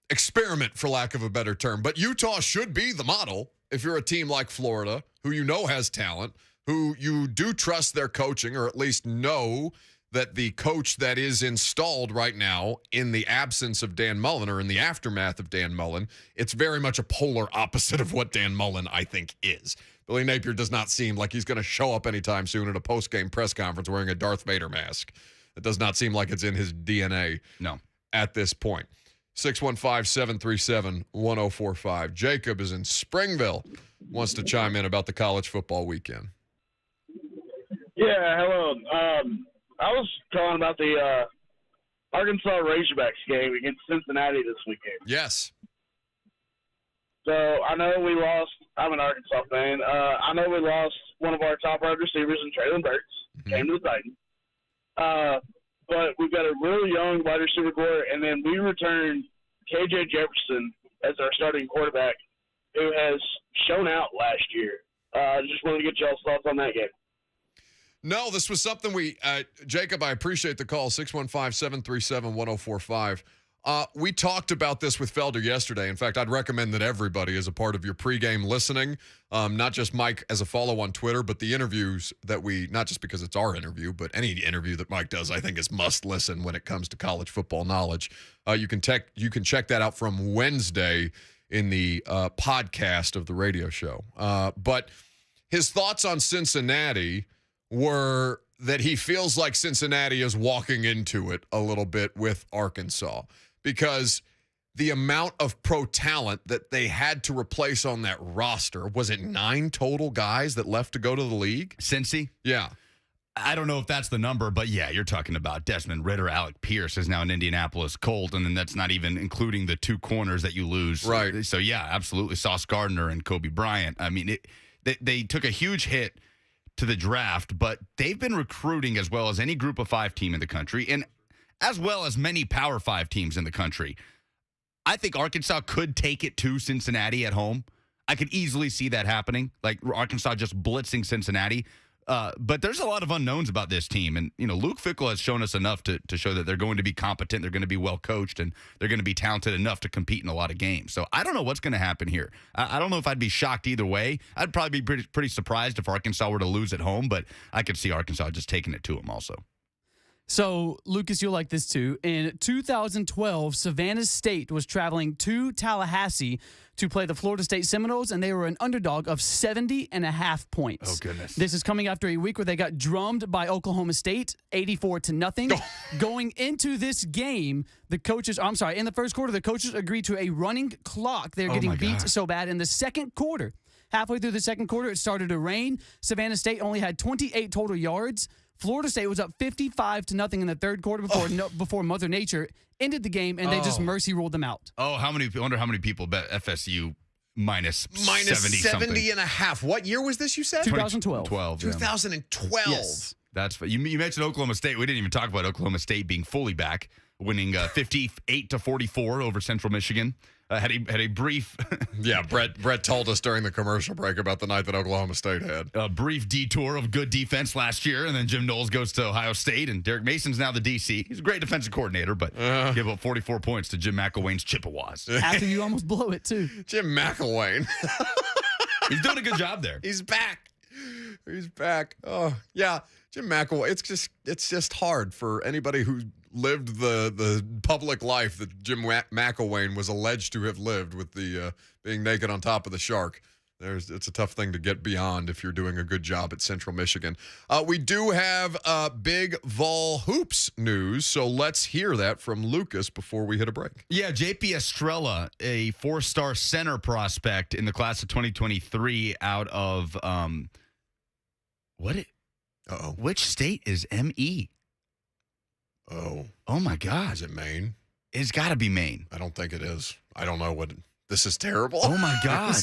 Speaker 1: experiment, for lack of a better term. But Utah should be the model if you're a team like Florida, who you know has talent, who you do trust their coaching, or at least know that the coach that is installed right now in the absence of Dan Mullen or in the aftermath of Dan Mullen, it's very much a polar opposite of what Dan Mullen, I think, is. Billy Napier does not seem like he's going to show up anytime soon at a post-game press conference wearing a Darth Vader mask. It does not seem like it's in his DNA at this point. 615-737-1045. Jacob is in Springville, wants to chime in about the college football weekend.
Speaker 15: Yeah, hello. I was calling about the Arkansas Razorbacks game against Cincinnati this weekend.
Speaker 1: Yes.
Speaker 15: So I know we lost. I'm an Arkansas fan. I know we lost one of our top wide receivers in Traylon Burks. Came to the Titans. But we've got a really young wide receiver core, and then we returned KJ Jefferson as our starting quarterback, who has shown out last year. Just wanted to get y'all's thoughts on that game.
Speaker 1: No, this was something Jacob, I appreciate the call, 615-737-1045. We talked about this with Felder yesterday. In fact, I'd recommend that everybody is a part of your pregame listening, not just Mike as a follow on Twitter, but the interviews that not just because it's our interview, but any interview that Mike does, I think is must listen when it comes to college football knowledge. You can check that out from Wednesday in the podcast of the radio show. But his thoughts on Cincinnati were that he feels like Cincinnati is walking into it a little bit with Arkansas because the amount of pro talent that they had to replace on that roster, was it 9 total guys that left to go to the league?
Speaker 3: Cincy?
Speaker 1: Yeah.
Speaker 3: I don't know if that's the number, but yeah, you're talking about Desmond Ridder. Alec Pierce is now an Indianapolis Colt, and then that's not even including the 2 corners that you lose.
Speaker 1: Right.
Speaker 3: So yeah, absolutely. Sauce Gardner and Kobe Bryant. I mean, they took a huge hit to the draft, but they've been recruiting as well as any Group of 5 team in the country, and as well as many Power 5 teams in the country. I think Arkansas could take it to Cincinnati at home. I could easily see that happening, like Arkansas just blitzing Cincinnati. But there's a lot of unknowns about this team. And, Luke Fickell has shown us enough to show that they're going to be competent, they're going to be well coached, and they're going to be talented enough to compete in a lot of games. So I don't know what's going to happen here. I don't know if I'd be shocked either way. I'd probably be pretty surprised if Arkansas were to lose at home, but I could see Arkansas just taking it to them also.
Speaker 4: So, Lucas, you'll like this too. In 2012, Savannah State was traveling to Tallahassee to play the Florida State Seminoles, and they were an underdog of 70.5 points.
Speaker 3: Oh, goodness.
Speaker 4: This is coming after a week where they got drummed by Oklahoma State, 84-0. Going into this game, in the first quarter, the coaches agreed to a running clock. They're getting beat so bad. In the second quarter, halfway through the second quarter, it started to rain. Savannah State only had 28 total yards. Florida State was up 55-0 in the third quarter before Mother Nature ended the game, and they just mercy ruled them out.
Speaker 3: Oh, I wonder how many people bet FSU minus
Speaker 1: 70.5. What year was this, you said?
Speaker 4: 2012.
Speaker 1: 2012.
Speaker 4: Yes.
Speaker 3: That's you mentioned Oklahoma State. We didn't even talk about Oklahoma State being fully back, winning 58-44 over Central Michigan. Had a brief
Speaker 1: yeah, Brett told us during the commercial break about the night that Oklahoma State had
Speaker 3: a brief detour of good defense last year, and then Jim Knowles goes to Ohio State, and Derek Mason's now the DC. He's a great defensive coordinator, but give up 44 points to Jim McElwain's Chippewas.
Speaker 4: After you almost blow it too.
Speaker 1: Jim McElwain.
Speaker 3: He's doing a good job there.
Speaker 1: He's back. Oh yeah, Jim McElwain. It's just hard for anybody who lived the public life that Jim McElwain was alleged to have lived with the being naked on top of the shark. It's a tough thing to get beyond if you're doing a good job at Central Michigan. We do have big Vol hoops news, so let's hear that from Lucas before we hit a break.
Speaker 3: Yeah, JP Estrella, a 4-star center prospect in the class of 2023 out of which state is ME? Oh my God.
Speaker 1: Is it Maine?
Speaker 3: It's got to be Maine.
Speaker 1: I don't think it is. I don't know what. This is terrible.
Speaker 3: Oh my God.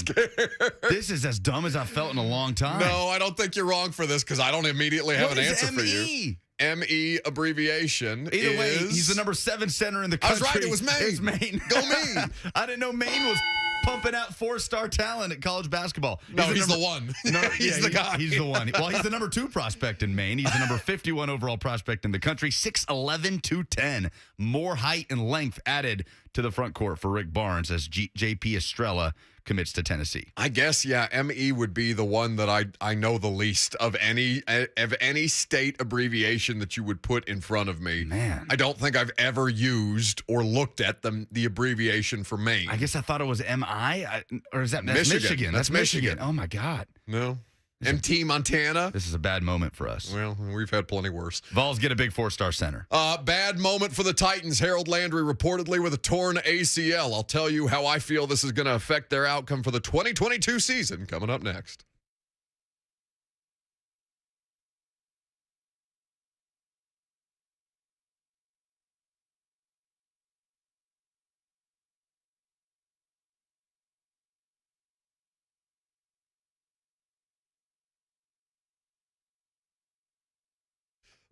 Speaker 3: This is as dumb as I've felt in a long time.
Speaker 1: No, I don't think you're wrong for this because I don't immediately have an answer for you. ME abbreviation.
Speaker 3: Either way, he's the number 7 center in the country.
Speaker 1: I was right. It was Maine.
Speaker 3: It's Maine.
Speaker 1: Go Maine.
Speaker 3: I didn't know Maine was pumping out 4-star talent at college basketball.
Speaker 1: He's the one. He's the guy.
Speaker 3: He's the one. Well, he's the number 2 prospect in Maine. He's the number 51 overall prospect in the country. 6'11", 210. More height and length added to the front court for Rick Barnes as JP Estrella commits to Tennessee.
Speaker 1: I guess, yeah, ME would be the one that I know the least of any state abbreviation that you would put in front of me.
Speaker 3: Man.
Speaker 1: I don't think I've ever used or looked at the abbreviation for Maine.
Speaker 3: I guess I thought it was MI, or is that
Speaker 1: Michigan?
Speaker 3: That's Michigan. Oh, my God.
Speaker 1: No. MT Montana.
Speaker 3: This is a bad moment for us.
Speaker 1: Well, we've had plenty worse.
Speaker 3: Vols get a big 4-star center.
Speaker 1: Bad moment for the Titans. Harold Landry reportedly with a torn ACL. I'll tell you how I feel this is going to affect their outcome for the 2022 season coming up next.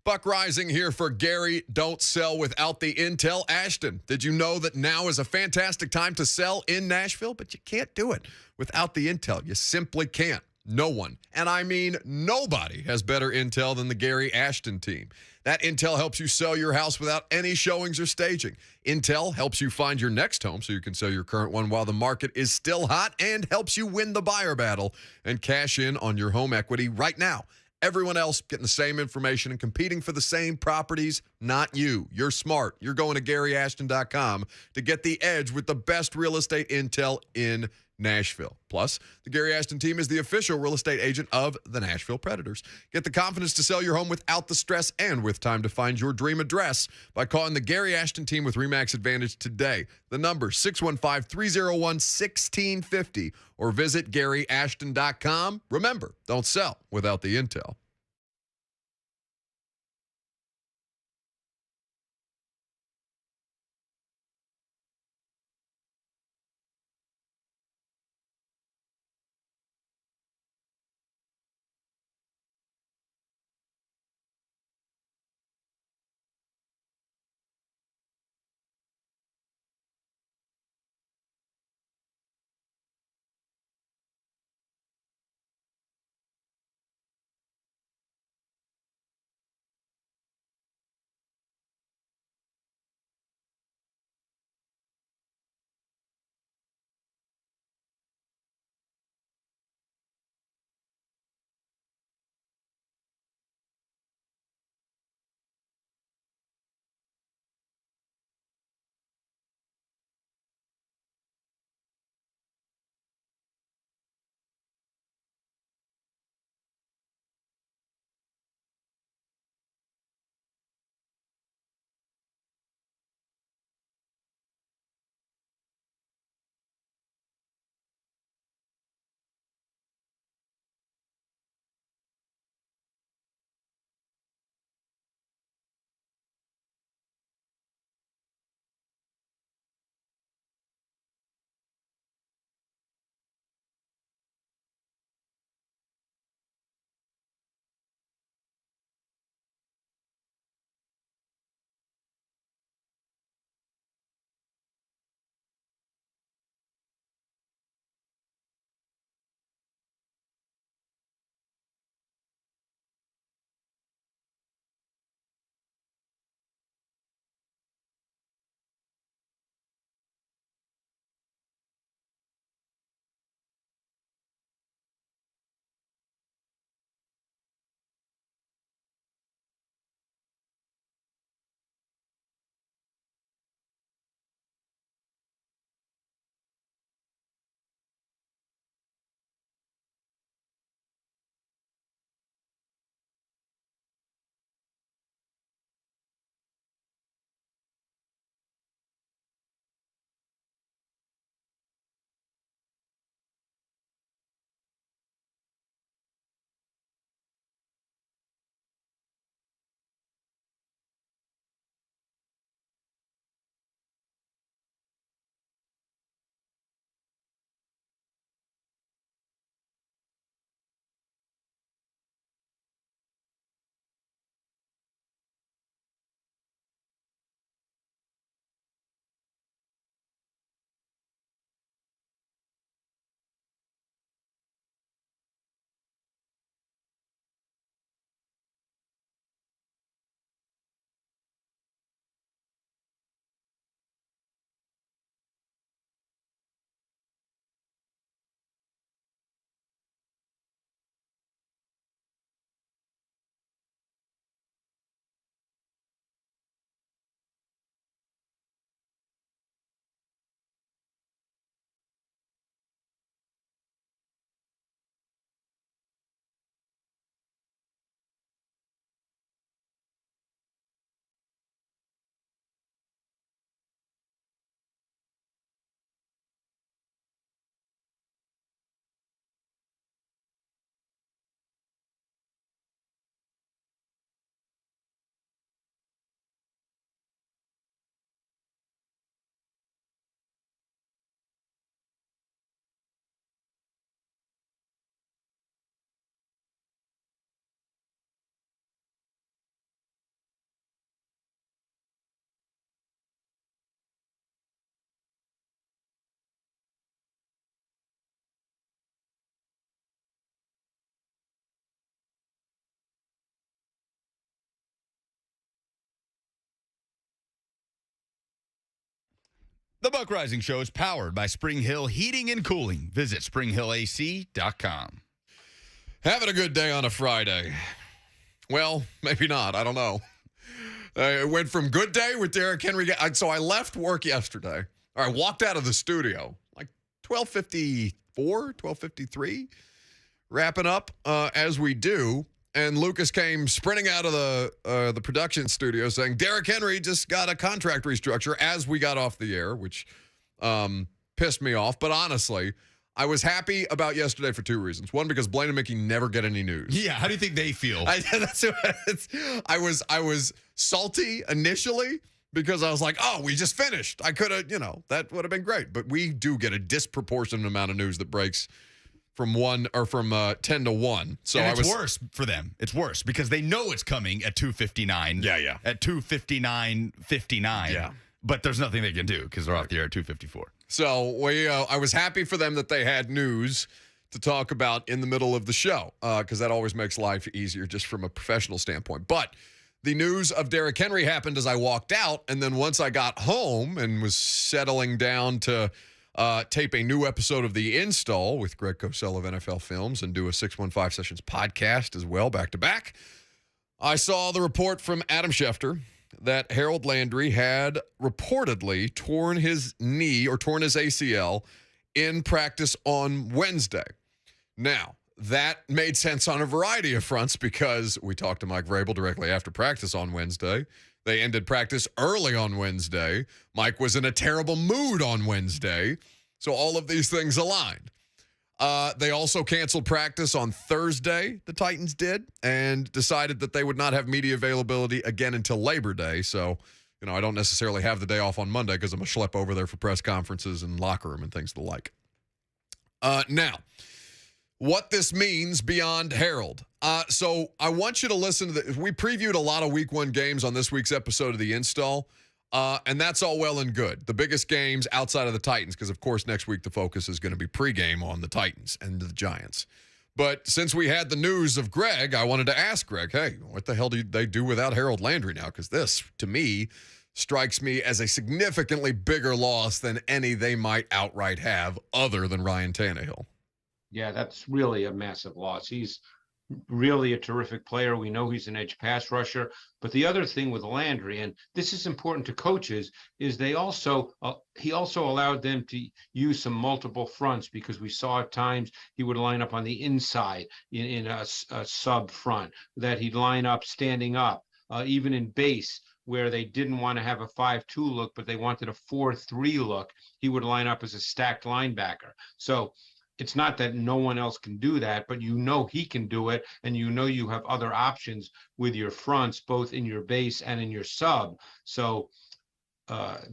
Speaker 1: Buck Rising here for Gary. Don't sell without the intel. Ashton, did you know that now is a fantastic time to sell in Nashville? But you can't do it without the intel. You simply can't. No one, and I mean nobody, has better intel than the Gary Ashton team. That intel helps you sell your house without any showings or staging. Intel helps you find your next home so you can sell your current one while the market is still hot, and helps you win the buyer battle and cash in on your home equity right now. Everyone else getting the same information and competing for the same properties, not you. You're smart. You're going to GaryAshton.com to get the edge with the best real estate intel in Nashville. Plus, the Gary Ashton team is the official real estate agent of the Nashville Predators. Get the confidence to sell your home without the stress and with time to find your dream address by calling the Gary Ashton team with RE/MAX Advantage today. The number 615-301-1650 or visit GaryAshton.com. Remember, don't sell without the intel.
Speaker 3: The Buck Rising Show is powered by Spring Hill Heating and Cooling. Visit springhillac.com.
Speaker 1: Having a good day on a Friday. Well, maybe not. I don't know. It went from good day with Derrick Henry. So I left work yesterday. Or I walked out of the studio like 12:54, 12:53, wrapping up as we do. And Lucas came sprinting out of the production studio saying, Derrick Henry just got a contract restructure as we got off the air, which pissed me off. But honestly, I was happy about yesterday for two reasons. One, because Blaine and Mickey never get any news.
Speaker 3: Yeah, how do you think they feel?
Speaker 1: I was salty initially because I was like, oh, we just finished. I could have, that would have been great. But we do get a disproportionate amount of news that breaks from 10 to 1. So
Speaker 3: and it's worse for them. It's worse because they know it's coming at 2:59.
Speaker 1: Yeah.
Speaker 3: At 2:59:59.
Speaker 1: Yeah.
Speaker 3: But there's nothing they can do because they're off the air at 2:54.
Speaker 1: So I was happy for them that they had news to talk about in the middle of the show because that always makes life easier just from a professional standpoint. But the news of Derrick Henry happened as I walked out, and then once I got home and was settling down to tape a new episode of The Install with Greg Cosell of NFL Films and do a 615 Sessions podcast as well, back-to-back, I saw the report from Adam Schefter that Harold Landry had reportedly torn his knee or torn his ACL in practice on Wednesday. Now, that made sense on a variety of fronts because we talked to Mike Vrabel directly after practice on Wednesday. They ended practice early on Wednesday. Mike was in a terrible mood on Wednesday. So all of these things aligned. They also canceled practice on Thursday, the Titans did, and decided that they would not have media availability again until Labor Day. So, I don't necessarily have the day off on Monday because I'm going to schlep over there for press conferences and locker room and things of the like. Now, what this means beyond Harold. So I want you to listen to we previewed a lot of week 1 games on this week's episode of The Install, and that's all well and good. The biggest games outside of the Titans, because, of course, next week the focus is going to be pregame on the Titans and the Giants. But since we had the news of Greg, I wanted to ask Greg, hey, what the hell do they do without Harold Landry now? Because this, to me, strikes me as a significantly bigger loss than any they might outright have other than Ryan Tannehill.
Speaker 16: Yeah, that's really a massive loss. He's really a terrific player. We know he's an edge pass rusher. But the other thing with Landry, and this is important to coaches, is he also allowed them to use some multiple fronts because we saw at times he would line up on the inside in a sub front, that he'd line up standing up, even in base where they didn't want to have a 5-2 look, but they wanted a 4-3 look. He would line up as a stacked linebacker. So it's not that no one else can do that, but he can do it, and you have other options with your fronts, both in your base and in your sub. So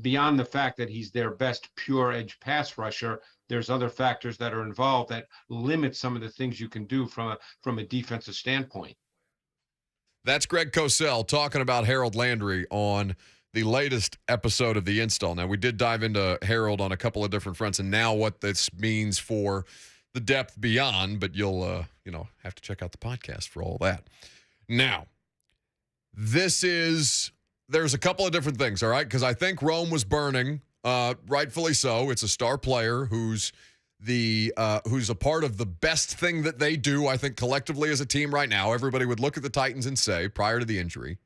Speaker 16: beyond the fact that he's their best pure edge pass rusher, there's other factors that are involved that limit some of the things you can do from a defensive standpoint.
Speaker 1: That's Greg Cosell talking about Harold Landry on the latest episode of The Install. Now, we did dive into Harold on a couple of different fronts and now what this means for the depth beyond, but you'll, have to check out the podcast for all that. Now, there's a couple of different things, all right? Because I think Rome was burning, rightfully so. It's a star player who's a part of the best thing that they do, I think, collectively as a team right now. Everybody would look at the Titans and say, prior to the injury,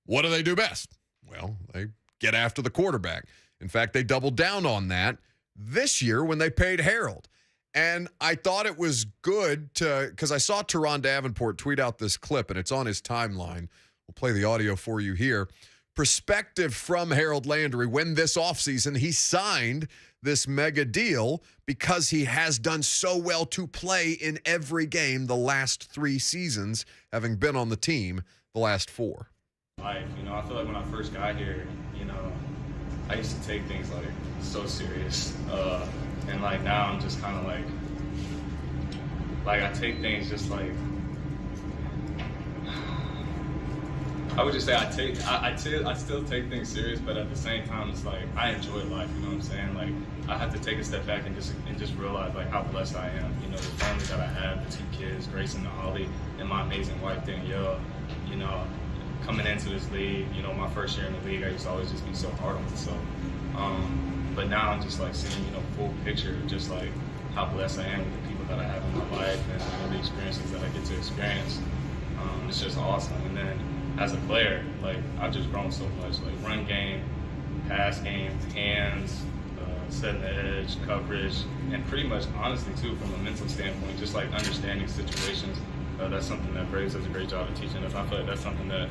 Speaker 1: what do they do best? Well, they get after the quarterback. In fact, they doubled down on that this year when they paid Harold. And I thought it was good because I saw Teron Davenport tweet out this clip, and it's on his timeline. We'll play the audio for you here. Perspective from Harold Landry when this offseason he signed this mega deal because he has done so well to play in every game the last 3 seasons, having been on the team the last 4.
Speaker 17: Life, I feel like when I first got here, I used to take things so serious, and now I'm just kind of I take things just I would just say I still take things serious, but at the same time it's I enjoy life. You know what I'm saying? I have to take a step back and just realize how blessed I am. The family that I have, the 2 kids, Grayson and Holly, and my amazing wife Danielle. Coming into this league, my first year in the league, I used to always just be so hard on myself. But now I'm just like seeing, full picture of just like how blessed I am with the people that I have in my life and the experiences that I get to experience. It's just awesome. And then as a player, like I've just grown so much, like run game, pass game, hands, setting the edge, coverage, and pretty much honestly too from a mental standpoint, just like understanding situations. That's something that Braves does a great job of teaching us. I feel like that's something that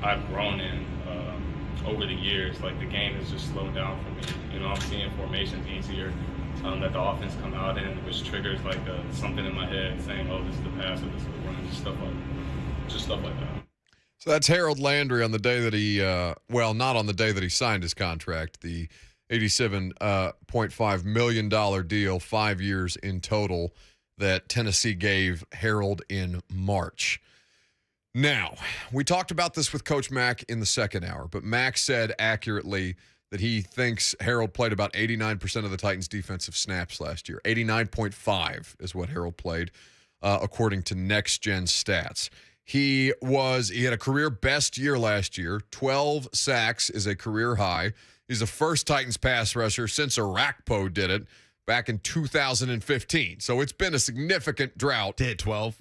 Speaker 17: I've grown in over the years. Like the game has just slowed down for me. I'm seeing formations easier that the offense come out in, which triggers like something in my head saying, "Oh, this is the pass or this is the run," just stuff like that.
Speaker 1: So that's Harold Landry on the day that he, not on the day that he signed his contract, the $87.5 million deal, 5 years in total, that Tennessee gave Harold in March. Now, we talked about this with Coach Mack in the second hour, but Mack said accurately that he thinks Harold played about 89% of the Titans' defensive snaps last year. 89.5 is what Harold played, according to Next Gen Stats. He had a career best year last year. 12 sacks is a career high. He's the first Titans pass rusher since Arakpo did it back in 2015. So it's been a significant drought.
Speaker 3: To hit 12?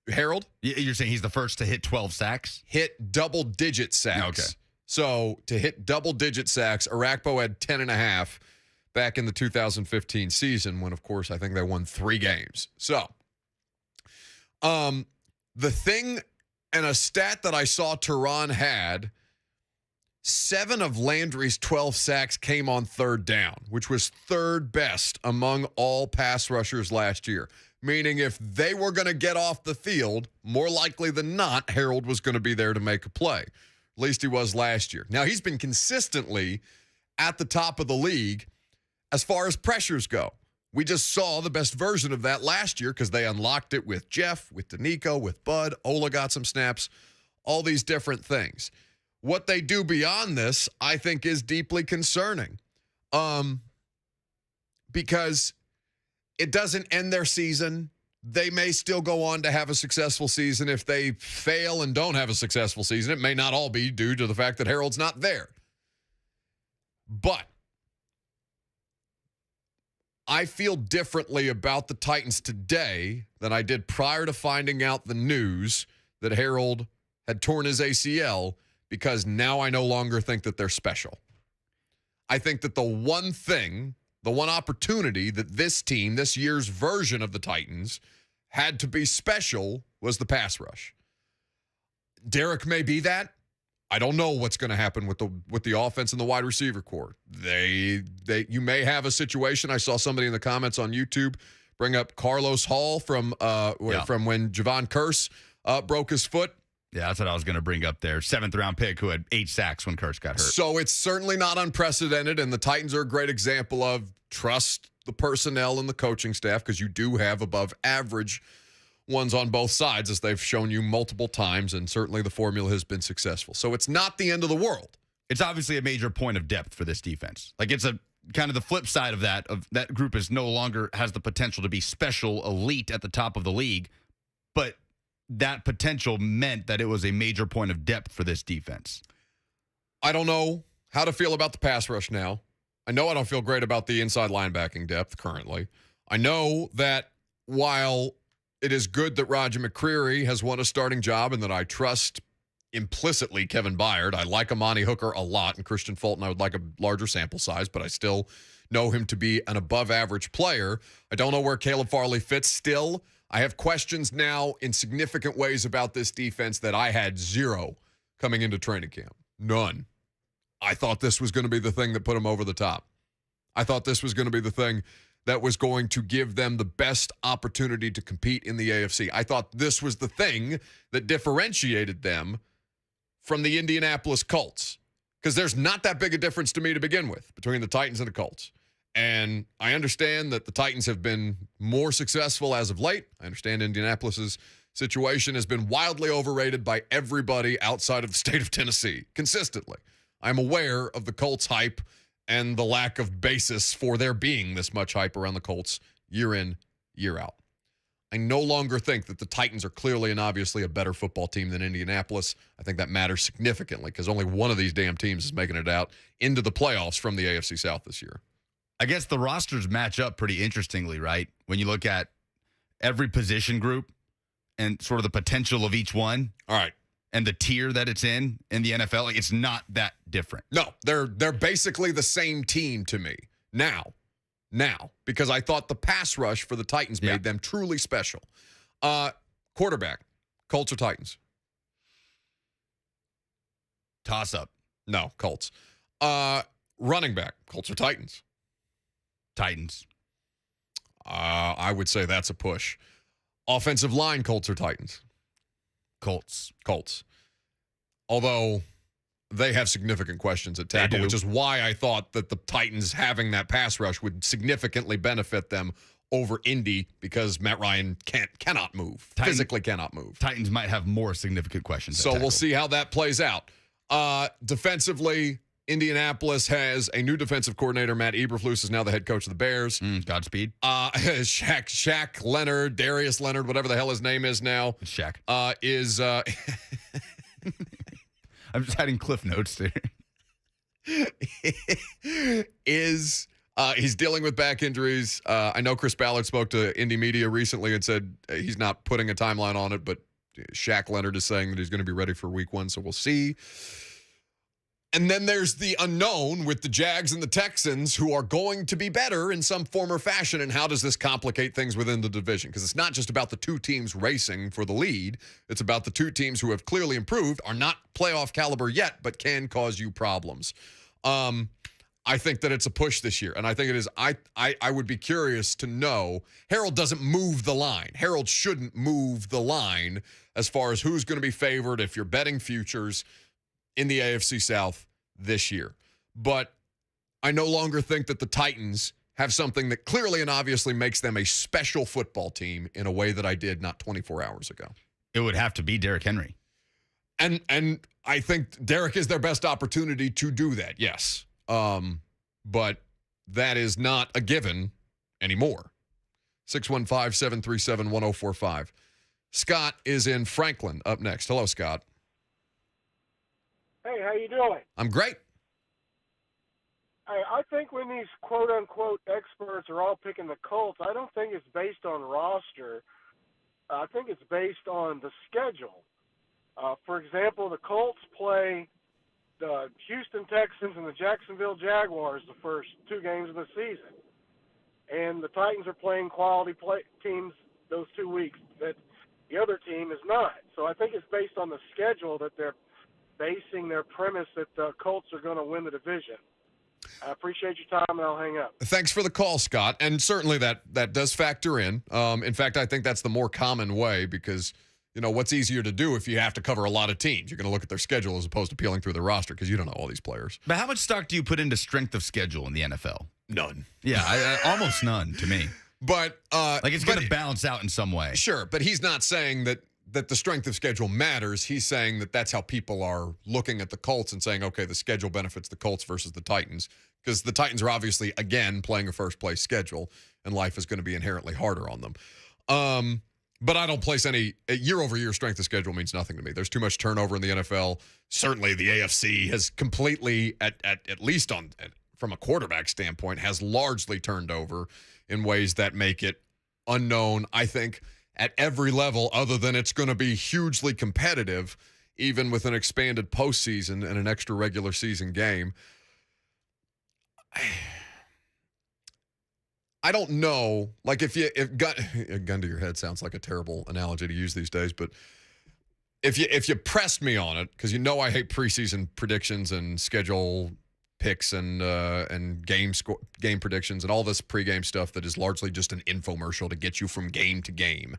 Speaker 1: Harold?
Speaker 3: You're saying he's the first to hit 12 sacks?
Speaker 1: Hit double-digit sacks.
Speaker 3: Okay.
Speaker 1: So to hit double-digit sacks, Arakpo had 10.5 back in the 2015 season when, of course, I think they won 3 games. So the thing and a stat that I saw Tehran had, 7 of Landry's 12 sacks came on third down, which was third best among all pass rushers last year. Meaning if they were going to get off the field, more likely than not, Harold was going to be there to make a play. At least he was last year. Now, he's been consistently at the top of the league as far as pressures go. We just saw the best version of that last year because they unlocked it with Jeff, with Danico, with Bud. Ola got some snaps, all these different things. What they do beyond this, I think, is deeply concerning because it doesn't end their season. They may still go on to have a successful season. If they fail and don't have a successful season, it may not all be due to the fact that Harold's not there. But I feel differently about the Titans today than I did prior to finding out the news that Harold had torn his ACL, because now I no longer think that they're special. I think that the one opportunity that this team, this year's version of the Titans, had to be special was the pass rush. Derek may be that. I don't know what's going to happen with the offense and the wide receiver core. You may have a situation. I saw somebody in the comments on YouTube bring up Carlos Hall from when Javon Curse broke his foot.
Speaker 3: Yeah, that's what I was going to bring up there. 7th round pick who had 8 sacks when Curse got hurt.
Speaker 1: So it's certainly not unprecedented, and the Titans are a great example of trust the personnel and the coaching staff, because you do have above average ones on both sides, as they've shown you multiple times, and certainly the formula has been successful. So it's not the end of the world.
Speaker 3: It's obviously a major point of depth for this defense. Like, it's a kind of the flip side of that group is no longer has the potential to be special elite at the top of the league, but that potential meant that it was a major point of depth for this defense.
Speaker 1: I don't know how to feel about the pass rush now. I know I don't feel great about the inside linebacking depth currently. I know that while it is good that Roger McCreary has won a starting job and that I trust implicitly Kevin Byard, I like Amani Hooker a lot, and Christian Fulton I would like a larger sample size, but I still know him to be an above-average player. I don't know where Caleb Farley fits still. I have questions now in significant ways about this defense that I had zero coming into training camp. None. I thought this was going to be the thing that put them over the top. I thought this was going to be the thing that was going to give them the best opportunity to compete in the AFC. I thought this was the thing that differentiated them from the Indianapolis Colts, because there's not that big a difference to me to begin with between the Titans and the Colts. And I understand that the Titans have been more successful as of late. I understand Indianapolis's situation has been wildly overrated by everybody outside of the state of Tennessee consistently. I'm aware of the Colts hype and the lack of basis for there being this much hype around the Colts year in, year out. I no longer think that the Titans are clearly and obviously a better football team than Indianapolis. I think that matters significantly because only one of these damn teams is making it out into the playoffs from the AFC South this year.
Speaker 3: I guess the rosters match up pretty interestingly, right? When you look at every position group and sort of the potential of each one.
Speaker 1: All right.
Speaker 3: And the tier that it's in the NFL, like it's not that different.
Speaker 1: No, they're basically the same team to me now, because I thought the pass rush for the Titans made them truly special. Quarterback, Colts or Titans?
Speaker 3: Toss up.
Speaker 1: No, Colts. Running back, Colts or Titans?
Speaker 3: Titans.
Speaker 1: I would say that's a push. Offensive line, Colts or Titans?
Speaker 3: Colts.
Speaker 1: Although they have significant questions at tackle, which is why I thought that the Titans having that pass rush would significantly benefit them over Indy because Matt Ryan cannot move, physically cannot move.
Speaker 3: Titans might have more significant questions.
Speaker 1: So we'll see how that plays out. Defensively, Indianapolis has a new defensive coordinator. Matt Eberflus is now the head coach of the Bears.
Speaker 3: Godspeed.
Speaker 1: Shaq Leonard, Darius Leonard, whatever the hell his name is now.
Speaker 3: Shaq.
Speaker 1: Is
Speaker 3: I'm just adding cliff notes there.
Speaker 1: He's dealing with back injuries. I know Chris Ballard spoke to Indy Media recently and said he's not putting a timeline on it, but Shaq Leonard is saying that he's going to be ready for week 1, so we'll see. And then there's the unknown with the Jags and the Texans, who are going to be better in some form or fashion. And how does this complicate things within the division? Because it's not just about the two teams racing for the lead. It's about the two teams who have clearly improved, are not playoff caliber yet, but can cause you problems. I think that it's a push this year. And I think it is. I would be curious to know. Harold doesn't move the line. Harold shouldn't move the line as far as who's going to be favored if you're betting futures in the AFC South this year. But I no longer think that the Titans have something that clearly and obviously makes them a special football team in a way that I did not 24 hours ago.
Speaker 3: It would have to be Derrick Henry.
Speaker 1: And I think Derrick is their best opportunity to do that, yes. But that is not a given anymore. 615-737-1045. Scott is in Franklin up next. Hello, Scott.
Speaker 18: Hey, how you doing?
Speaker 1: I'm great.
Speaker 18: I think when these quote-unquote experts are all picking the Colts, I don't think it's based on roster. I think it's based on the schedule. For example, the Colts play the Houston Texans and the Jacksonville Jaguars the first 2 games of the season. And the Titans are playing quality teams those 2 weeks that the other team is not. So I think it's based on the schedule that they're basing their premise that the Colts are going to win the division. I appreciate your time, and I'll hang up.
Speaker 1: Thanks for the call, Scott. And certainly that does factor in. In fact, I think that's the more common way because, you know, what's easier to do if you have to cover a lot of teams? You're going to look at their schedule as opposed to peeling through their roster because you don't know all these players.
Speaker 3: But how much stock do you put into strength of schedule in the NFL?
Speaker 1: None.
Speaker 3: Yeah, almost none to me.
Speaker 1: But
Speaker 3: like it's going to balance out in some way.
Speaker 1: Sure, but he's not saying that the strength of schedule matters. He's saying that that's how people are looking at the Colts and saying, okay, the schedule benefits the Colts versus the Titans because the Titans are obviously, again, playing a first-place schedule, and life is going to be inherently harder on them. But I don't place any year-over-year strength of schedule means nothing to me. There's too much turnover in the NFL. Certainly the AFC has completely, at least from a quarterback standpoint, has largely turned over in ways that make it unknown, I think, at every level, other than it's going to be hugely competitive, even with an expanded postseason and an extra regular season game. I don't know. Like if gun to your head sounds like a terrible analogy to use these days, but if you pressed me on it, because you know I hate preseason predictions and schedule picks and game predictions and all this pregame stuff that is largely just an infomercial to get you from game to game.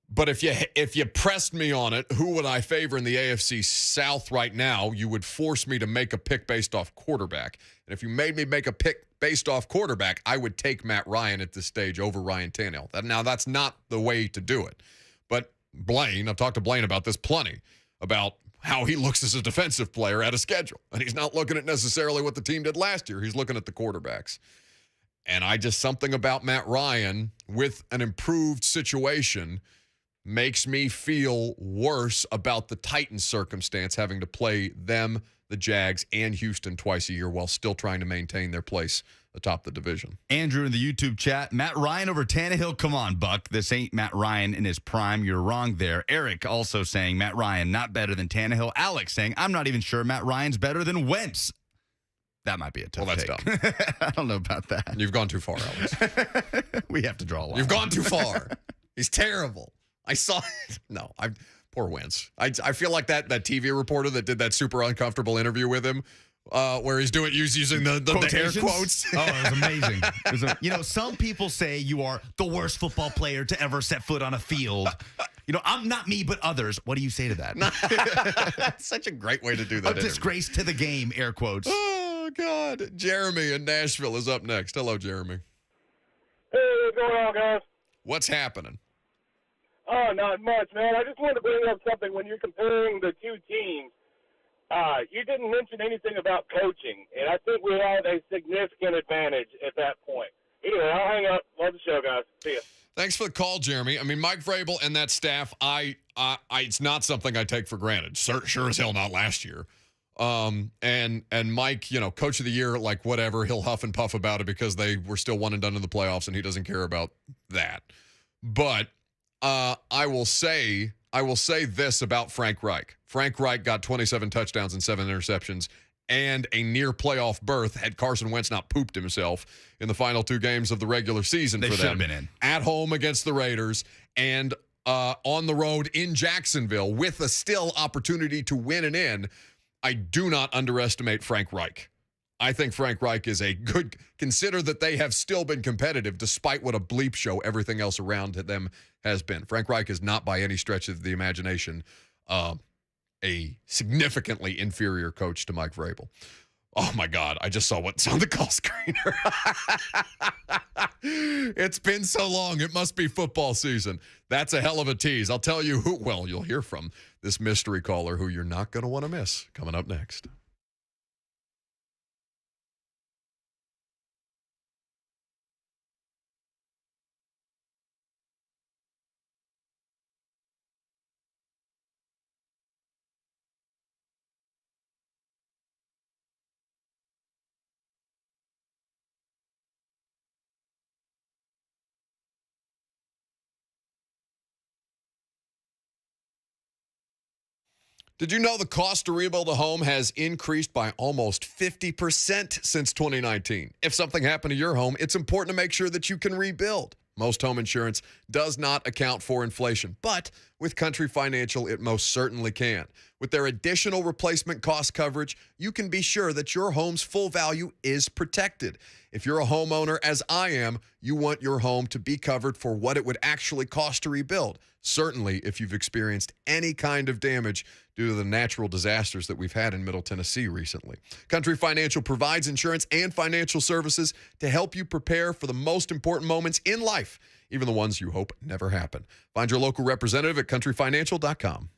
Speaker 1: But if you pressed me on it, who would I favor in the AFC South right now? You would force me to make a pick based off quarterback. And if you made me make a pick based off quarterback, I would take Matt Ryan at this stage over Ryan Tannehill. Now, that's not the way to do it. But Blaine, I've talked to Blaine about this plenty, about how he looks as a defensive player at a schedule. And he's not looking at necessarily what the team did last year. He's looking at the quarterbacks. And something about Matt Ryan with an improved situation makes me feel worse about the Titans' circumstance, having to play them, the Jags, and Houston twice a year while still trying to maintain their place atop the division.
Speaker 3: Andrew in the YouTube chat, Matt Ryan over Tannehill. Come on, Buck. This ain't Matt Ryan in his prime. You're wrong there. Eric also saying Matt Ryan not better than Tannehill. Alex saying I'm not even sure Matt Ryan's better than Wentz. That might be a tough take.
Speaker 1: Dumb.
Speaker 3: I don't know about that.
Speaker 1: You've gone too far, Alex.
Speaker 3: We have to draw a line.
Speaker 1: You've gone too far. He's terrible. Poor Wentz. I feel like that TV reporter that did that super uncomfortable interview with him, where he's using the air quotes.
Speaker 3: Oh, it was amazing. Some people say you are the worst football player to ever set foot on a field. I'm not me, but others. What do you say to that?
Speaker 1: That's such a great way to do that.
Speaker 3: A disgrace to the game, air quotes.
Speaker 1: Oh, God. Jeremy in Nashville is up next. Hello, Jeremy.
Speaker 19: Hey, what's going on, guys?
Speaker 1: What's happening?
Speaker 19: Oh, not much, man. I just wanted to bring up something when you're comparing the two teams. You didn't mention anything about coaching, and I think we have a significant advantage at that point. Anyway, I'll hang up. Love the show, guys. See ya. Thanks
Speaker 1: for the call, Jeremy. I mean, Mike Vrabel and that staff, it's not something I take for granted. Sure as hell not last year. And Mike, coach of the year, like whatever, he'll huff and puff about it because they were still one and done in the playoffs, and he doesn't care about that. But I will say this about Frank Reich. Frank Reich got 27 touchdowns and 7 interceptions and a near playoff berth had Carson Wentz not pooped himself in the final 2 games of the regular season for them. They should have been in. At home against the Raiders and on the road in Jacksonville with a still opportunity to win and in. I do not underestimate Frank Reich. I think Frank Reich is a good – consider that they have still been competitive despite what a bleep show everything else around them has been. Frank Reich is not by any stretch of the imagination a significantly inferior coach to Mike Vrabel. Oh, my God. I just saw what's on the call screener. It's been so long. It must be football season. That's a hell of a tease. I'll tell you who – well, you'll hear from this mystery caller who you're not going to want to miss coming up next. Did you know the cost to rebuild a home has increased by almost 50% since 2019? If something happened to your home, it's important to make sure that you can rebuild. Most home insurance does not account for inflation, but with Country Financial, it most certainly can. With their additional replacement cost coverage, you can be sure that your home's full value is protected. If you're a homeowner, as I am, you want your home to be covered for what it would actually cost to rebuild. Certainly, if you've experienced any kind of damage due to the natural disasters that we've had in Middle Tennessee recently. Country Financial provides insurance and financial services to help you prepare for the most important moments in life, even the ones you hope never happen. Find your local representative at countryfinancial.com.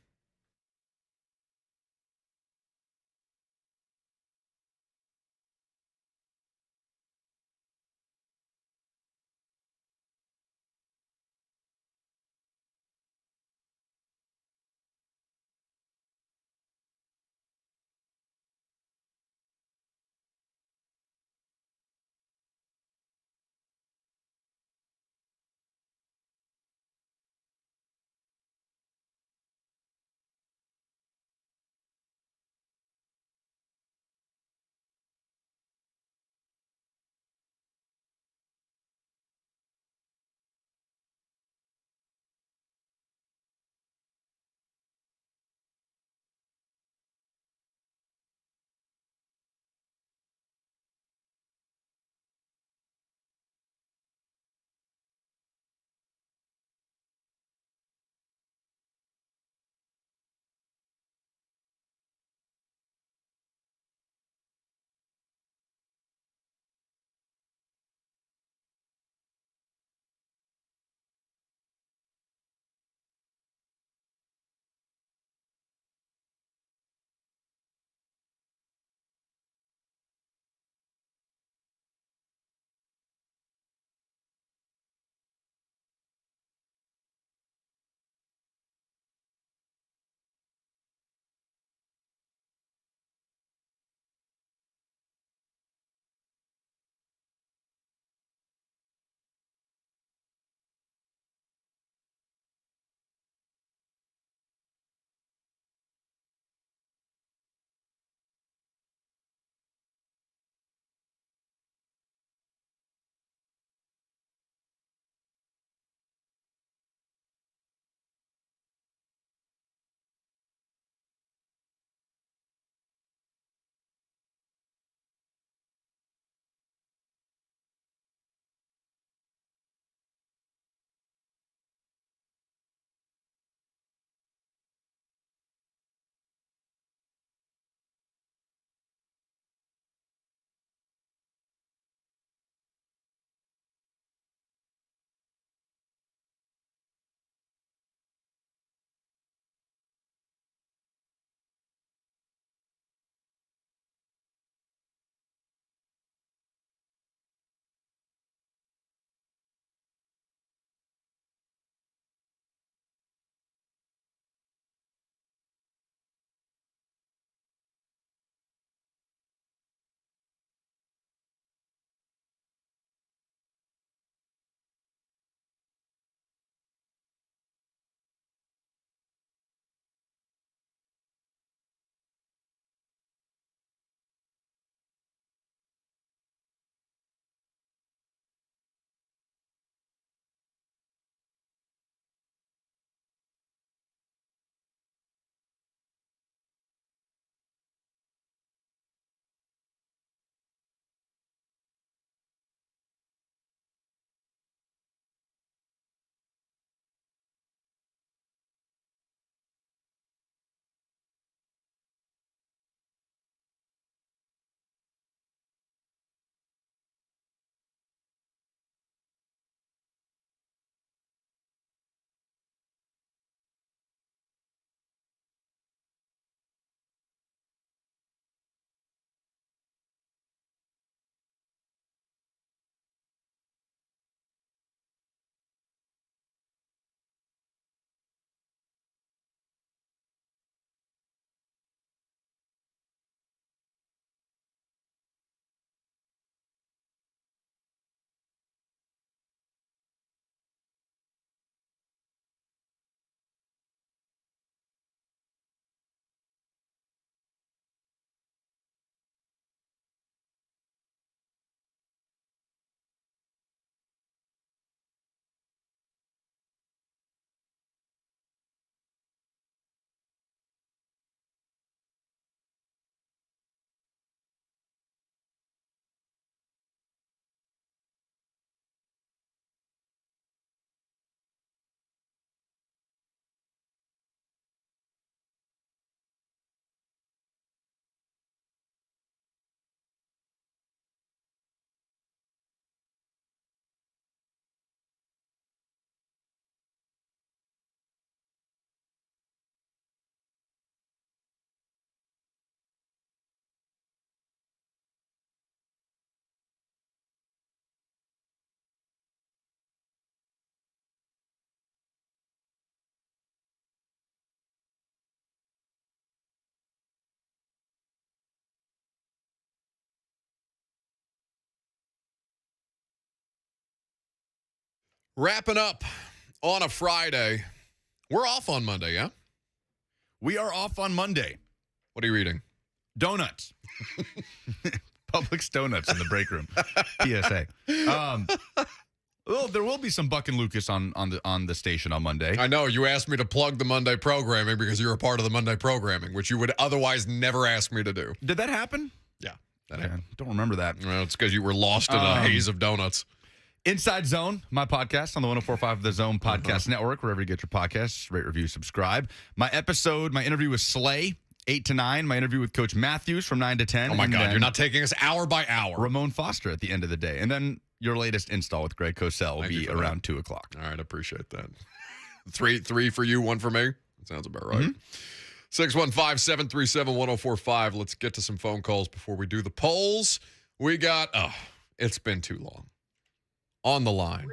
Speaker 1: Wrapping up on a Friday. We're off on Monday, yeah?
Speaker 3: We are off on Monday.
Speaker 1: What are you eating?
Speaker 3: Donuts. Publix donuts in the break room. PSA. Well, there will be some Buck and Lucas on the station on Monday.
Speaker 1: I know. You asked me to plug the Monday programming because you're a part of the Monday programming, which you would otherwise never ask me to do.
Speaker 3: Did that happen?
Speaker 1: Yeah. That happened.
Speaker 3: Don't remember that.
Speaker 1: Well, it's because you were lost in a haze of donuts.
Speaker 3: Inside Zone, my podcast on the 104.5 The Zone Podcast Network, wherever you get your podcasts, rate, review, subscribe. My interview with Slay, 8 to 9. My interview with Coach Matthews from 9 to 10.
Speaker 1: Oh, my God. You're not taking us hour by hour.
Speaker 3: Ramon Foster at the end of the day. And then your latest install with Greg Cosell will be around 2 o'clock.
Speaker 1: All right. I appreciate that. Three for you, one for me. Sounds about right. 615-737-1045. Let's get to some phone calls before we do the polls. We got, it's been too long. On the line,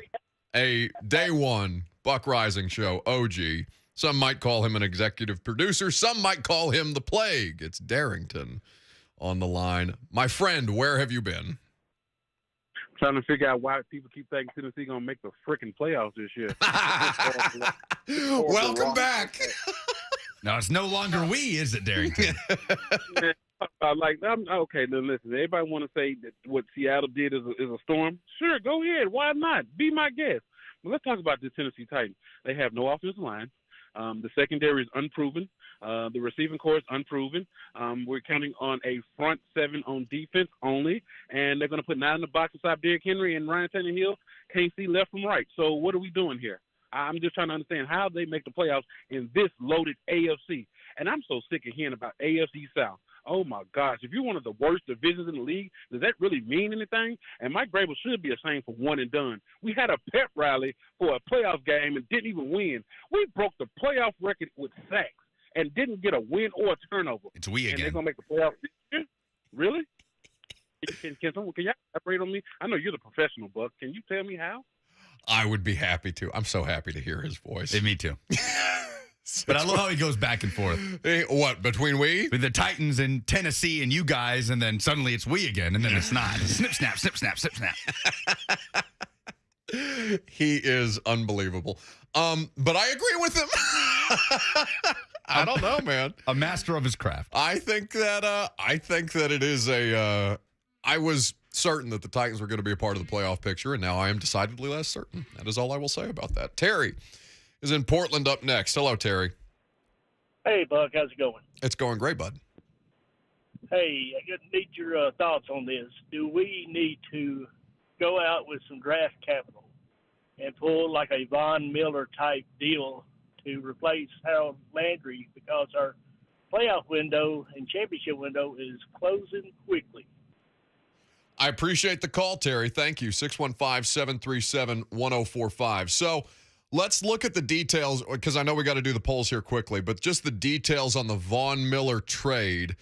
Speaker 1: a day one Buck Rising Show OG. Some might call him an executive producer. Some might call him the plague. It's Darrington on the line. My friend, where have you been?
Speaker 20: Trying to figure out why people keep thinking Tennessee going to make the freaking playoffs this year.
Speaker 1: Welcome back.
Speaker 3: No, it's no longer we, is it, Darrington?
Speaker 20: Okay, then listen. Everybody want to say that what Seattle did is a storm. Sure, go ahead. Why not? Be my guest. But let's talk about the Tennessee Titans. They have no offensive line. The secondary is unproven. The receiving core is unproven. We're counting on a front seven on defense only, and they're going to put 9 in the box to stop Derrick Henry, and Ryan Tannehill can't see left from right. So what are we doing here? I'm just trying to understand how they make the playoffs in this loaded AFC. And I'm so sick of hearing about AFC South. Oh, my gosh. If you're one of the worst divisions in the league, does that really mean anything? And Mike Vrabel should be ashamed for one and done. We had a pep rally for a playoff game and didn't even win. We broke the playoff record with sacks and didn't get a win or a turnover.
Speaker 3: It's we again.
Speaker 20: And they're going to make the playoffs this year? Really? Can y'all elaborate on me? I know you're the professional, Buck. Can you tell me how?
Speaker 1: I would be happy to. I'm so happy to hear his voice.
Speaker 3: Hey, me too. But I love how he goes back and forth.
Speaker 1: Hey, what, between we?
Speaker 3: With the Titans and Tennessee and you guys, and then suddenly it's we again, and then it's not. Snip, snap, snip, snap, snip, snap.
Speaker 1: He is unbelievable. But I agree with him. I don't know, man.
Speaker 3: A master of his craft.
Speaker 1: I think that it is I was certain that the Titans were going to be a part of the playoff picture, and now I am decidedly less certain. That is all I will say about that. Terry is in Portland up next. Hello, Terry.
Speaker 21: Hey, Buck. How's it going?
Speaker 1: It's going great, bud.
Speaker 21: Hey, I need your thoughts on this. Do we need to go out with some draft capital and pull like a Von Miller type deal to replace Harold Landry because our playoff window and championship window is closing quickly?
Speaker 1: I appreciate the call, Terry. Thank you. 615-737-1045. So let's look at the details, because I know we got to do the polls here quickly, but just the details on the Von Miller trade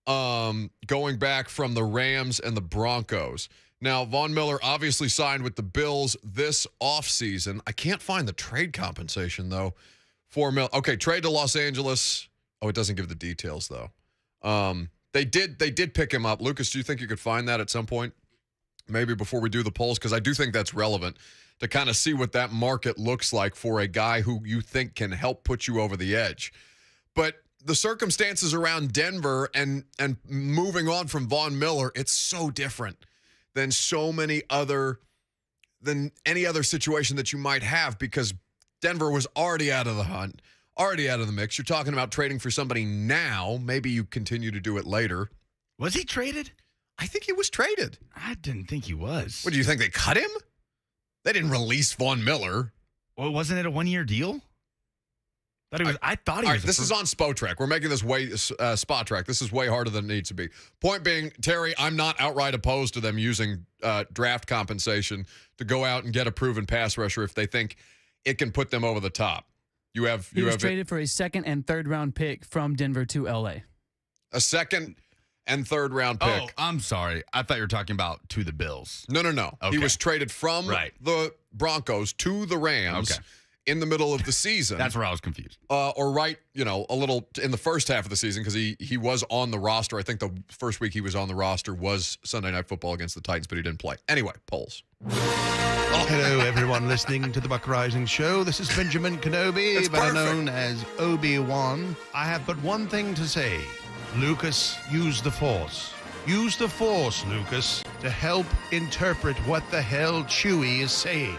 Speaker 1: going back from the Rams and the Broncos. Now, Von Miller obviously signed with the Bills this offseason. I can't find the trade compensation, though, for Miller. Okay, trade to Los Angeles. Oh, it doesn't give the details, though. They did pick him up. Lucas, do you think you could find that at some point? Maybe before we do the polls, because I do think that's relevant to kind of see what that market looks like for a guy who you think can help put you over the edge. But the circumstances around Denver and moving on from Von Miller, it's so different than any other situation that you might have, because Denver was already out of the hunt, already out of the mix. You're talking about trading for somebody now. Maybe you continue to do it later.
Speaker 3: Was he traded?
Speaker 1: I think he was traded.
Speaker 3: I didn't think he was.
Speaker 1: What, do you think they cut him? They didn't release Von Miller.
Speaker 3: Well, wasn't it a one-year deal? I thought he was.
Speaker 1: This is on Spotrac. We're making this way Spot Track. This is way harder than it needs to be. Point being, Terry, I'm not outright opposed to them using draft compensation to go out and get a proven pass rusher if they think it can put them over the top. He was
Speaker 4: traded for a second and third round pick from Denver to LA.
Speaker 1: A second and third round pick.
Speaker 3: Oh, I'm sorry. I thought you were talking about to the Bills.
Speaker 1: No.
Speaker 3: Okay.
Speaker 1: He was traded from the Broncos to the Rams in the middle of the season.
Speaker 3: That's where I was confused.
Speaker 1: Or a little in the first half of the season, because he was on the roster. I think the first week he was on the roster was Sunday Night Football against the Titans, but he didn't play. Anyway, polls.
Speaker 6: Hello, everyone listening to the Buck Rising Show. This is Benjamin Kenobi, better known as Obi-Wan. I have but one thing to say. Lucas, use the Force. Use the Force, Lucas, to help interpret what the hell Chewie is saying.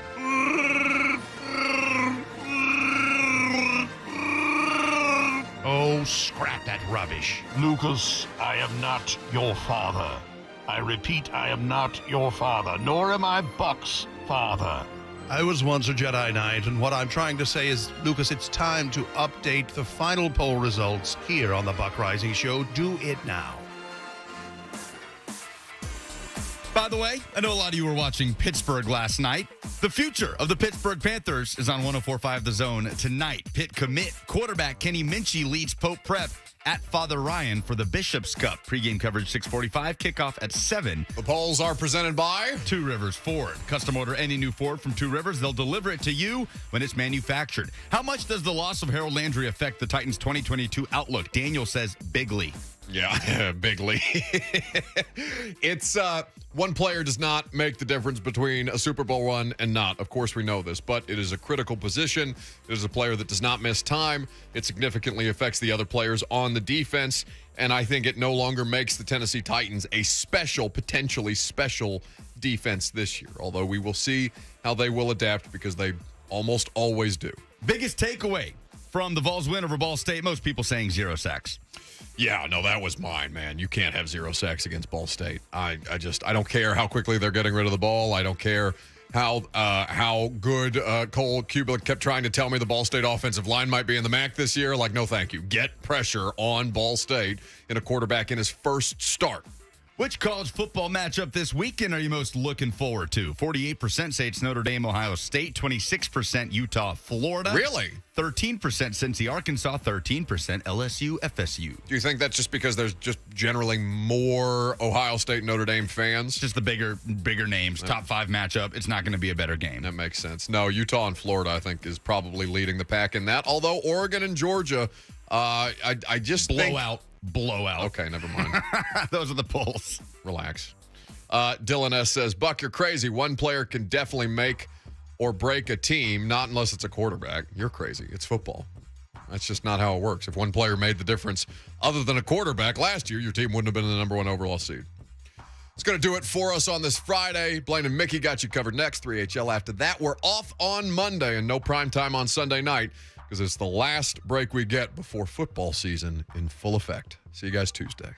Speaker 6: Oh, scrap that rubbish.
Speaker 22: Lucas, I am not your father. I repeat, I am not your father, nor am I Buck's father.
Speaker 6: I was once a Jedi Knight, and what I'm trying to say is, Lucas, it's time to update the final poll results here on the Buck Rising Show. Do it now.
Speaker 3: By the way, I know a lot of you were watching Pittsburgh last night. The future of the Pittsburgh Panthers is on 104.5 The Zone tonight. Pitt commit quarterback Kenny Minchie leads Pope Prep at Father Ryan for the Bishop's Cup. Pre-game coverage 6:45, kickoff at 7.
Speaker 1: The polls are presented by
Speaker 3: Two Rivers Ford. Custom order any new Ford from Two Rivers. They'll deliver it to you when it's manufactured. How much does the loss of Harold Landry affect the Titans' 2022 outlook? Daniel says bigly.
Speaker 1: Yeah, bigly. It's one player does not make the difference between a Super Bowl run and not. Of course, we know this, but it is a critical position. It is a player that does not miss time. It significantly affects the other players on the defense, and I think it no longer makes the Tennessee Titans a special, potentially special defense this year, although we will see how they will adapt because they almost always do.
Speaker 3: Biggest takeaway from the Vols win over Ball State, most people saying 0 sacks.
Speaker 1: Yeah, no, that was mine, man. You can't have 0 sacks against Ball State. I don't care how quickly they're getting rid of the ball. I don't care how good Cole Kublik kept trying to tell me the Ball State offensive line might be in the MAC this year. Like, no, thank you. Get pressure on Ball State in a quarterback in his first start.
Speaker 3: Which college football matchup this weekend are you most looking forward to? 48% say it's Notre Dame, Ohio State. 26% Utah, Florida.
Speaker 1: Really?
Speaker 3: 13% Cincy, Arkansas. 13% LSU, FSU.
Speaker 1: Do you think that's just because there's just generally more Ohio State, Notre Dame fans?
Speaker 3: Just the bigger names. Top 5 matchup. It's not going to be a better game.
Speaker 1: That makes sense. No, Utah and Florida, I think, is probably leading the pack in that. Although Oregon and Georgia, I just
Speaker 3: Blowout.
Speaker 1: Okay, never mind.
Speaker 3: Those are the polls.
Speaker 1: Relax. Dylan S. says, Buck, you're crazy. One player can definitely make or break a team, not unless it's a quarterback. You're crazy. It's football. That's just not how it works. If one player made the difference other than a quarterback last year, your team wouldn't have been the number 1 overall seed. It's going to do it for us on this Friday. Blaine and Mickey got you covered next. 3HL after that. We're off on Monday and no prime time on Sunday night, because it's the last break we get before football season in full effect. See you guys Tuesday.